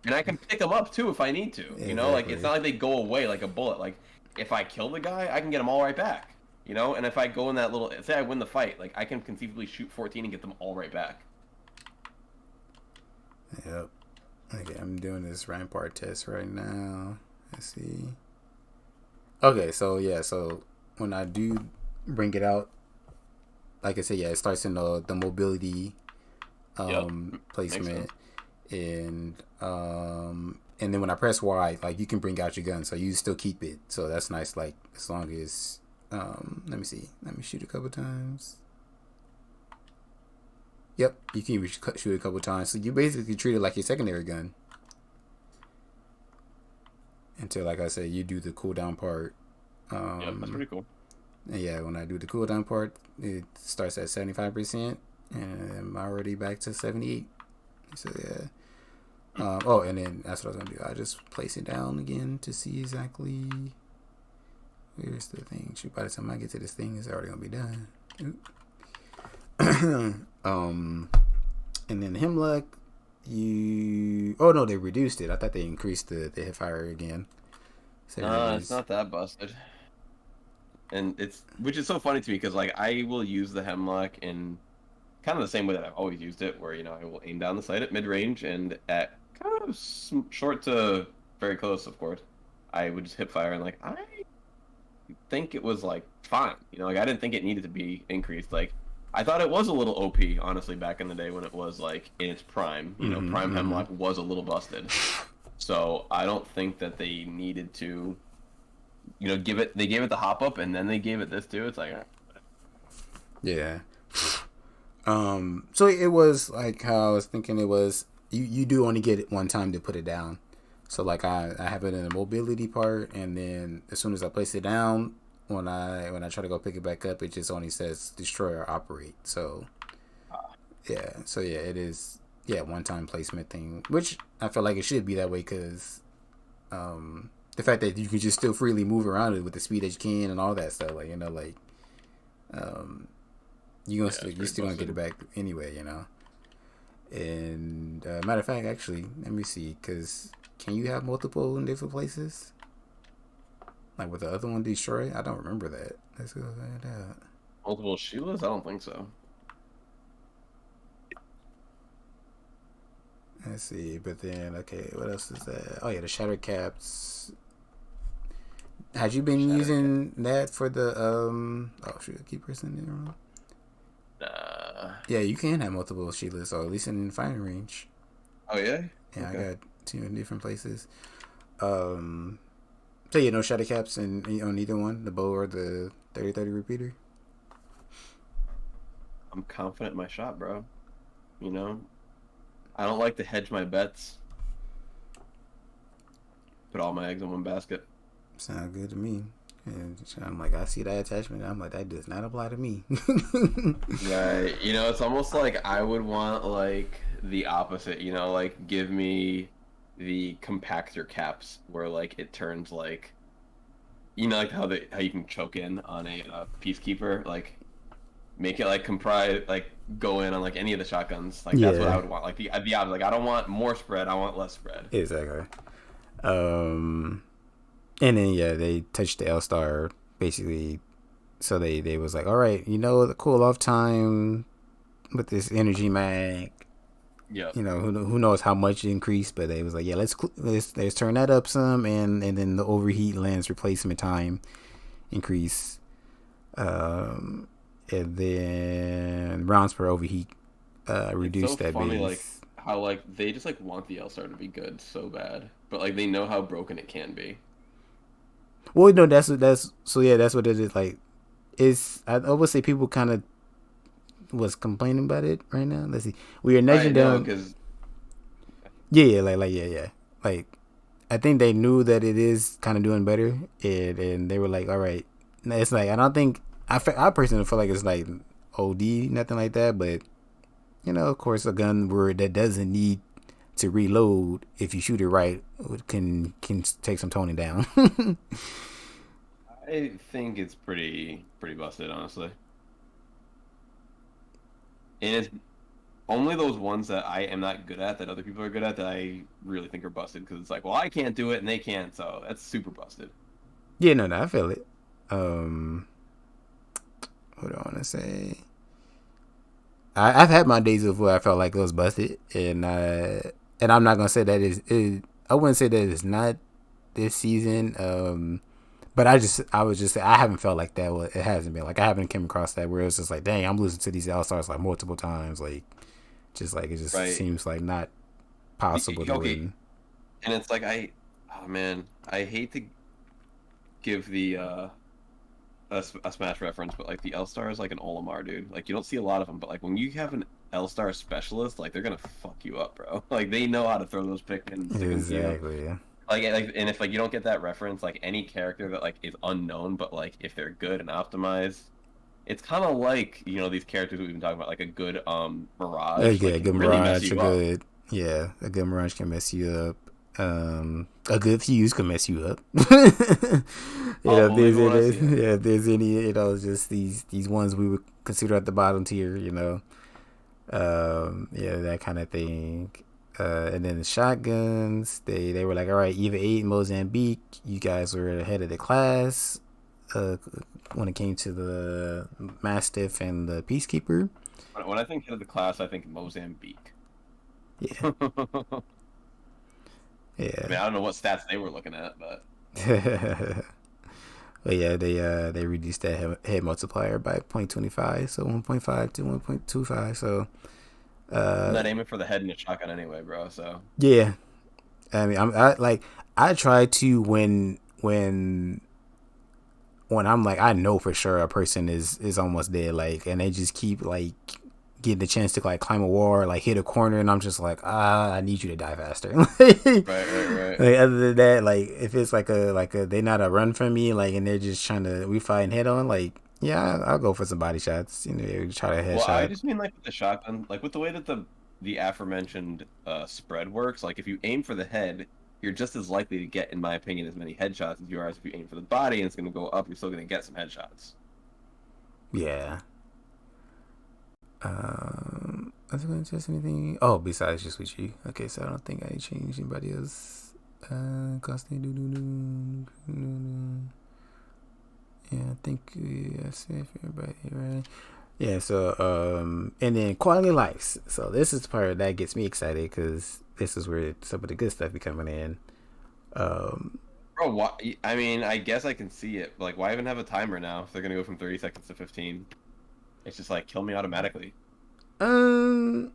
And I can pick them up too if I need to. Like it's Exactly. not like they go away like a bullet. Like if I kill the guy, I can get them all right back. And if I go in that little, say I win the fight, like I can conceivably shoot 14 and get them all right back. Yep. Okay, I'm doing this rampart test right now. Let's see. Okay, so yeah, so when I do bring it out, like I said, yeah, it starts in the mobility Yep, makes placement, sense. and then when I press Y, like you can bring out your gun, so you still keep it. So that's nice. Like as long as let me see, let me shoot a couple times. Yep, you can shoot a couple times. So you basically treat it like your secondary gun until, like I said, you do the cooldown part. Yep, that's Um, pretty cool. and yeah, when I do the cooldown part, it starts at 75%, and I'm already back to 78. So yeah. Oh, and then that's what I was gonna do. I just place it down again to see exactly where's the thing. Shoot, by the time I get to this thing, it's already gonna be done. And then the Hemlock, you. Oh no, they reduced it. I thought they increased the hip fire again. So Nah, it's not that busted. And which is so funny to me because like I will use the hemlock in kind of the same way that I've always used it, where I will aim down the sight at mid range and at kind of short to very close, of course. I would just hip fire, and like I think it was like fine. Like I didn't think it needed to be increased. Like I thought it was a little OP, honestly, back in the day when it was like in its prime. Prime Mm-hmm. hemlock was a little busted. So I don't think that they needed to, give it. They gave it the hop up, and then they gave it this too. It's like, Yeah. So it was like how I was thinking. It was you do only get it one time to put it down. So like I have it in the mobility part, and then as soon as I place it down, when I try to go pick it back up, it just only says destroy or operate. So yeah, so yeah, it is, yeah, one time placement thing, which I feel like it should be that way because the fact that you can just still freely move around it with the speed that you can and all that stuff, like um, yeah, it's you're pretty still gonna get it busted. back anyway. And matter of fact, actually, let me see, because can you have multiple in different places? Like with the other one destroy? I don't remember that. Let's go find out. Multiple Sheilas? I don't think so. Let's see, but then okay, what else is that? Oh yeah, the shatter caps. Had you been Shatter Cat. using that for the Oh shoot, I keep pressing it wrong. Yeah, you can have multiple Sheilas, or at least in the firing range. Oh yeah. Yeah, I Okay. got two in different places. Um, so no shatter caps on either one, the bow or the 30-30 repeater. I'm confident in my shot, bro. You know, I don't like to hedge my bets. Put all my eggs in one basket. Sound good to me. And I'm like, I see that attachment. I'm like, that does not apply to me. Right. It's almost like I would want like the opposite, like give me the compactor caps where like it turns like like how you can choke in on a peacekeeper, like make it like comprise like go in on like any of the shotguns. Like that's what I Yeah, would want. Like the opposite. Like I don't want more spread, I want less spread. exactly. And then yeah, they touched the L Star basically. So they was like, all right, the cool off time with this energy mag. Yep. Who knows how much it increased, but they was like, yeah, let's turn that up some, and then the overheat lens replacement time increase, and then rounds per overheat It's so reduced that funny like base. how like they just like want the L-Star to be good so bad. But like they know how broken it can be. Well, no, that's so yeah, that's what it is. Like, I would say people kind of was complaining about it right now. Let's see, we are nudging Right, no, down. because Yeah, like yeah, like I think they knew that it is kind of doing better, and they were like, all right, it's like I don't think I personally feel like it's like OD, nothing like that, but of course, a gun that doesn't need to reload if you shoot it right can take some toning down. I think it's pretty busted, honestly. And it's only those ones that I am not good at that other people are good at that I really think are busted because it's like, well, I can't do it and they can, so that's super busted. Yeah, no, I feel it. Um, what do I want to say? I've had my days of where I felt like it was busted, and I'm not gonna say that I wouldn't say that it's not this season. But I was just I haven't felt like that. It hasn't been like I haven't come across that where it's just like, dang, I'm losing to these All Stars like multiple times. Like it just Right. seems like not possible to Okay. win. And it's like oh man, I hate to give the a Smash reference, but like the L Star is like an Olimar, dude. Like you don't see a lot of them, but like when you have an L Star specialist, like they're gonna fuck you up, bro. Like they know how to throw those pick and stick them to you. Exactly. Like, and if like you don't get that reference, like any character that like is unknown, but like if they're good and optimized, it's kind of like these characters we've been talking about, like a good Mirage, Yeah, like a can good really mess Mirage, you up. a good Mirage can mess you up. A good fuse can mess you up. If there's Unbelievable when I any, see it. yeah, if there's any, just these ones we would consider at the bottom tier, yeah, that kind of thing. And then the shotguns, they were like, all right, Eva 8 Mozambique, you guys were ahead of the class. When it came to the Mastiff and the Peacekeeper, When I think head of the class, I think Mozambique. yeah, I yeah. mean, I don't know what stats they were looking at, but But yeah, they reduced that head multiplier by 0.25, so 1.5 to 1.25. So I'm uh, not aiming for the head in a shotgun anyway, bro. So yeah, I mean, I try to when I'm like I know for sure a person is almost dead, like, and they just keep like getting the chance to like climb a wall or like hit a corner, and I'm just like, I need you to die faster. Like, right. other than that, like if it's like a they not a run from me, like, and they're just trying to we fighting head on, like, yeah, I'll go for some body shots, try to Well, I headshot. just mean like with the shotgun, like with the way that the aforementioned spread works. Like if you aim for the head, you're just as likely to get, in my opinion, as many headshots as you are as if you aim for the body and it's going to go up. You're still going to get some headshots. Yeah. I was going to test anything. Oh, besides just with you. Okay, so I don't think I changed anybody else. Yeah, I think that's it for everybody, right? Yeah, so and then quality of life. So this is the part that gets me excited because this is where some of the good stuff be coming in. Um, Bro, why, I mean, I guess I can see it. Like, why even have a timer now if they're going to go from 30 seconds to 15? It's just like kill me automatically. um,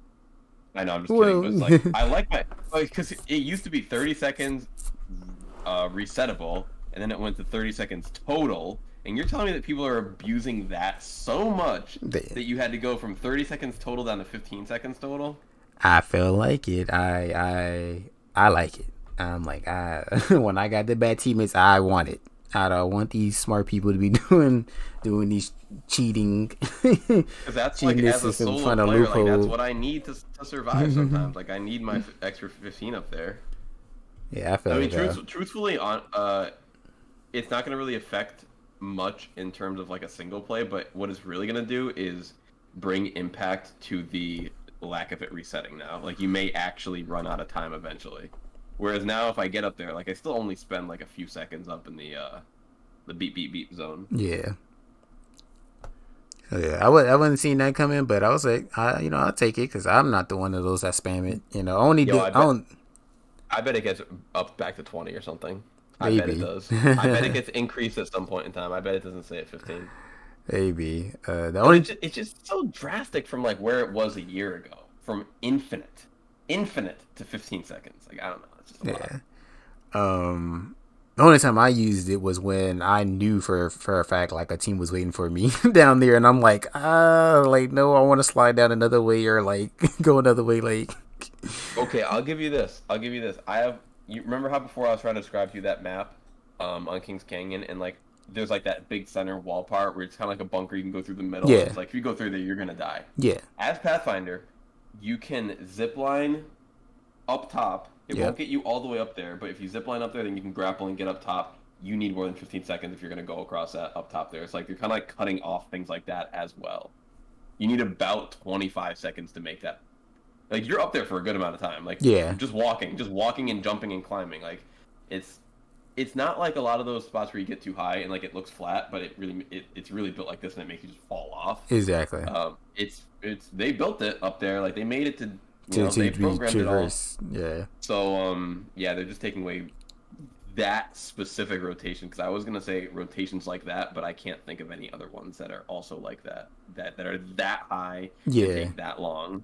I know, I'm just kidding, well, but it's like I like my because it used to be 30 seconds resettable, and then it went to 30 seconds total. And you're telling me that people are abusing that so much they, that you had to go from 30 seconds total down to 15 seconds total? I feel like it. I like it. I'm like when I got the bad teammates, I want it. I don't want these smart people to be doing these cheating Because that's like, cheating this as a system, solo find a player, like that's loophole. what I need to survive sometimes. Like I need my extra 15 up there. Yeah, I I feel mean, that. truthfully, it's not going to really affect much in terms of like a single play, but what it's really going to do is bring impact to the lack of it resetting now. Like you may actually run out of time eventually. Whereas now if I get up there, like I still only spend like a few seconds up in the beep beep beep zone. Yeah. Yeah, I wasn't seeing that coming, but I was like, I'll take it because I'm not the one of those that spam it. Only Yo, do I don't I bet it gets up back to 20 or something. I bet it maybe, does. I bet it gets increased at some point in time. I bet it doesn't stay at 15. maybe. The Because only it's just so drastic from like where it was a year ago, from infinite to 15 seconds. Like I don't know, it's just a lot. yeah. The only time I used it was when I knew for a fact like a team was waiting for me down there, and I'm like, like no, I want to slide down another way or like go another way, like. Okay, I'll give you this. I'll give you this. You remember how before I was trying to describe to you that map, on Kings Canyon, and like there's like that big center wall part where it's kind of like a bunker. You can go through the middle, and Yeah, it's like if you go through there, you're gonna die. yeah, As Pathfinder, you can zip line up top. It yeah. won't get you all the way up there, but if you zip line up there, then you can grapple and get up top. You need more than 15 seconds if you're going to go across that up top there. It's like you're kind of like cutting off things like that as well. You need about 25 seconds to make that. Like you're up there for a good amount of time. Like Yeah, just walking and jumping and climbing. Like it's it's not like a lot of those spots where you get too high and like it looks flat, but it's really built like this and it makes you just fall off. exactly. It's they built it up there. Like they made it to To they be programmed it all. traverse. Yeah, So yeah, they're just taking away that specific rotation because I was gonna say rotations like that, but I can't think of any other ones that are also like that are that high and yeah, take that long.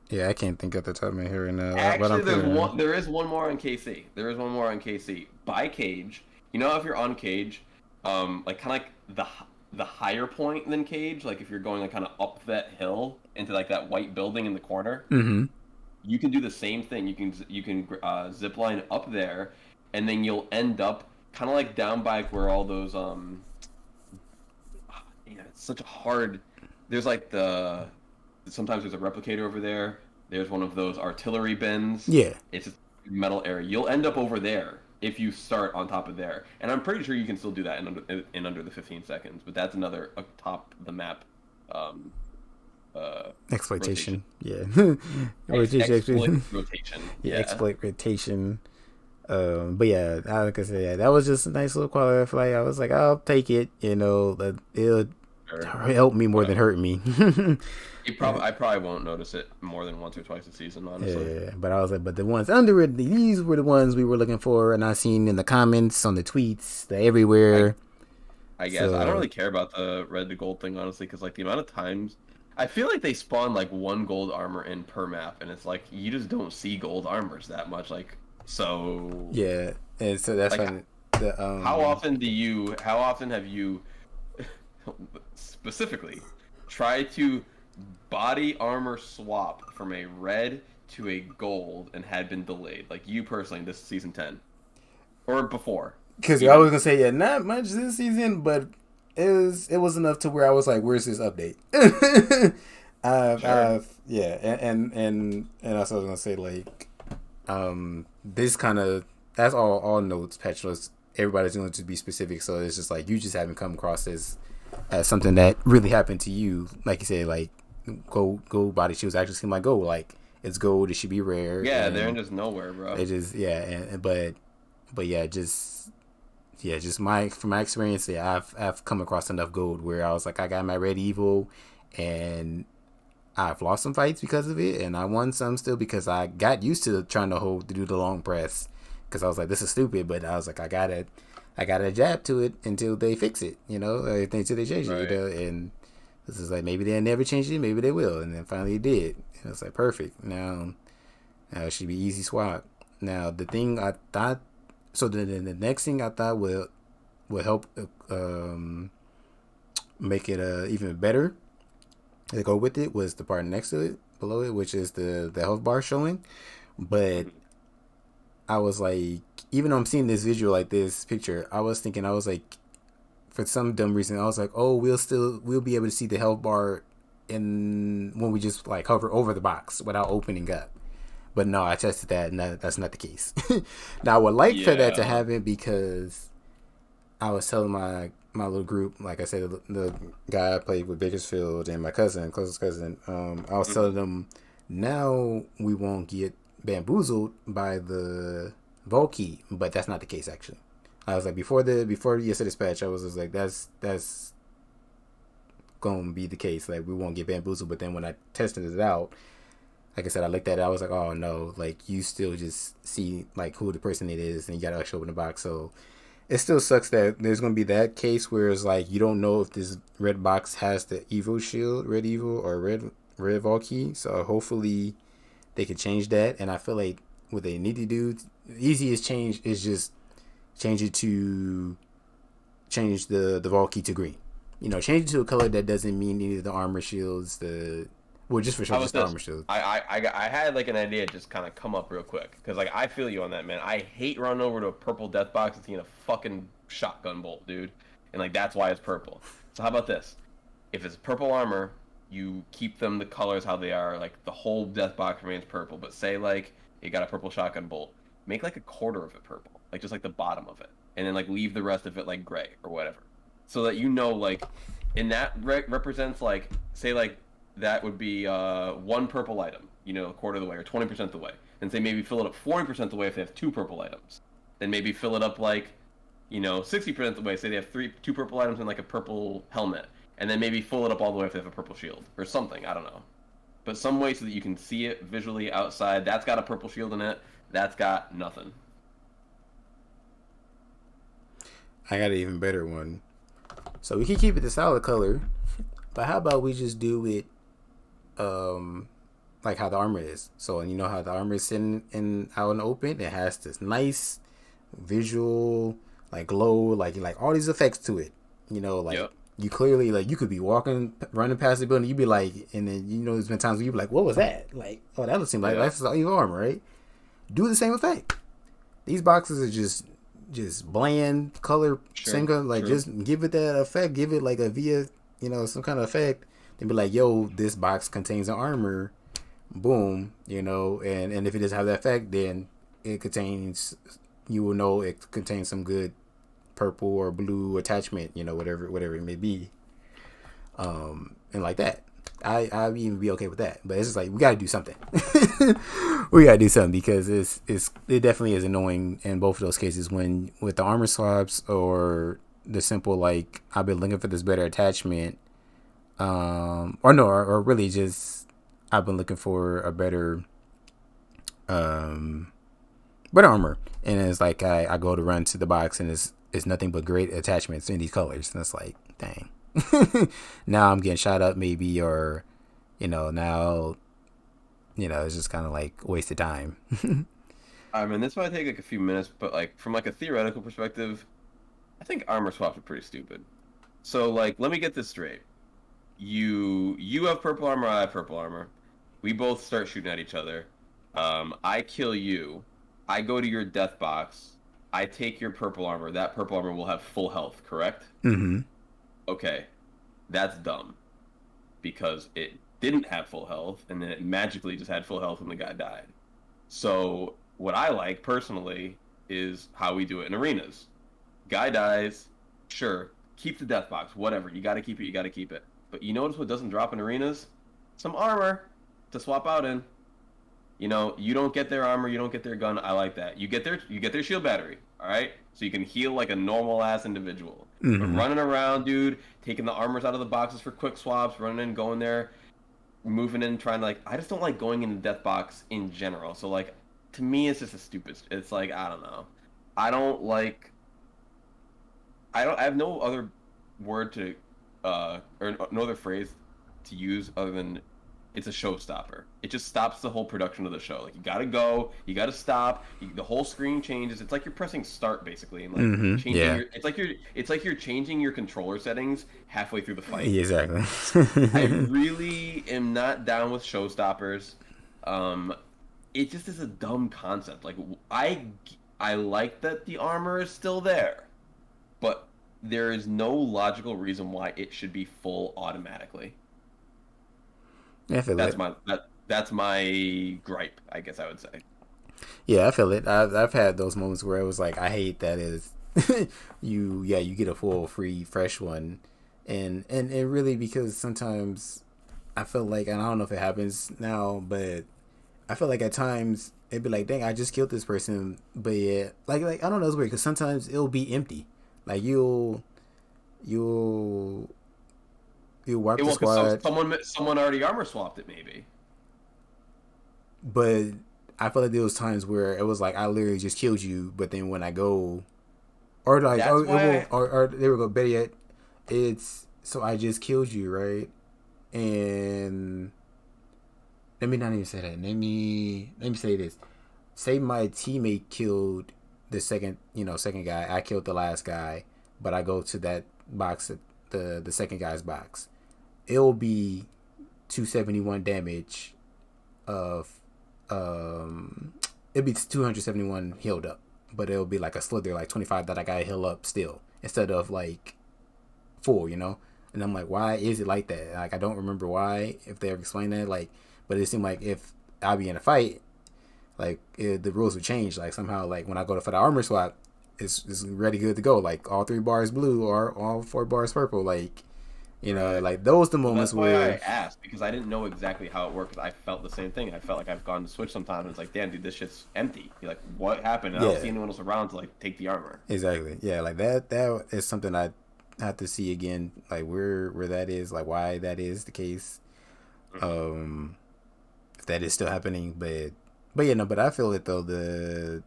yeah. I can't think at the top of my head right now, but I'm Actually, pretty. there is one more on KC. There is one more on KC. By Cage, you know if you're on Cage, like kind of like the higher point than Cage, like if you're going like kind of up that hill into like that white building in the corner, Mm-hmm. you can do the same thing. You can zip line up there, and then you'll end up kind of like down by where all those yeah, it's such a hard. There's like sometimes there's a replicator over there. There's one of those artillery bins. Yeah. It's a metal area. You'll end up over there if you start on top of there, and I'm pretty sure you can still do that in under the 15 seconds. But that's another top of the map. Um, Exploitation. rotation. Yeah. Exploit rotation. Yeah, Yeah. exploit rotation. But yeah, like I said, yeah, that was just a nice little quality of life. I was like, I'll take it. It'll Sure. help me more than hurt me. I probably won't notice it more than once or twice a season, honestly. Yeah, but I was like, but the ones under it, these were the ones we were looking for, and I seen in the comments, on the tweets, the everywhere. I guess I don't So really care about the red to gold thing, honestly, because like the amount of times I feel like they spawn like one gold armor in per map, and it's like you just don't see gold armors that much. Like so, yeah, and so that's like when the how often have you specifically try to body armor swap from a red to a gold and had been delayed? Like you personally, this season 10 or before. because I was gonna say yeah, not much this season, but it was enough to where I was like, where's this update? Sure. Yeah, and also I was gonna say like, this kind of that's all notes, Petros. Everybody's going to be specific, so it's just like you just haven't come across as something that really happened to you. Like you said, like gold body shields actually seem like gold. Like it's gold, it should be rare. Yeah, they're in And just nowhere, bro. it just yeah, but yeah, just my from my experience, yeah, I've come across enough gold where I was like, I got my red evil, and I've lost some fights because of it, and I won some still because I got used to trying to do the long press because I was like, this is stupid, but I was like, I gotta adapt to it until they fix it, until they change it, Right. and this is like maybe they'll never change it, maybe they will, and then finally it did. And it's like perfect. Now it should be easy swap. Now the thing I thought, so the next thing I thought will help make it even better to go with it was the part next to it, below it, which is the health bar showing. But I was like, even though I'm seeing this visual like this picture, I was thinking, I was like, for some dumb reason, I was like, oh, we'll be able to see the health bar in when we just like hover over the box without opening up. But no, I tested that, and that's not the case. Now, I would like for that to Yeah. happen because I was telling my little group, like I said, the guy I played with Bakersfield and my cousin, closest cousin. I was telling Mhm. them now we won't get bamboozled by the vault key, but that's not the case actually. I was like before yesterday's patch, I was just like that's gonna be the case. Like we won't get bamboozled, but then when I tested it out, like I said, I looked at it. I was like, oh no, like you still just see like who the person it is, and you gotta actually open the box. So it still sucks that there's gonna be that case where it's like you don't know if this red box has the Evo shield, red Evo, or red Valky. So hopefully they can change that. And I feel like what they need to do, the easiest change is just change it to change the Valky to green. You know, change it to a color that doesn't mean any of the armor shields, the well, just for sure, How about just the this? armor shield. I had like an idea just kind of come up real quick because like I feel you on that, man. I hate running over to a purple death box and seeing a fucking shotgun bolt, dude, and like that's why it's purple. So how about this? If it's purple armor, you keep them the colors how they are. Like the whole death box remains purple, but say like you got a purple shotgun bolt, make like a quarter of it purple, like just like the bottom of it, and then like leave the rest of it like gray or whatever, so that you know like, and that represents like say like that would be one purple item, you know, a quarter of the way or 20% the way. And say maybe fill it up 40% the way if they have two purple items. Then maybe fill it up like, you know, 60% the way. Say they have two purple items and like a purple helmet. And then maybe fill it up all the way if they have a purple shield or something. I don't know. But some way so that you can see it visually outside. That's got a purple shield in it. That's got nothing. I got an even better one. So we can keep it the solid color, but how about we just do it um like how the armor is. So you know how the armor is sitting in out in the open. It has this nice visual like glow, like all these effects to it. You know, like Yep. you clearly like you could be walking, running past the building. You'd be like, and then you know there's been times where you'd be like, what was that? Like, oh, that looks like Yeah. that's your armor, right? Do the same effect. These boxes are just bland color Sure. single. Like True. just give it that effect. Give it like a via some kind of effect. Then be like, yo, this box contains an armor. Boom, and if it doesn't have that effect, then it contains. You will know it contains some good purple or blue attachment. Whatever it may be. And like that. I'd even be okay with that, but it's just like we got to do something. We got to do something because it definitely is annoying in both of those cases when with the armor swaps or the simple like I've been looking for this better attachment, or no, or really just I've been looking for a better armor, and it's like I go to run to the box and it's nothing but great attachments in these colors, and it's like dang. Now I'm getting shot up maybe, or now it's just kind of like wasted time. I mean, this might take like a few minutes, but like from like a theoretical perspective, I think armor swaps are pretty stupid. So like, let me get this straight. You have purple armor, I have purple armor. We both start shooting at each other. I kill you. I go to your death box. I take your purple armor. That purple armor will have full health, correct? Mm-hmm. Okay, that's dumb because it didn't have full health, and then it magically just had full health when the guy died. So what I like personally is how we do it in arenas. Guy dies, sure, keep the death box, whatever. You got to keep it. You got to keep it. But you notice what doesn't drop in arenas? Some armor to swap out in. You know, you don't get their armor, you don't get their gun. I like that. You get their shield battery, all right? So you can heal like a normal ass individual. But Mm-hmm. running around, dude, taking the armors out of the boxes for quick swaps, running in, going there, moving in, trying to like I just don't like going in the death box in general. So like to me it's just a stupid it's like I don't know. I don't like I have no other word to or no other phrase to use other than it's a showstopper. It just stops the whole production of the show. Like you gotta go, you gotta stop. The whole screen changes. It's like you're pressing start basically, and like Mm-hmm. changing Yeah. your. It's like you're changing your controller settings halfway through the fight. Yeah, I exactly. really am not down with showstoppers. Um, it just is a dumb concept. Like I like that the armor is still there, but there is no logical reason why it should be full automatically. Yeah, I feel That's it. that's my gripe, I guess I would say. Yeah, I feel it. I've had those moments where it was like, I hate that is you get a full free fresh one, and it really, because sometimes I feel like, and I don't know if it happens now, but I feel like at times it'd be like, dang, I just killed this person, but yeah, like I don't know, it's weird because sometimes it'll be empty. Like you'll you'll wipe It the will because squad, someone already armor swapped it, maybe. but I feel like there was times where it was like I literally just killed you, but then when I go, or like, That's oh, it why will, or there we go. Better yet, it's so I just killed you, right? And let me not even say that. Let me say this. Say my teammate killed the second guy. I killed the last guy, but I go to that box, the second guy's box. It'll be 271 damage of it'll be 271 healed up, but it'll be like a slither, like 25 that I gotta heal up still instead of like full, And I'm like, why is it like that? Like, I don't remember why, if they ever explained that. Like, but it seemed like if I'll be in a fight, like the rules would change. Like somehow, like when I go for the armor swap, it's ready, good to go. Like all 3 bars blue or all 4 bars purple. Like, right. like those the Well, moments that's why I where, asked because I didn't know exactly how it worked. I felt the same thing. I felt like I've gone to Switch sometimes and it's like, damn, dude, this shit's empty. You're like, what happened? And I don't yeah, see anyone else around to like take the armor. exactly, yeah, like that is something I have to see again, like where that is, like why that is the case, Hmm. um, if that is still happening, but yeah, no, but I feel it though. The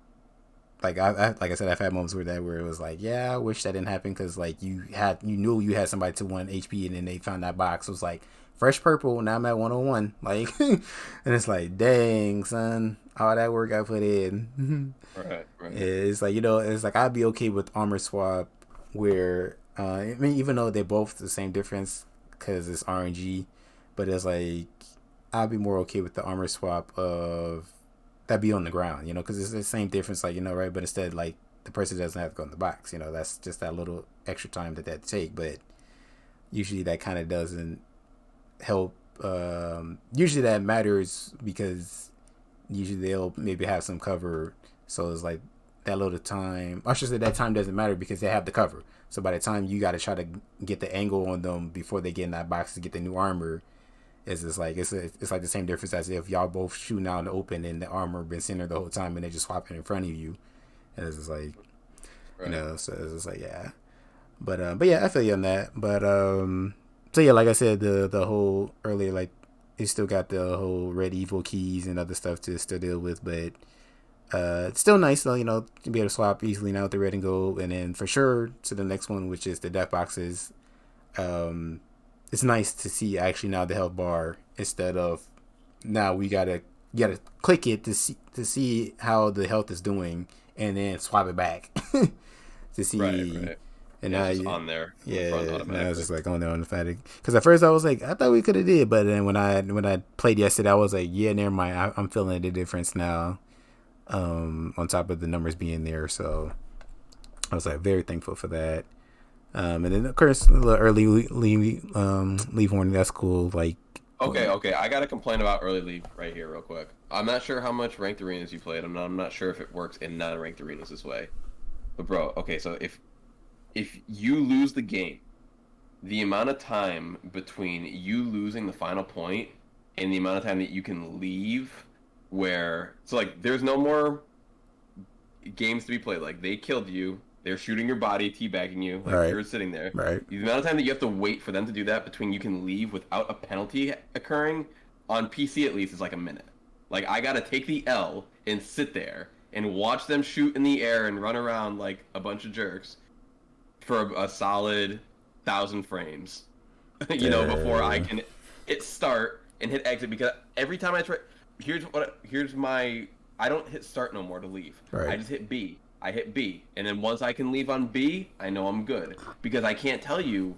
like like I said, I've had moments where it was like, yeah, I wish that didn't happen because like you knew you had somebody to 1 HP and then they found that box. It was like fresh purple. Now I'm at 101. Like, and it's like, dang son, all that work I put in. Right, right. It's like, it's like I'd be okay with armor swap where I mean, even though they're both the same difference because it's RNG, but it's like I'd be more okay with the armor swap of that be on the ground, because it's the same difference, like, right? But instead, like, the person doesn't have to go in the box, that's just that little extra time that take. But usually that kind of doesn't help. Usually that matters because usually they'll maybe have some cover, so it's like that little time. I should say that time doesn't matter because they have the cover. So by the time you got to try to get the angle on them before they get in that box to get the new armor, it's just like it's like the same difference as if y'all both shooting out in the open and the armor been centered the whole time and they just swapping in front of you, and it's just like, Right. so it's just like, yeah, but yeah, I feel you on that. But so yeah, like I said, the whole earlier, like it still got the whole red evil keys and other stuff to still deal with, but it's still nice though, to be able to swap easily now with the red and gold, and then for sure to the next one, which is the death boxes. Um, it's nice to see actually now the health bar instead of now we gotta you gotta click it to see how the health is doing and then swap it back to Right, see. right. And Yeah, it's now just on there in the front yeah, now it's automatically. just like on there on the fatic. Because at first I was like, I thought we could have did, but then when I played yesterday, I was like, yeah, never mind. I'm feeling the difference now. On top of the numbers being there, so I was like very thankful for that. And then of course a little early leave warning. That's cool. Like, Okay, okay. I got to complain about early leave right here, real quick. I'm not sure how much ranked arenas you played. I'm not sure if it works in non-ranked arenas this way. But bro, okay, so if you lose the game, the amount of time between you losing the final point and the amount of time that you can leave, where so like there's no more games to be played. Like they killed you, they're shooting your body, teabagging you, like right, you're sitting there. right, The amount of time that you have to wait for them to do that between you can leave without a penalty occurring on PC at least is like a minute. Like I gotta take the L and sit there and watch them shoot in the air and run around like a bunch of jerks for a solid 1,000 frames, before I uh, can hit start and hit exit because every time I try, here's my I don't hit start no more to leave. I right. just hit B. I hit B, and then once I can leave on B, I know I'm good because I can't tell you.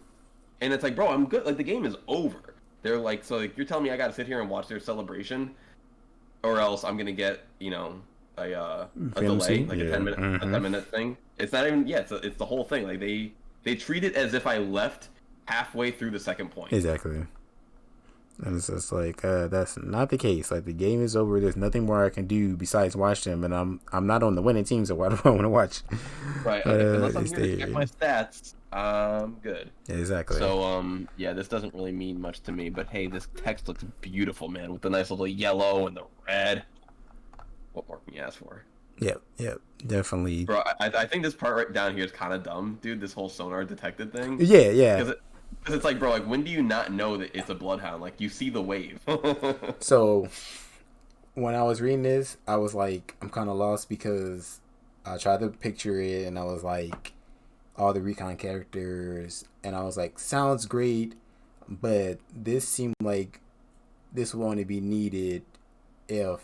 And it's like, bro, I'm good. Like the game is over. They're like, so like, you're telling me I got to sit here and watch their celebration. or else I'm gonna get a delay, Fantasy, like yeah. a 10-minute thing. It's not even it's the whole thing. Like they treat it as if I left halfway through the second point. Exactly. And it's just like that's not the case. Like the game is over. There's nothing more I can do besides watch them, and I'm not on the winning team, so why do I want to watch? Right. Unless I'm here to check my stats, I'm good. Yeah, exactly. So yeah, this doesn't really mean much to me, but hey, this text looks beautiful, man, with the nice little yellow and the red. What more can you ask for? Yep, definitely. Bro, I think this part right down here is kind of dumb, dude. This whole sonar detected thing. Yeah. Because it's like, bro, like when do you not know that it's a bloodhound? Like you see the wave. So when I was reading this, I was like, I'm kind of lost because I tried to picture it, and I was like, all the recon characters, and I was like, sounds great, but this seemed like this would only be needed if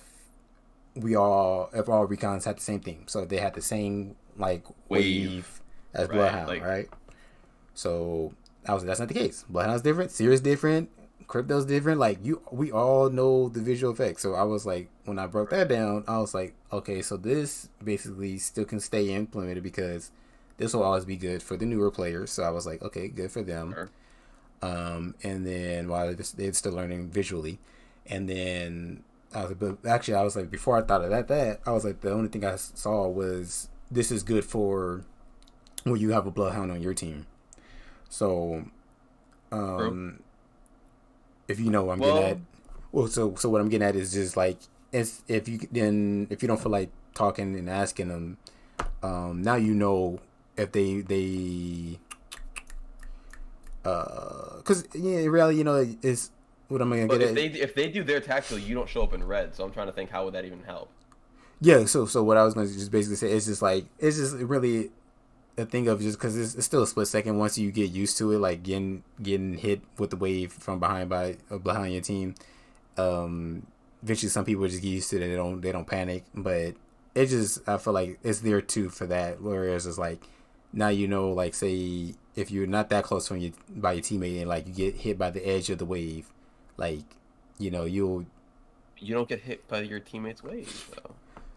if all recons had the same theme. So if they had the same like wave as Bloodhound, like, right? So I was like, that's not the case. Bloodhound's different, Seer's different, Crypto's different. Like we all know the visual effects. So I was like, when I broke that down, I was like, okay, so this basically still can stay implemented because this will always be good for the newer players. So I was like, okay, good for them. Sure. And then while they're still learning visually, and then I was like, before I thought of that I was like, the only thing I saw was this is good for when you have a bloodhound on your team. So, if you know what I'm getting at, so what I'm getting at is just like, if you don't feel like talking and asking them, now you know if they because really, is what am I gonna get at? If they do their tactical, you don't show up in red. So I'm trying to think, how would that even help? Yeah, so what I was gonna just basically say is just like, it's just really a thing of just because it's still a split second once you get used to it, like getting hit with the wave from behind behind your team. Eventually some people just get used to it and they don't panic, but it just, I feel like it's there too for that, whereas it's like, now like, say if you're not that close by your teammate and like you get hit by the edge of the wave, like you don't get hit by your teammate's wave though.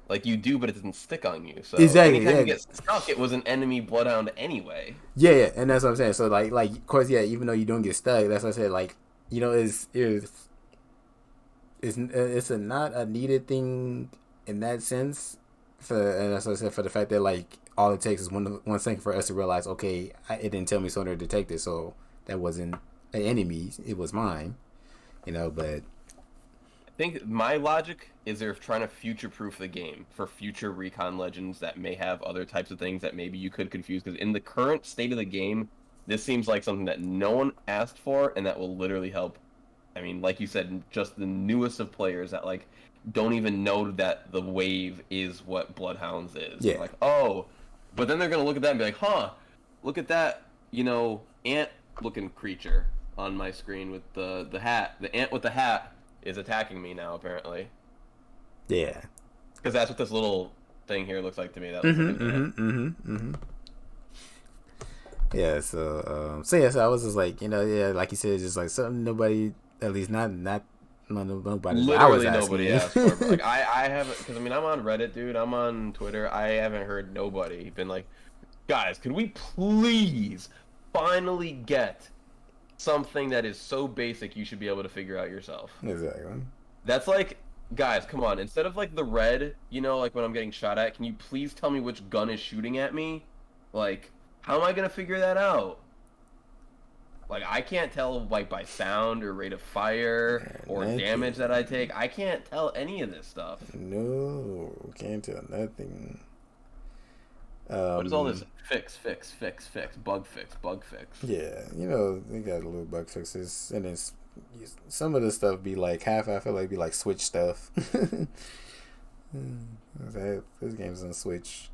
Like you do, but it doesn't stick on you. So exactly, anytime you get stuck, it was an enemy bloodhound anyway. Yeah, and that's what I'm saying. So like of course, yeah, even though you don't get stuck, that's what I said. Like, it's not a needed thing in that sense. And that's what I said, for the fact that like all it takes is one second for us to realize, okay, it didn't tell me sonar detected, so that wasn't an enemy, it was mine. But I think my logic is they're trying to future-proof the game for future Recon Legends that may have other types of things that maybe you could confuse. Because in the current state of the game, this seems like something that no one asked for, and that will literally help. I mean, like you said, just the newest of players that like don't even know that the wave is what Bloodhounds is. Yeah. Like, oh, but then they're gonna look at that and be like, huh, look at that, ant-looking creature on my screen with the hat. The ant with the hat is attacking me now, apparently. Yeah. Because that's what this little thing here looks like to me. That looks like an ant. Yeah, so I was just like, like you said, just like something nobody, at least not nobody. Literally nobody asked for. But like I haven't, because I mean I'm on Reddit, dude. I'm on Twitter. I haven't heard nobody been like, guys, could we please finally get something that is so basic you should be able to figure out yourself. Exactly. That's like, guys, come on. Instead of like the red, like when I'm getting shot at, can you please tell me which gun is shooting at me? Like, how am I gonna figure that out? Like, I can't tell like by sound or rate of fire or damage that I take. I can't tell any of this stuff. No, can't tell nothing. What is all this fix, bug fix? Yeah, they got little bug fixes, and then some of the stuff be like I feel like be like Switch stuff. This game's on Switch.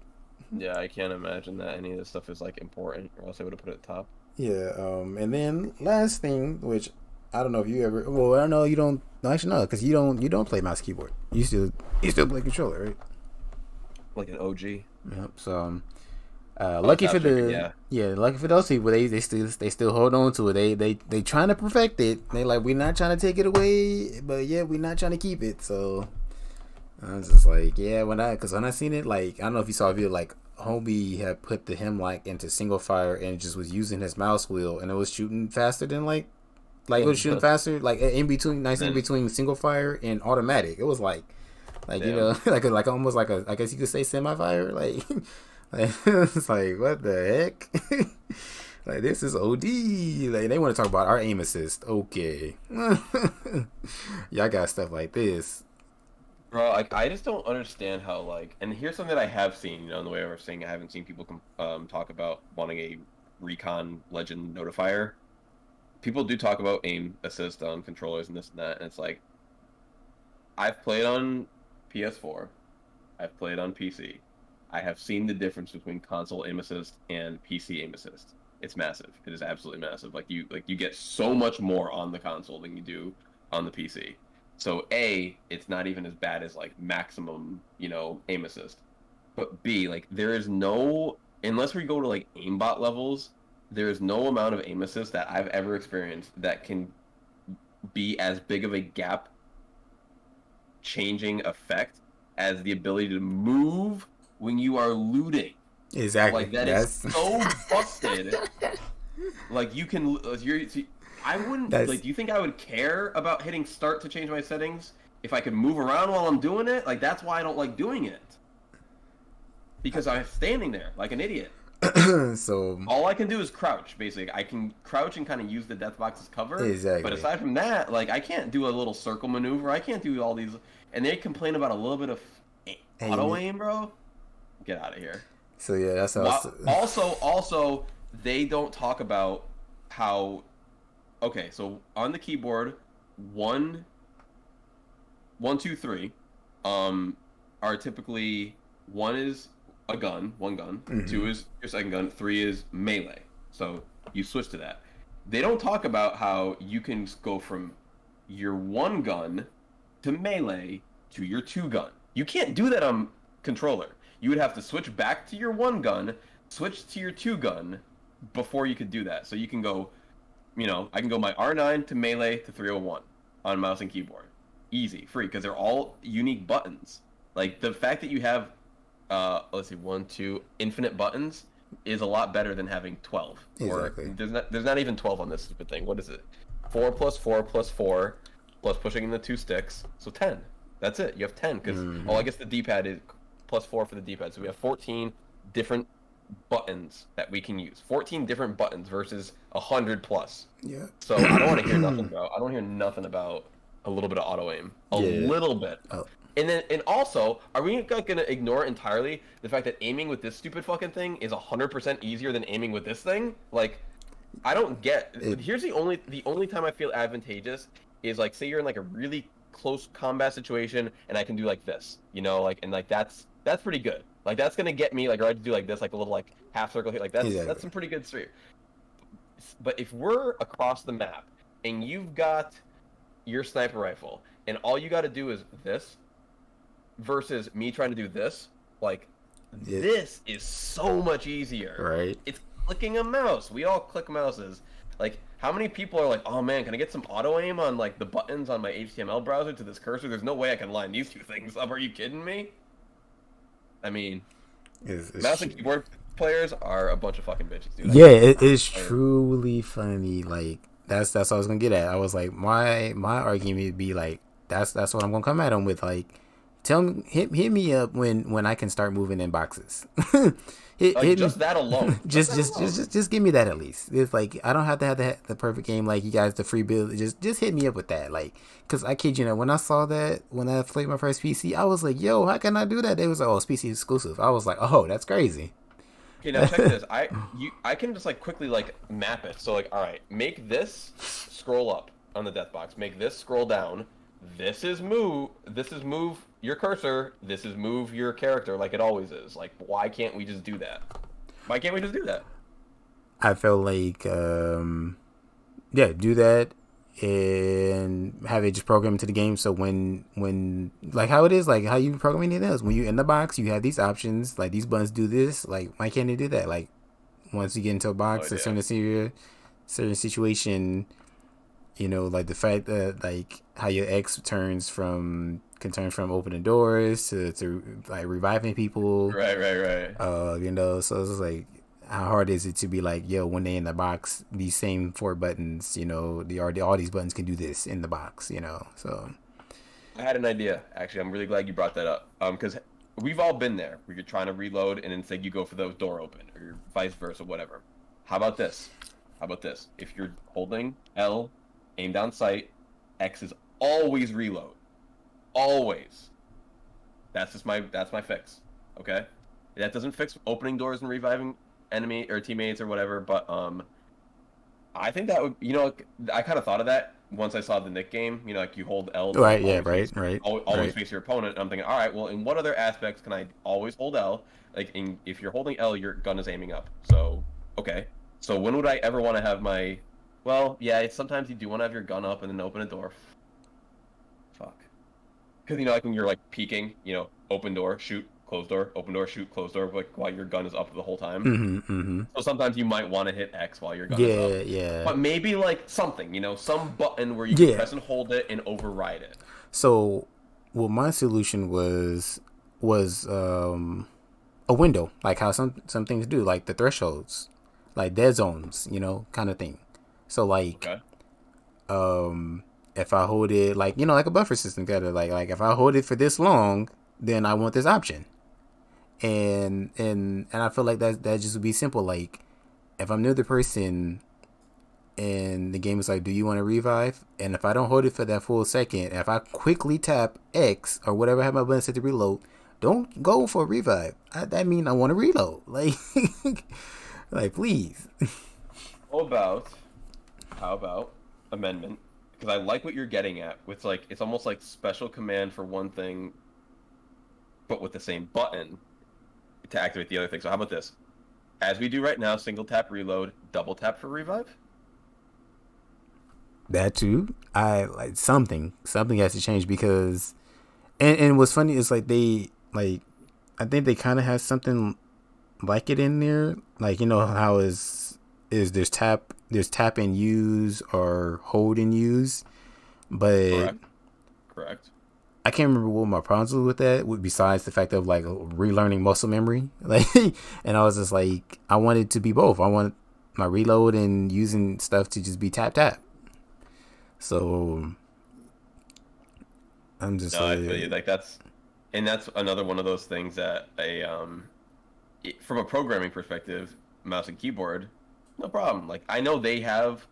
Yeah, I can't imagine that any of this stuff is like important, or else I would have put it at the top. Yeah, and then last thing, which I don't know if you ever. Well, I know you don't. No, actually, no, because you don't play mouse keyboard. You still play controller, right? Like an OG. Yep. So, lucky for lucky for those people, they still hold on to it. They trying to perfect it. They like, we're not trying to take it away, but yeah, we're not trying to keep it. So, I was just like, yeah, because when I seen it, like, I don't know if you saw a video, like, homie had put the hemlock into single fire and just was using his mouse wheel, and it was shooting faster than like it was shooting faster, like in between, nice in Then between single fire and automatic. It was like you damn, know, like almost like I guess you could say semi fire, like, like it's like what the heck. Like this is OD. Like they want to talk about our aim assist. Okay, y'all got stuff like this. bro, like I just don't understand how like. And here's something that I have seen, in the way I was saying, I haven't seen people talk about wanting a recon legend notifier. People do talk about aim assist on controllers and this and that, and it's like I've played on PS4, I've played on PC. I have seen the difference between console aim assist and PC aim assist. It's massive. It is absolutely massive. Like you get so much more on the console than you do on the PC. So A, it's not even as bad as like maximum, aim assist. But B, like there is no, unless we go to like aimbot levels, there is no amount of aim assist that I've ever experienced that can be as big of a gap changing effect as the ability to move when you are looting. Exactly. Like that is That's so busted. Like you can, I wouldn't that's like. Do you think I would care about hitting start to change my settings if I could move around while I'm doing it? Like that's why I don't like doing it, because I'm standing there like an idiot. so All I can do is crouch. Basically, I can crouch and kind of use the death box as cover. But exactly. aside from that, like I can't do a little circle maneuver. I can't do all these. And they complain about a little bit of auto And aim, bro. Get out of here. so yeah, that's how. Also, they don't talk about how. Okay, so on the keyboard, one, one, two, three, are typically one is a gun, one gun. Mm-hmm. Two is your second gun. Three is melee. So you switch to that. They don't talk about how you can go from your one gun to melee to your two gun. You can't do that on controller. You would have to switch back to your one gun, switch to your two gun before you could do that. So you can go, I can go my R9 to melee to 301 on mouse and keyboard. Easy, free, because they're all unique buttons. Like the fact that you have, let's see, one, two, infinite buttons is a lot better than having 12. Exactly. Or there's not even 12 on this stupid thing. What is it? 4 plus 4 plus 4 plus pushing in the two sticks, so 10. That's it. You have 10 because I guess the D-pad is plus 4 for the D-pad, so we have 14 different buttons that we can use. 14 different buttons versus 100 plus. Yeah. So I don't want to hear nothing about. I don't hear nothing about a little bit of auto aim. A little bit. Oh. And also, are we gonna ignore entirely the fact that aiming with this stupid fucking thing is 100% easier than aiming with this thing? Like, I don't get. Here's the only time I feel advantageous is like, say you're in like a really close combat situation and I can do like this, and like that's pretty good. Like that's gonna get me like, or I do like this, like a little like half circle here, like that's some pretty good street. But if we're across the map and you've got your sniper rifle and all you got to do is this versus me trying to do this, like this is so much easier. Right. It's clicking a mouse. We all click mouses. Like, how many people are like, oh man, can I get some auto aim on like the buttons on my HTML browser to this cursor? There's no way I can line these two things up. Are you kidding me? I mean, mouse and keyboard players are a bunch of fucking bitches, dude. Yeah, it is truly funny. Like that's what I was gonna get at. I was like, my argument would be like, that's what I'm gonna come at him with. Like, hit me up when I can start moving in boxes. hit just me. that alone. Just give me that at least. It's like I don't have to have the perfect game like you guys, the free build. Just hit me up with that. Like, cause I kid you not, when I saw that, when I played my first PC, I was like, yo, how can I do that? They was like, oh, it's PC exclusive. I was like, oh, that's crazy. Okay, now check this. I can just like quickly like map it. So like, all right, make this scroll up on the death box. Make this scroll down. This is move your cursor. This is move your character, like it always is. Like, why can't we just do that? Why can't we just do that? I felt like, yeah, do that and have it just program into the game. So when like how it is, like how you program anything else, when you're in the box, you have these options, like these buttons do this. Like, why can't they do that? Like, once you get into a box, a certain situation, like the fact that like how your X turns from can turn from opening doors to like reviving people. Right. You know, so it's like how hard is it to be like, yo, when they in the box, these same 4 buttons, you know, all these buttons can do this in the box, you know. So I had an idea, actually. I'm really glad you brought that up. Because we've all been there where you're trying to reload and instead you go for the door open or vice versa, whatever. How about this? How about this? If you're holding L, aim down sight, X is always reload. Always. That's my fix. Okay? That doesn't fix opening doors and reviving enemy or teammates or whatever, but I think that would, you know, I kind of thought of that once I saw the Nick game. You know, like you hold L to right, like yeah, always right, face right, always right. face your opponent. And I'm thinking, all right, well, in what other aspects can I always hold L? Like, if you're holding L, your gun is aiming up. So, okay. So when would I ever want to have my? Well, yeah, sometimes you do want to have your gun up and then open a door. Fuck. Because you know, like when you're like peeking, you know, open door, shoot, close door, open door, shoot, close door, like while your gun is up the whole time. Mm-hmm. So sometimes you might want to hit X while your gun is up. Yeah, yeah, But maybe like something, you know, some button where you can yeah. press and hold it and override it. So, well, my solution was a window, like how some things do, like the thresholds, like dead zones, you know, kind of thing. So like, Okay. if I hold it, like, you know, like a buffer system, kind of like if I hold it for this long, then I want this option, and I feel like that just would be simple. Like, if I'm near the person and the game is like, do you want to revive? And if I don't hold it for that full second, if I quickly tap X or whatever I have my button set to reload, don't go for a revive. That mean I want to reload. Like, like please. How about how about amendment? Because I like what you're getting at. With like it's almost like special command for one thing, but with the same button to activate the other thing. So how about this? As we do right now, single tap reload, double tap for revive. That too. I like something has to change because, and what's funny is like they like, I think they kind of have something like it in there. Like, you know how is there's tap and use or hold and use, but Correct. Correct. I can't remember what my problems were with that. Besides the fact of like relearning muscle memory, like, and I was just like, I wanted to be both. I want my reload and using stuff to just be tap tap. So I'm just No, I feel like, you. Like that's another one of those things that from a programming perspective, mouse and keyboard, no problem. Like I know they have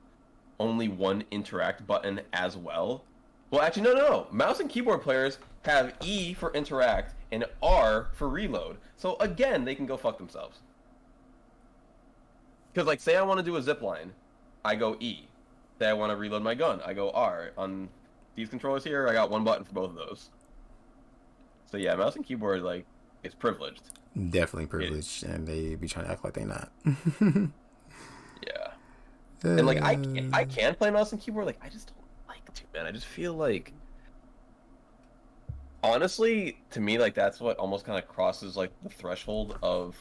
only one interact button as well. Well, actually, no. Mouse and keyboard players have E for interact and R for reload. So again, they can go fuck themselves. Because like, say I want to do a zip line, I go E. Say I want to reload my gun, I go R. On these controllers here, I got one button for both of those. So yeah, mouse and keyboard like it's privileged. definitely It, privileged, and they be trying to act like they not. yeah. And like I can play mouse and keyboard, like I just don't like to, man. I just feel like honestly, to me, like that's what almost kind of crosses like the threshold of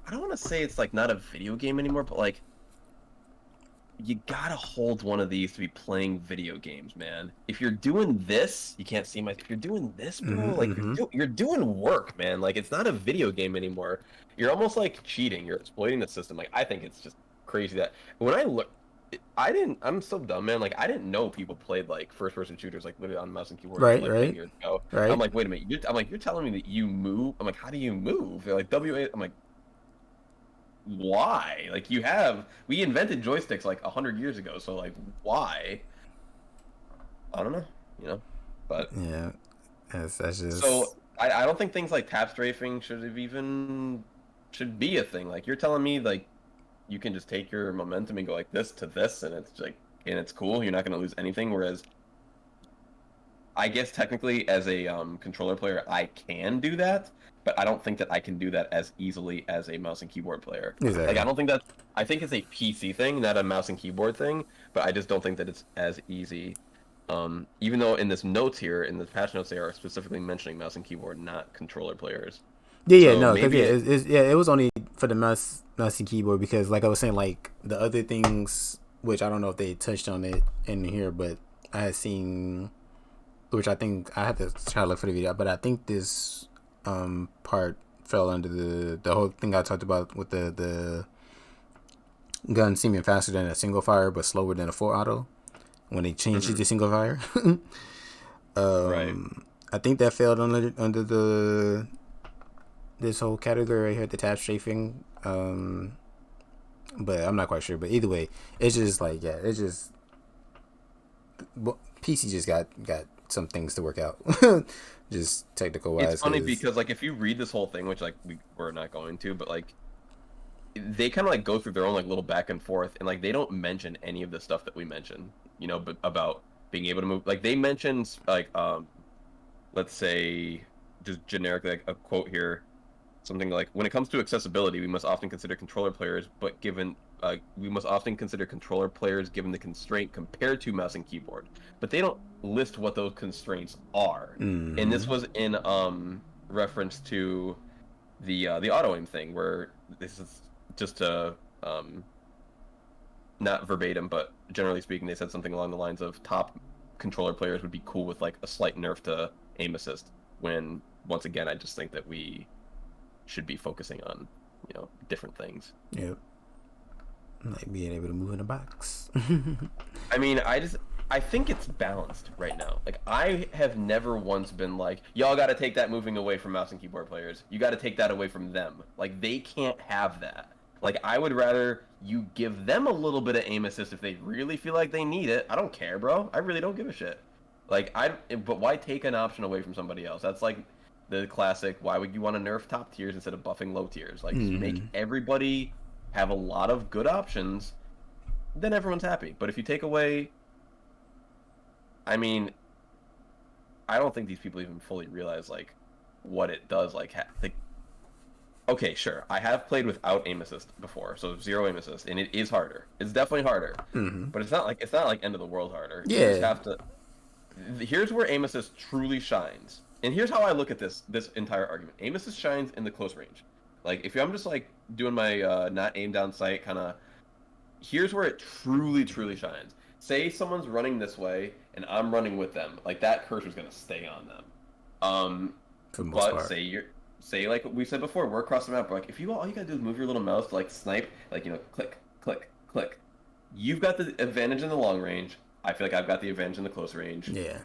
I don't want to say it's like not a video game anymore, but like you gotta hold one of these to be playing video games, man. If you're doing this, you can't see my. If you're doing this, bro, like Mm-hmm. you're doing work, man. Like it's not a video game anymore. You're almost like cheating. You're exploiting the system. Like I think it's just crazy that when I look, I didn't. I'm so dumb, man. Like I didn't know people played like first-person shooters like literally on mouse and keyboard until Right, like 10 right, years ago. I'm right. like, wait a minute. I'm like, you're telling me that you move? I'm like, how do you move? They're like WA. I'm like, why? Like we invented joysticks like 100 years ago, so like why? I don't know, you know. But Yeah, that's so just I don't think things like tap strafing should be a thing. Like you're telling me like you can just take your momentum and go like this to this and it's like and it's cool, you're not gonna lose anything. Whereas I guess technically as a controller player I can do that, but I don't think that I can do that as easily as a mouse and keyboard player. Like I exactly. don't think that I think it's a PC thing, not a mouse and keyboard thing, but I just don't think that it's as easy. Even though in this notes here, in the patch notes, they are specifically mentioning mouse and keyboard, not controller players. Yeah, So no, because maybe yeah, it was only for the mouse and keyboard because, like I was saying, like the other things, which I don't know if they touched on it in here, but I had seen which I think I have to try to look for the video, but I think this part fell under the whole thing I talked about with the gun seeming faster than a single fire but slower than a full auto when they changed it to single fire. Right. I think that fell under the this whole category right here, the tab strafing. But I'm not quite sure. But either way, it's just like it's just PC just got some things to work out, just technical wise. It's funny because like if you read this whole thing, which like we're not going to, but like they kind of like go through their own like little back and forth, and like they don't mention any of the stuff that we mentioned, but about being able to move. Like they mentioned like let's say just generically like a quote here, something like, when it comes to accessibility, we must often consider controller players, but given we must often consider controller players given the constraint compared to mouse and keyboard. But they don't list what those constraints are. Mm-hmm. And this was in reference to the auto aim thing, where this is just a not verbatim, but generally speaking, they said something along the lines of top controller players would be cool with like a slight nerf to aim assist. When once again, I just think that we should be focusing on different things. Yep. Like being able to move in a box. I mean, I think it's balanced right now. Like, I have never once been like, y'all got to take that moving away from mouse and keyboard players. You got to take that away from them. Like, they can't have that. Like, I would rather you give them a little bit of aim assist if they really feel like they need it. I don't care, bro. I really don't give a shit. Like, but why take an option away from somebody else? That's like the classic, why would you want to nerf top tiers instead of buffing low tiers? Like, make everybody have a lot of good options, then everyone's happy. But if you take away, I mean, I don't think these people even fully realize like what it does. Like, okay, sure, I have played without aim assist before, so 0 aim assist, and it is harder. It's definitely harder, but it's not like end of the world harder. Yeah. You just have to. Here's where aim assist truly shines, and here's how I look at this entire argument. Aim assist shines in the close range. Like, if I'm just like doing my not aim down sight kind of, here's where it truly shines. Say someone's running this way and I'm running with them, like that cursor's gonna stay on them. For the most but part. say like we said before, we're across the map. Like, if all you gotta do is move your little mouse to like snipe, like click, click, click. You've got the advantage in the long range. I feel like I've got the advantage in the close range. Yeah.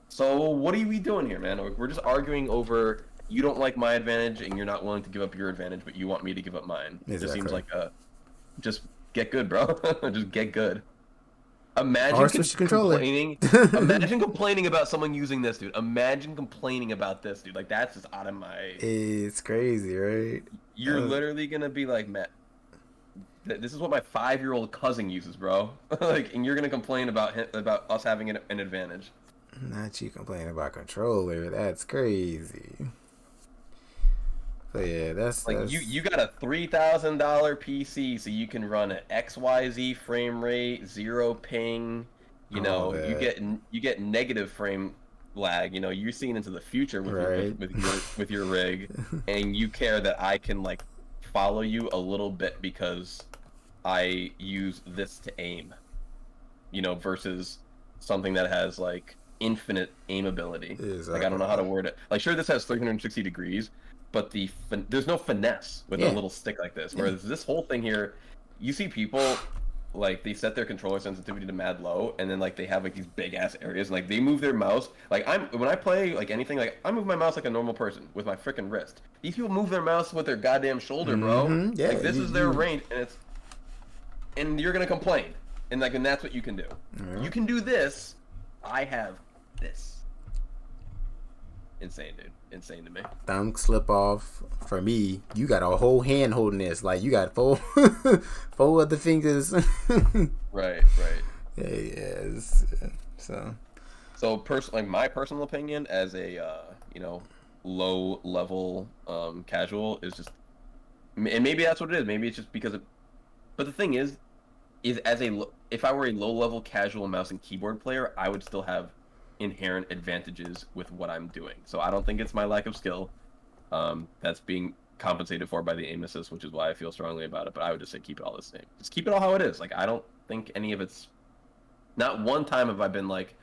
So what are we doing here, man? We're just arguing over. You don't like my advantage, and you're not willing to give up your advantage, but you want me to give up mine. Exactly. It just seems like just get good, bro. Just get good. Imagine complaining. Imagine complaining about someone using this, dude. Imagine complaining about this, dude. Like, that's just out of my. It's crazy, right? You're literally gonna be like, Matt, this is what my 5-year-old cousin uses, bro. Like, and you're gonna complain about us having an advantage. Not you complaining about controller. That's crazy. So yeah, that's you got a $3,000 PC, so you can run an XYZ frame rate, 0 ping. You get negative frame lag. You're seeing into the future with your rig, and you care that I can like follow you a little bit because I use this to aim. Versus something that has like infinite aim ability. Exactly. Like, I don't know how to word it. Like, sure, this has 360 degrees, but there's no finesse with a little stick like this. Whereas this whole thing here, you see people like they set their controller sensitivity to mad low, and then like they have like these big ass areas, and like they move their mouse. Like, when I play like anything, like I move my mouse like a normal person with my freaking wrist. These people move their mouse with their goddamn shoulder, bro. Yeah, like, this is their range, and you're gonna complain, and that's what you can do. You can do this. I have this. Insane, dude. Insane to me. Thumb slip off. For me, you got a whole hand holding this. Like, you got four of the fingers. Right. Yes. So like, my personal opinion as a low level casual is just, and maybe that's what it is. Maybe it's just because of, but the thing is if I were a low level casual mouse and keyboard player, I would still have inherent advantages with what I'm doing. So I don't think it's my lack of skill that's being compensated for by the aim assist, which is why I feel strongly about it. But I would just say keep it all the same. Just keep it all how it is. Like, I don't think any of it's. Not one time have I been like,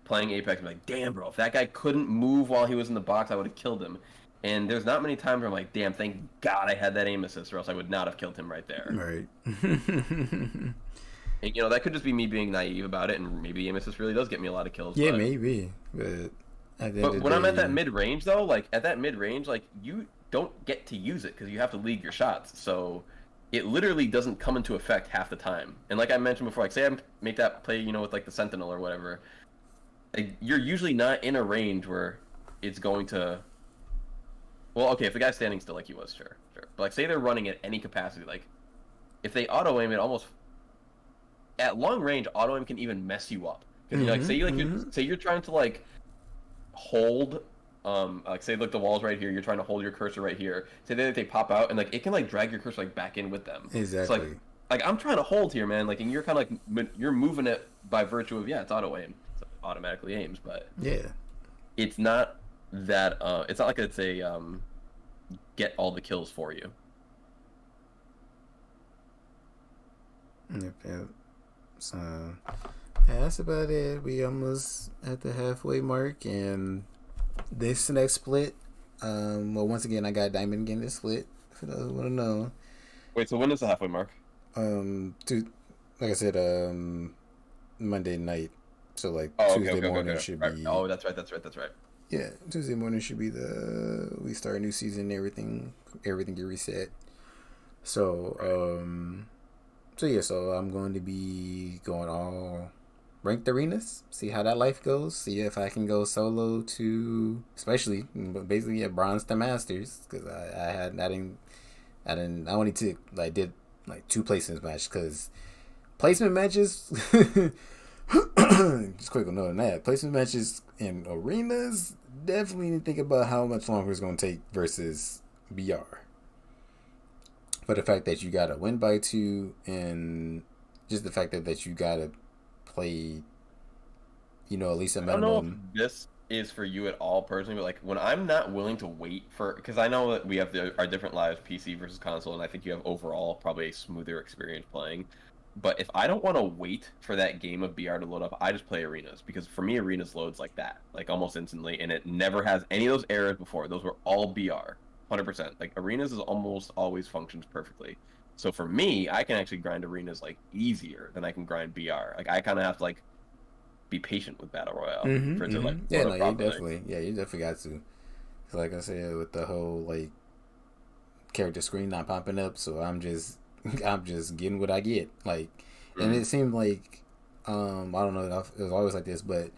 playing Apex and be like, damn, bro, if that guy couldn't move while he was in the box, I would have killed him. And there's not many times where I'm like, damn, thank God I had that aim assist, or else I would not have killed him right there. Right. And, that could just be me being naive about it, and maybe aim assist really does get me a lot of kills. Yeah, But maybe. But at the end but of when the I'm at day, that mid range, though, like at that mid range, like you don't get to use it because you have to league your shots. So it literally doesn't come into effect half the time. And like I mentioned before, like say I make that play, with like the Sentinel or whatever, like, you're usually not in a range where it's going to. Well, okay, if the guy's standing still like he was, sure. But like say they're running at any capacity, like if they auto aim, it almost at long range auto aim can even mess you up because like say you're trying to like hold like say look the walls right here, you're trying to hold your cursor right here, say they pop out and like it can like drag your cursor like back in with them. exactly. It's like I'm trying to hold here, man, like, and you're kind of like you're moving it by virtue of it's auto aim, so it automatically aims, but Yeah. it's not that it's not like it's a get all the kills for you. Yep, yep. So yeah, that's about it. We almost at the halfway mark, and this next split. Well, once again, I got diamond again this split. For those who want to know. Wait, so when is the halfway mark? To like I said, Monday night. So like Oh, Tuesday okay. morning should Right. be. Oh, that's right. Yeah, Tuesday morning should be we start a new season. Everything get reset. So so I'm going to be going all ranked arenas. See how that life goes. See if I can go solo to, especially basically at bronze to masters, because I only took like did like 2 placements match because placement matches. Just quick note on that. Placement matches in arenas definitely need to think about how much longer it's going to take versus BR. But the fact that you got to win by 2 and just the fact that you got to play, at least a I don't know if minimum. this is for you at all personally, but like when I'm not willing to wait for, because I know that we have our different lives, PC versus console, and I think you have overall probably a smoother experience playing. But if I don't want to wait for that game of BR to load up, I just play arenas because for me, arenas loads like that, like almost instantly, and it never has any of those errors before. Those were all BR, 100%. Like arenas is almost always functions perfectly. So for me, I can actually grind arenas like easier than I can grind BR. Like I kind of have to like be patient with battle royale for it to like Yeah, load no, up properly. you definitely got to. 'Cause like I said, with the whole like character screen not popping up, so I'm just getting what I get. Like, and Mm. it seemed like I don't know if it was always like this, but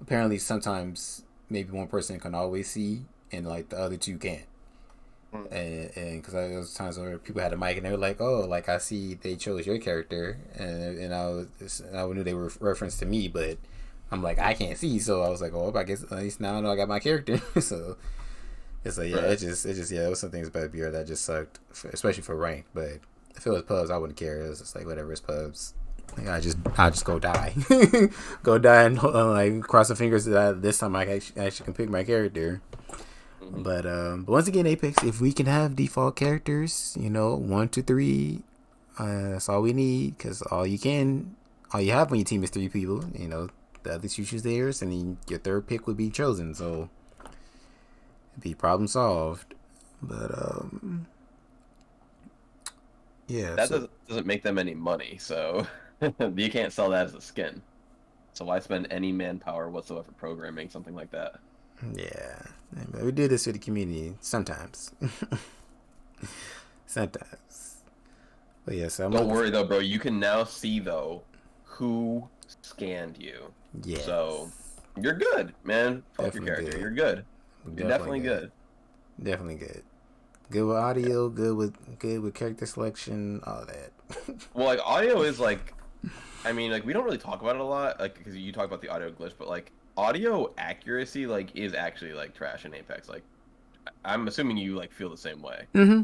apparently sometimes maybe one person can always see and like the other 2 can't. Mm. And because there was times where people had a mic and they were like, "Oh, like I see they chose your character," and I knew they were reference to me, but I'm like I can't see, so I was like, "Oh, I guess at least now I know I got my character." So it's like Right. it was some things about BR that just sucked, especially for rank. But if it was pubs, I wouldn't care. It was just like whatever, it's pubs. Like I just go die, go die and like cross the fingers that this time I actually can pick my character. Mm-hmm. But once again, Apex, if we can have default characters, 1, 2, 3, that's all we need. Because all you have when your team is 3 people. The other 2 choose theirs, and then your third pick would be chosen. So it'd be problem solved. But yeah. That So doesn't make them any money, so you can't sell that as a skin. So why spend any manpower whatsoever programming something like that? yeah, we do this for the community sometimes. Sometimes. But yeah, so I'm Don't looking. worry though, bro. You can now see though who scanned you. Yes, So you're good, man. Fuck your definitely character. good. You're good. You're Definitely definitely good. good. Definitely good. Good with audio. Good with character selection. All that. Well, like audio is like, I mean, like we don't really talk about it a lot, like because you talk about the audio glitch, but like audio accuracy like is actually like trash in Apex. Like I'm assuming you like feel the same way. Mm-hmm.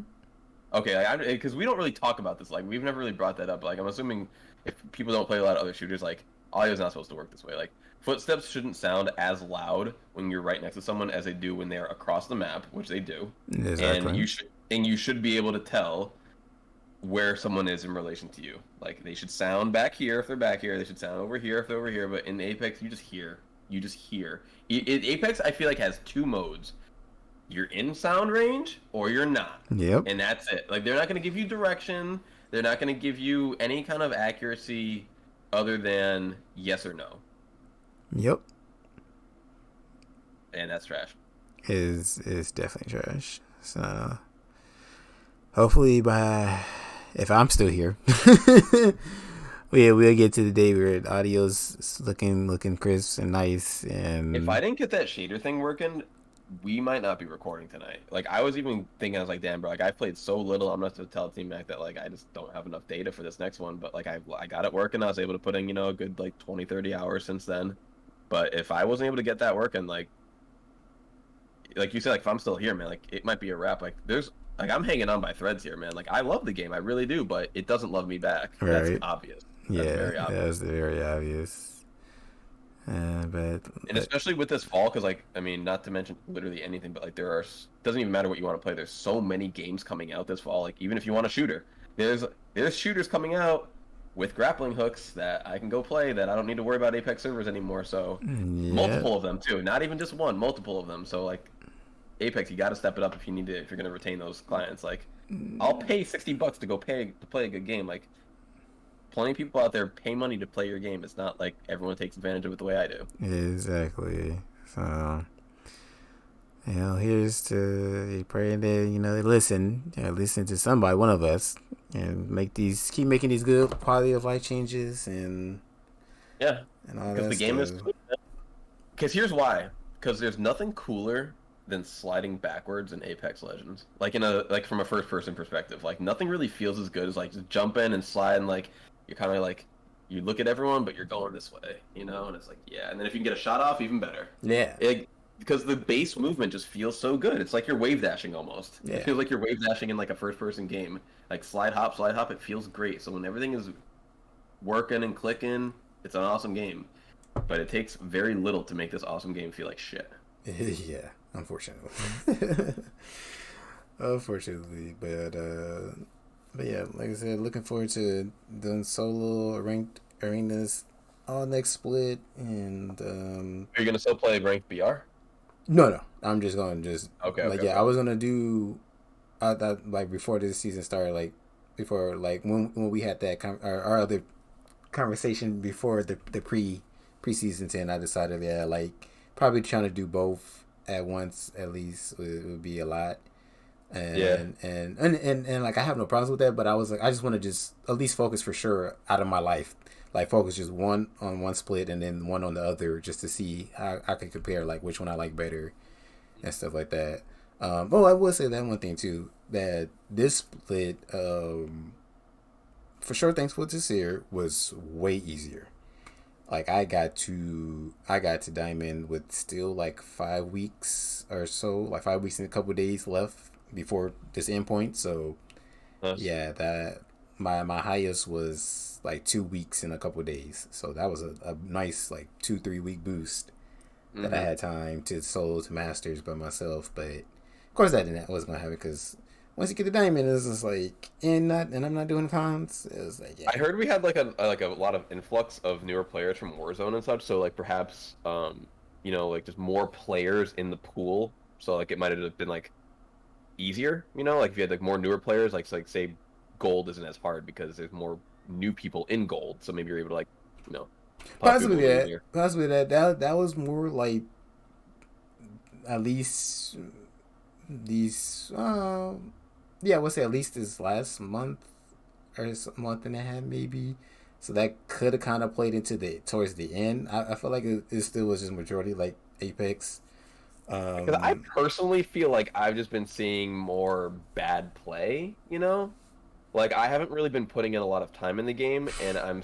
Okay, like, because we don't really talk about this. Like we've never really brought that up. Like I'm assuming if people don't play a lot of other shooters, like audio is not supposed to work this way. Like footsteps shouldn't sound as loud when you're right next to someone as they do when they're across the map, which they do. And Exactly. you should be able to tell where someone is in relation to you. Like they should sound back here if they're back here. They should sound over here if they're over here. But in Apex, you just hear. You just hear. Apex, I feel like, has two modes. You're in sound range or you're not. Yep. And that's it. Like, they're not going to give you direction. They're not going to give you any kind of accuracy other than yes or no. Yep. And that's trash. Is definitely trash. So hopefully by if I'm still here, we'll get to the day where the audio's looking crisp and nice. And If I didn't get that shader thing working, we might not be recording tonight. Like, I was even thinking, I was like, damn, bro, like, I played so little. I'm going to have to tell Tmakk that, like, I just don't have enough data for this next one. But, like, I got it working. I was able to put in, a good, like, 20, 30 hours since then. But if I wasn't able to get that working, like you said, like, if I'm still here, man, like, it might be a wrap. Like, I'm hanging on by threads here, man. Like, I love the game. I really do. But it doesn't love me back. right. That's obvious. That's very obvious. That's very obvious. But especially with this fall, because, like, I mean, not to mention literally anything, but, like, doesn't even matter what you want to play. There's so many games coming out this fall. Like, even if you want a shooter, there's shooters coming out with grappling hooks that I can go play that I don't need to worry about Apex servers anymore. So multiple of them too, not even just one, multiple of them. So, like, Apex, you got to step it up if you're going to retain those clients. Like, I'll pay $60 to go play a good game. Like, plenty of people out there pay money to play your game. It's not like everyone takes advantage of it the way I do. Exactly. So, here's to praying that they listen to somebody, one of us, and keep making these good quality of life changes and because all that the game stuff. because here's why. Because there's nothing cooler than sliding backwards in Apex Legends. Like, from a first person perspective, like, nothing really feels as good as, like, just jumping and sliding. Like, you're kind of like, you look at everyone, but you're going this way, and it's like, yeah. And then if you can get a shot off, even better. Yeah. Because the base movement just feels so good. It's like you're wave dashing almost. Yeah. It feels like you're wave dashing in, like, a first person game. Like, slide hop, it feels great. So when everything is working and clicking, it's an awesome game. But it takes very little to make this awesome game feel like shit. Yeah, unfortunately. But yeah, like I said, looking forward to doing solo ranked arenas all next split. And Are you gonna still play ranked BR? No, I'm just going Okay. I was gonna do. I thought, like, before this season started, like before, like, when we had that our other conversation before the preseason 10, I decided, like, probably trying to do both at once at least would be a lot. And like, I have no problems with that, but I was like, I just want to just at least focus for sure out of my life, like, focus just one on one split and then one on the other, just to see how I could compare, like, which one I like better and stuff like that. I will say that one thing too, that this split, for sure, thanks for this year, was way easier. Like, I got to Diamond with still, like, 5 weeks or so, like 5 weeks and a couple of days left before this endpoint. So yeah, that my highest was like 2 weeks and a couple of days. So that was a nice, like, 2-3 week boost that I had time to solo to masters by myself. But of course that wasn't gonna happen, because once you get the diamond, it's just like, and I'm not doing cons. It was like, yeah. I heard we had like a lot of influx of newer players from Warzone and such. So, like, perhaps like, just more players in the pool. So, like, it might have been, like, easier. Like, if you had, like, more newer players, like, so, like, say gold isn't as hard because there's more new people in gold. So maybe you're able to, like, possibly that was more like, at least these yeah, I would say at least this last month or month and a half maybe. So that could have kind of played into towards the end. I feel like it still was just majority, like, Apex. Because I personally feel like I've just been seeing more bad play. Like, I haven't really been putting in a lot of time in the game, and I'm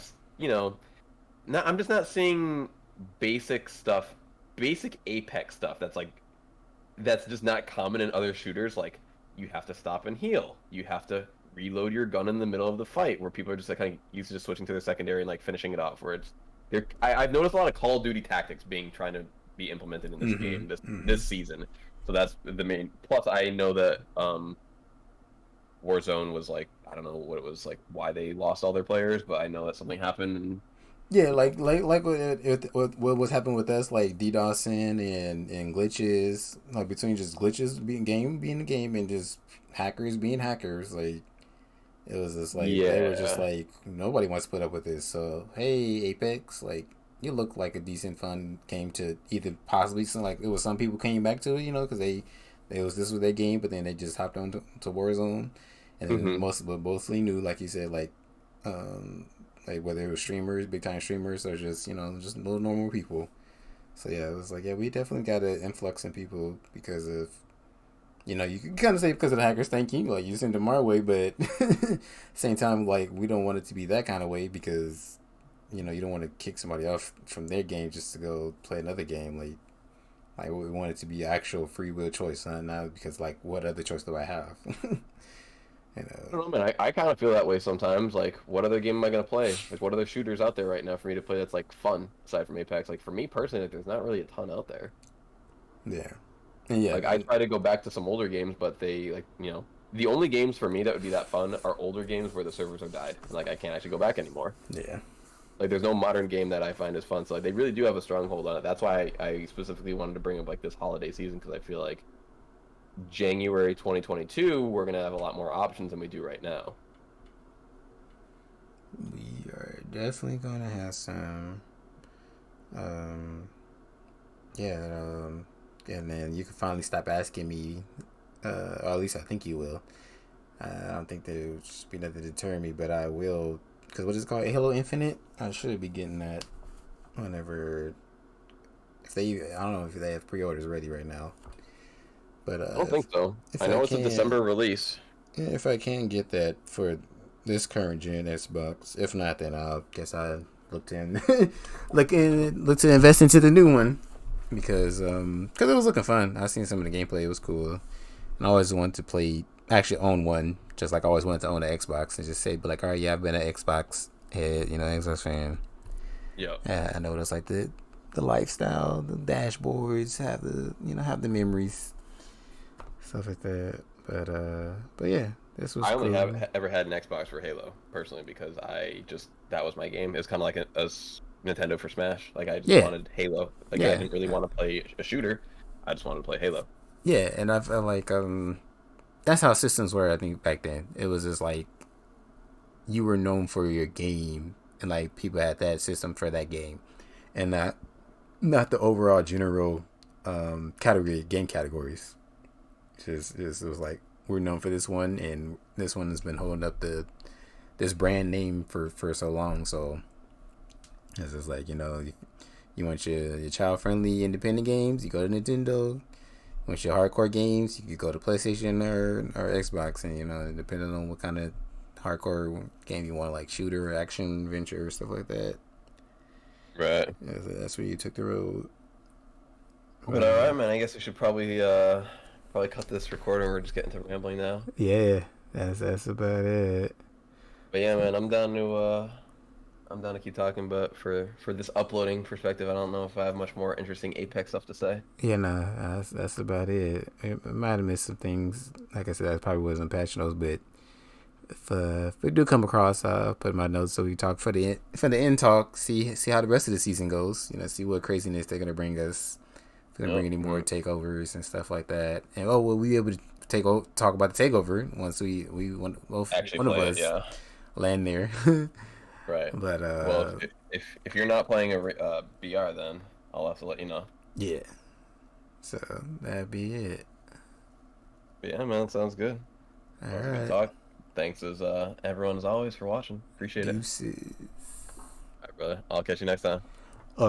just not seeing basic stuff, basic Apex stuff that's just not common in other shooters. Like, you have to stop and heal. You have to reload your gun in the middle of the fight, where people are just, like, kind of used to just switching to their secondary and, like, finishing it off. Where I've noticed a lot of Call of Duty tactics trying to be implemented in this game this season. So that's the main. Plus, I know that Warzone was, like, I don't know what it was, like, why they lost all their players, but I know that something happened. Yeah, like what was happening with us, like DDoSing and glitches, like between just glitches being the game and just hackers being hackers. Like it was just like they were just Yeah. like nobody wants to put up with this. So hey, Apex, like you look like a decent fun game to either possibly some like it was some people came back to it, because they was this was their game, but then they just hopped on to Warzone, and then Hmm. but mostly new, like you said, um like whether it was streamers, big time streamers, or just just little normal people. So yeah, it was like yeah, we definitely got an influx in people because of you can kind of say because of the hackers. Thank you, like you send them our way, but same time, like we don't want it to be that kind of way because you don't want to kick somebody off from their game just to go play another game. Like we want it to be actual free will choice, not because like what other choice do I have? you know, I don't know, man. I kind of feel that way sometimes. Like, what other game am I gonna play? Like, what other shooters out there right now for me to play that's like fun aside from Apex? Like, for me personally, like, there's not really a ton out there. yeah, and yeah, Like, I try to go back to some older games, but they like, the only games for me that would be that fun are older games where the servers have died. And, like, I can't actually go back anymore. yeah. Like, there's no modern game that I find is fun. So, like, they really do have a stronghold on it. That's why I specifically wanted to bring up like this holiday season because I feel like January 2022 we're gonna have a lot more options than we do right now. We are definitely gonna have some. Um, yeah, and then you can finally stop asking me, or at least I think you will. I don't think there should be nothing to deter me, but I will. Because what is it called? Halo Infinite? I should be getting that whenever. If they, I don't know if they have pre orders ready right now. But I don't think so. if I I know it's a can, December release. yeah, if I can get that for this current gen Xbox, if not, then I guess I look to look to invest into the new one because it was looking fun. I seen some of the gameplay; it was cool, and I always wanted to play, actually own one, just like I always wanted to own an Xbox and just say, but like, all right, yeah, I've been an Xbox head, Xbox fan. Yeah. I know it's like the lifestyle, the dashboards, have the memories, stuff like that. But yeah, this was I only have cool. ever had an Xbox for Halo personally because I just that was my game. It was kind of like Nintendo for Smash. Like I just Yeah, wanted Halo. Like I yeah, didn't really want to play a shooter. I just wanted to play Halo. yeah. And I felt like that's how systems were. I think back then it was just like you were known for your game, and like people had that system for that game, and not the overall general category game categories. Just it was like we're known for this one, and this one has been holding up this brand name for so long. So it's just like you want your child friendly independent games, you go to Nintendo. You want your hardcore games, you could go to PlayStation or Xbox, and depending on what kind of hardcore game you want, like shooter, action, adventure, stuff like that. Right. That's where you took the road. But all right, man. I guess we should probably cut this recording. We're just getting to rambling now. Yeah, that's about it. But yeah, man. I'm down to keep talking. But for this uploading perspective, I don't know if I have much more interesting Apex stuff to say. Yeah, nah, that's about it. I might have missed some things. Like I said, I probably wasn't patching those, but if we do come across, I'll put in my notes so we talk for the end talk. See how the rest of the season goes. See what craziness they're gonna bring us. If they're gonna bring Yep. any more takeovers and stuff like that. And will we be able to talk about the takeover once we Actually one of play it. us Yeah. land there. Right. but Well, if you're not playing BR, then I'll have to let you know. yeah. So that'd be it. But yeah, man, sounds good. All That was a good right. talk. Thanks as everyone as always for watching. Appreciate it. Deuces. All right, brother. I'll catch you next time. Oh,